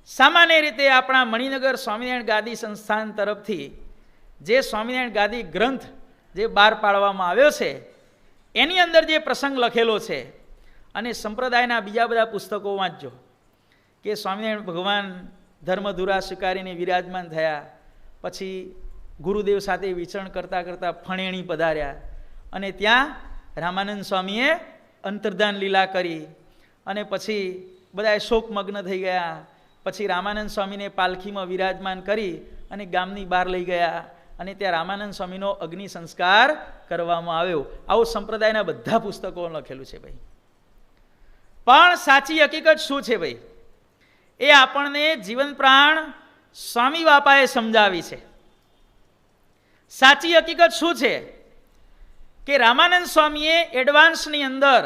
સામાન્ય રીતે આપણા મણિનગર સ્વામિનારાયણ ગાદી સંસ્થાન તરફથી જે સ્વામિનારાયણ ગાદી ગ્રંથ જે બહાર પાડવામાં આવ્યો છે એની અંદર જે પ્રસંગ લખેલો છે, અને સંપ્રદાયના બીજા બધા પુસ્તકો વાંચજો કે સ્વામિનારાયણ ભગવાન ધર્મધુરા સ્વીકારીને વિરાજમાન થયા, પછી ગુરુદેવ સાથે વિચરણ કરતાં કરતાં ફણેણી પધાર્યા અને ત્યાં રામાનંદ સ્વામીએ અંતર્ધાન લીલા કરી અને પછી બધા શોકમગ્ન થઈ ગયા. પછી રામાનંદ સ્વામીને પાલખીમાં વિરાજમાન કરી અને ગામની બહાર લઈ ગયા અને ત્યાં રામાનંદ સ્વામીનો અગ્નિ સંસ્કાર કરવામાં આવ્યો. આવું સંપ્રદાયના બધા પુસ્તકો લખેલું છે ભાઈ. પણ સાચી હકીકત શું છે ભાઈ? એ આપણને જીવન પ્રાણ સ્વામી બાપાએ સમજાવી છે. સાચી હકીકત શું છે કે રામાનંદ સ્વામીએ એડવાન્સની અંદર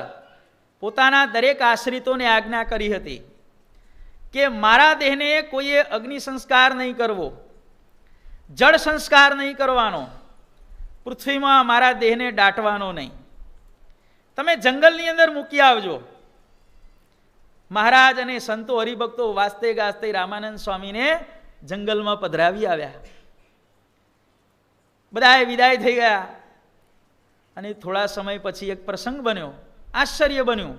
પોતાના દરેક આશ્રિતોને આજ્ઞા કરી હતી કે મારા દેહને કોઈએ અગ્નિ સંસ્કાર નહીં કરવો, જળ સંસ્કાર નહીં કરવાનો, પૃથ્વીમાં મારા દેહને દાટવાનો નહીં. તમે જંગલની અંદર મૂકી આવજો. મહારાજ અને સંતો હરિભક્તો વાસ્તે ગાસ્તે રામાનંદ સ્વામીને જંગલમાં પધરાવી આવ્યા. બધાએ વિદાય થઈ ગયા અને થોડા સમય પછી એક પ્રસંગ બન્યો. આશ્ચર્ય બન્યું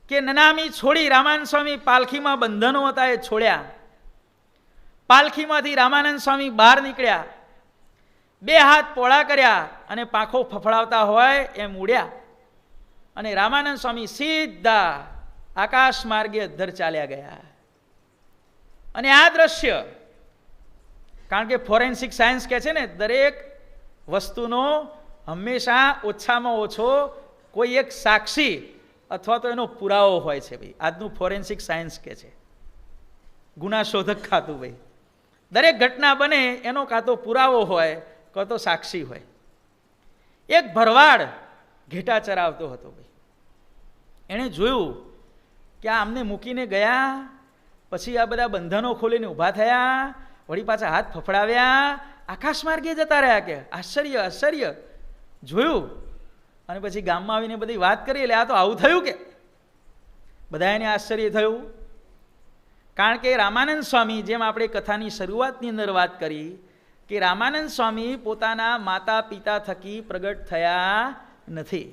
કે નનામી છોડી રામાનંદ સ્વામી પાલખીમાં બંધનો હતા એ છોડ્યા. પાલખીમાંથી રામાનંદ સ્વામી બહાર નીકળ્યા, 2 હાથ પોળા કર્યા અને પાંખો ફફડાવતા હોય એમ ઉડ્યા અને રામાનંદ સ્વામી સીધા આકાશ માર્ગે અધ્ધર ચાલ્યા ગયા. અને આ દ્રશ્ય, કારણ કે ફોરેન્સિક સાયન્સ કહે છે ને દરેક વસ્તુનો હંમેશા ઓછામાં ઓછો કોઈ એક સાક્ષી અથવા તો એનો પુરાવો હોય છે ભાઈ. આજનું ફોરેન્સિક સાયન્સ કહે છે, ગુના શોધક ખાતું ભાઈ. દરેક ઘટના બને એનો કાં તો પુરાવો હોય કાં તો સાક્ષી હોય. એક ભરવાડ ઘેટા ચરાવતો હતો ભાઈ. એણે જોયું કે આ અમને મૂકીને ગયા, પછી આ બધા બંધનો ખોલીને ઊભા થયા, વળી પાછા હાથ ફફડાવ્યા, આકાશ માર્ગે જતા રહ્યા. કે આશ્ચર્ય આશ્ચર્ય જોયું. અને પછી ગામમાં આવીને બધી વાત કરી, એટલે આ તો આવું થયું કે બધાને આશ્ચર્ય થયું. કારણ કે રામાનંદ સ્વામી, જેમ આપણે કથાની શરૂઆતની અંદર વાત કરી કે રામાનંદ સ્વામી પોતાના માતા પિતા થકી પ્રગટ થયા નથી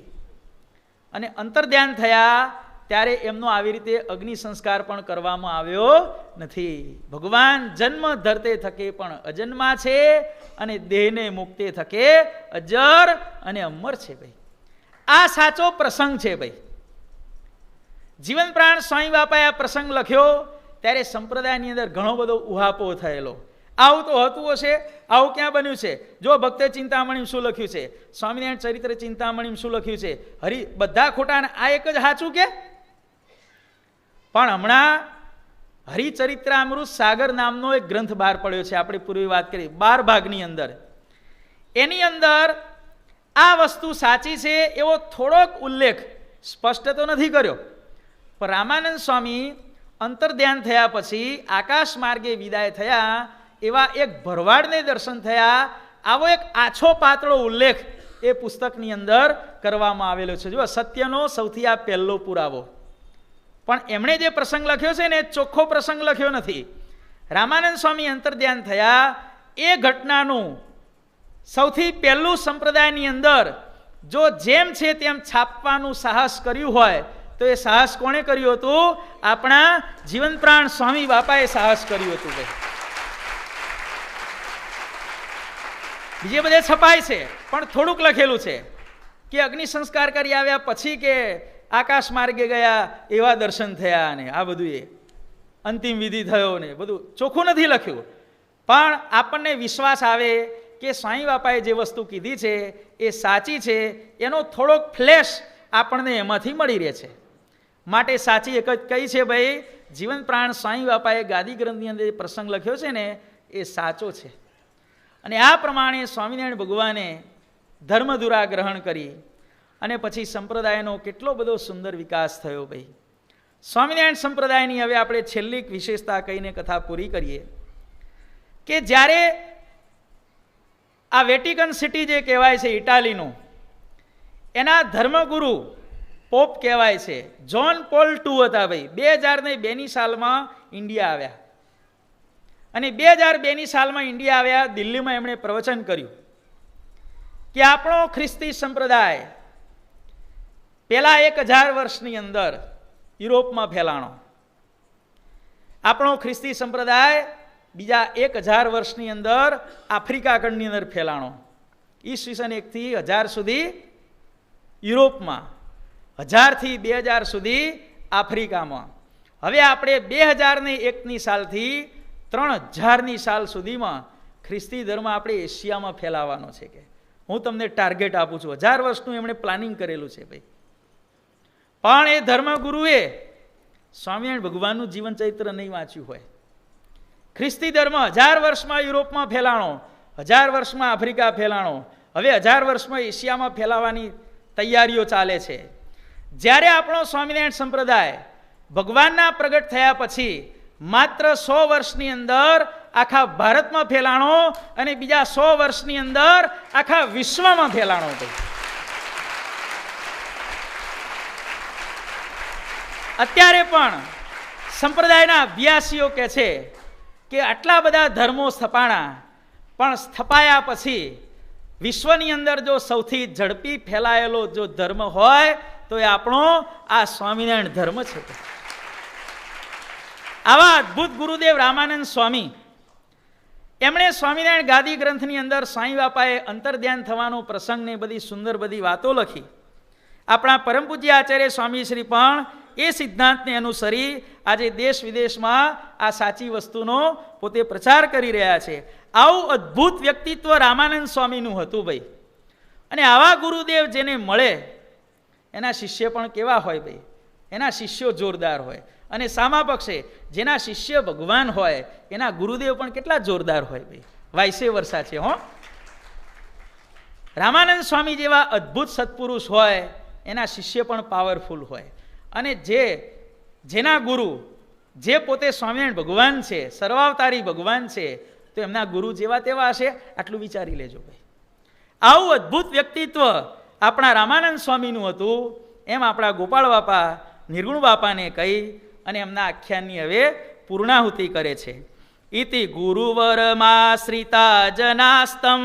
અને અંતર્ધ્યાન થયા ત્યારે એમનો આવી રીતે અગ્નિ સંસ્કાર પણ કરવામાં આવ્યો નથી. ભગવાન જન્મ ધરતે થકે પણ અજન્મા છે અને દેહને મુક્તે થકે અજર અને અમર છે ભાઈ. આ સાચો પ્રસંગ છે ભાઈ. જીવન પ્રાણ સ્વામી બાપાએ આ પ્રસંગ લખ્યો ત્યારે સંપ્રદાયની અંદર ઘણો બધો ઉહાપો થયેલો. આવું તો હતું હશે, આવું ક્યાં બન્યું છે? જો ભક્તે ચિંતામણી શું લખ્યું છે, સ્વામિનારાયણ ચરિત્ર ચિંતામણી શું લખ્યું છે, બધા ખોટા, આ એક જ સાચું કે? પણ હમણાં હરિચરિત્રામૃત સાગર નામનો એક ગ્રંથ બહાર પડ્યો છે, આપણે પૂર્વે વાત કરી 12 ભાગની અંદર. એની અંદર આ વસ્તુ સાચી છે એવો થોડોક ઉલ્લેખ, સ્પષ્ટ તો નથી કર્યો, પણ રામાનંદ સ્વામી અંતર્ધ્યાન થયા પછી આકાશ માર્ગે વિદાય થયા એવા એક ભરવાડને દર્શન થયા, આવો એક આછો પાતળો ઉલ્લેખ એ પુસ્તકની અંદર કરવામાં આવેલો છે. જો સત્યનો સૌથી આ પહેલો પુરાવો. પણ એમણે જે પ્રસંગ લખ્યો છે ને, ચોખ્ખો પ્રસંગ લખ્યો નથી. રામાનંદ સ્વામી અંતર્ધ્યાન થયા એ ઘટનાનું સૌથી પહેલું સંપ્રદાયની અંદર જો જેમ છે તેમ છાપવાનું સાહસ કર્યું હોય તો એ સાહસ કોણે કર્યું હતું? આપણા જીવન પ્રાણ સ્વામી બાપાએ સાહસ કર્યું હતું. ભાઈ બીજે બધે છપાય છે પણ થોડુંક લખેલું છે કે અગ્નિ સંસ્કાર કરી આવ્યા પછી કે આકાશ માર્ગે ગયા એવા દર્શન થયા ને આ બધું એ અંતિમ વિધિ થયો ને બધું ચોખ્ખું નથી લખ્યું. પણ આપણને વિશ્વાસ આવે કે સ્વામી બાપાએ જે વસ્તુ કીધી છે એ સાચી છે, એનો થોડોક ફ્લેશ આપણને એમાંથી મળી રહે છે. માટે સાચી એક જ કઈ છે ભાઈ, જીવન પ્રાણ સ્વામી બાપાએ ગાદી ગ્રંથની અંદર જે પ્રસંગ લખ્યો છે ને એ સાચો છે. અને આ પ્રમાણે સ્વામિનારાયણ ભગવાને ધર્મધુરા ગ્રહણ કરી અને પછી સંપ્રદાયનો કેટલો બધો સુંદર વિકાસ થયો. ભાઈ સ્વામિનારાયણ સંપ્રદાયની હવે આપણે છેલ્લી વિશેષતા કહીને કથા પૂરી કરીએ કે જ્યારે આ વેટિકન સિટી જે કહેવાય છે ઇટાલીનું, એના ધર્મગુરુ પોપ કહેવાય છે જ્હોન પોલ II હતા. ભાઈ 2002ની સાલમાં ઇન્ડિયા આવ્યા અને 2002ની સાલમાં ઇન્ડિયા આવ્યા, દિલ્હીમાં એમણે પ્રવચન કર્યું કે આપણો ખ્રિસ્તી સંપ્રદાય પેલા 1000 વર્ષની અંદર યુરોપમાં ફેલાણો, આપણો ખ્રિસ્તી સંપ્રદાય બીજા 1000 વર્ષની અંદર આફ્રિકા ખંડની અંદર ફેલાણો, ઈસવીસન 1 થી 1000 સુધી યુરોપમાં, 1000 થી 2000 સુધી આફ્રિકામાં. હવે આપણે 2001ની સાલથી 3000ની સાલ સુધીમાં ખ્રિસ્તી ધર્મ આપણે એશિયામાં ફેલાવાનો છે. કે હું તમને ટાર્ગેટ આપું છું. 1000 વર્ષનું એમણે પ્લાનિંગ કરેલું છે. ભાઈ પણ એ ધર્મગુરુએ સ્વામિનારાયણ ભગવાનનું જીવન ચરિત્ર નહીં વાંચ્યું હોય. ખ્રિસ્તી ધર્મ 1000 વર્ષમાં યુરોપમાં ફેલાણો, 1000 વર્ષમાં આફ્રિકા ફેલાણો, હવે 1000 વર્ષમાં એશિયામાં ફેલાવાની તૈયારીઓ ચાલે છે. જ્યારે આપણો સ્વામિનારાયણ સંપ્રદાય ભગવાનના પ્રગટ થયા પછી માત્ર 100 વર્ષની અંદર આખા ભારતમાં ફેલાણો અને બીજા 100 વર્ષની અંદર આખા વિશ્વમાં ફેલાણો. અત્યારે પણ સંપ્રદાયના અભ્યાસીઓ કહે છે કે આટલા બધા ધર્મો સ્થપાણા, પણ સ્થપાયા પછી વિશ્વની અંદર જો સૌથી ઝડપી ફેલાયેલો જો ધર્મ હોય તો એ આપણો આ સ્વામિનારાયણ ધર્મ છે. આવા અદ્ભુત ગુરુદેવ રામાનંદ સ્વામી, એમણે સ્વામિનારાયણ ગાદી ગ્રંથની અંદર સ્વામી બાપાએ અંતર્ધ્યાન થવાનો પ્રસંગ ને બધી સુંદર બધી વાતો લખી. આપણા પરમ પૂજ્ય આચાર્ય સ્વામી શ્રી પણ એ સિદ્ધાંતને અનુસરી આજે દેશ વિદેશમાં આ સાચી વસ્તુનો પોતે પ્રચાર કરી રહ્યા છે. આવું અદ્ભુત વ્યક્તિત્વ રામાનંદ સ્વામીનું હતું. ભાઈ અને આવા ગુરુદેવ જેને મળે એના શિષ્ય પણ કેવા હોય? ભાઈ એના શિષ્યો જોરદાર હોય. અને સામા પક્ષે જેના શિષ્ય ભગવાન હોય એના ગુરુદેવ પણ કેટલા જોરદાર હોય. ભાઈ વાયસે વર્ષા છે. રામાનંદ સ્વામી જેવા અદ્ભુત સત્પુરુષ હોય એના શિષ્ય પણ પાવરફુલ હોય. અને જેના ગુરુ જે પોતે સ્વામિનારાયણ ભગવાન છે, સર્વાવતારી ભગવાન છે, તો એમના ગુરુ જેવા તેવા હશે. આટલું વિચારી લેજો. ભાઈ આવું અદ્ભુત વ્યક્તિત્વ આપણા રામાનંદ સ્વામીનું હતું. એમ આપણા ગોપાળ બાપા નિર્ગુણ બાપાને કહી અને એમના આખ્યાનની હવે પૂર્ણાહુતિ કરે છે. ઇતિ ગુરુવરમાશ્રિતા જનાસ્તમ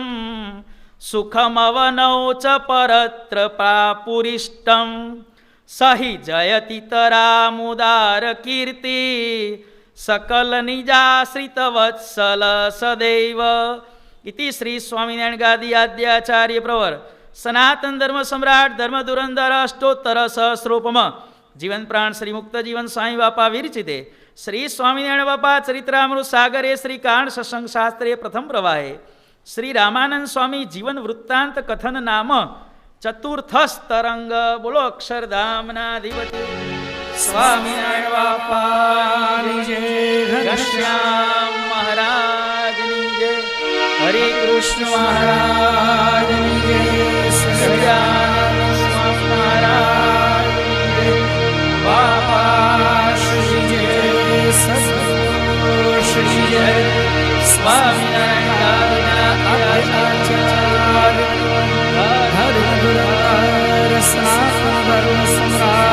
સુખમવનૌ ચ પરત્ર પુરિષ્ટમ સહિ જયતિતરામુદાર કીર્તિ સકલ નિજાશ્રિત વત્સલ સદૈવ. ઇતિ શ્રી સ્વામિનારાયણ ગાદી આદ્યાચાર્ય પ્રવર સનાતન ધર્મ સમ્રાટ ધર્મ ધુરંધર અષ્ટોત્તર સહસ્રોપમ જીવન પ્રાણ શ્રી મુક્ત જીવન સ્વામી બાપા વિરચિતે શ્રી સ્વામિનારાયણ બાપા ચરિત્રામૃત સાગરે શ્રી કાંડ સત્સંગ શાસ્ત્રે પ્રથમ પ્રવાહે શ્રી રામાનંદ સ્વામી જીવન વૃત્તાંત કથન નામ ચતુર્થસ તરંગ. બોલો અક્ષરધામના અધિપતિ સ્વામિનારાયણ બાપાની જય, ઘનશ્યામ મહારાજની જય, હરે કૃષ્ણ મહારાજની જય, સહજાનંદ સ્વામી મહારાજની જય, બાપા શ્રી જય, સદગુરુ શ્રી જય, સ્વામિનારાયણ ગાદીના આચાર્ય ધર્મ સમ્રાટ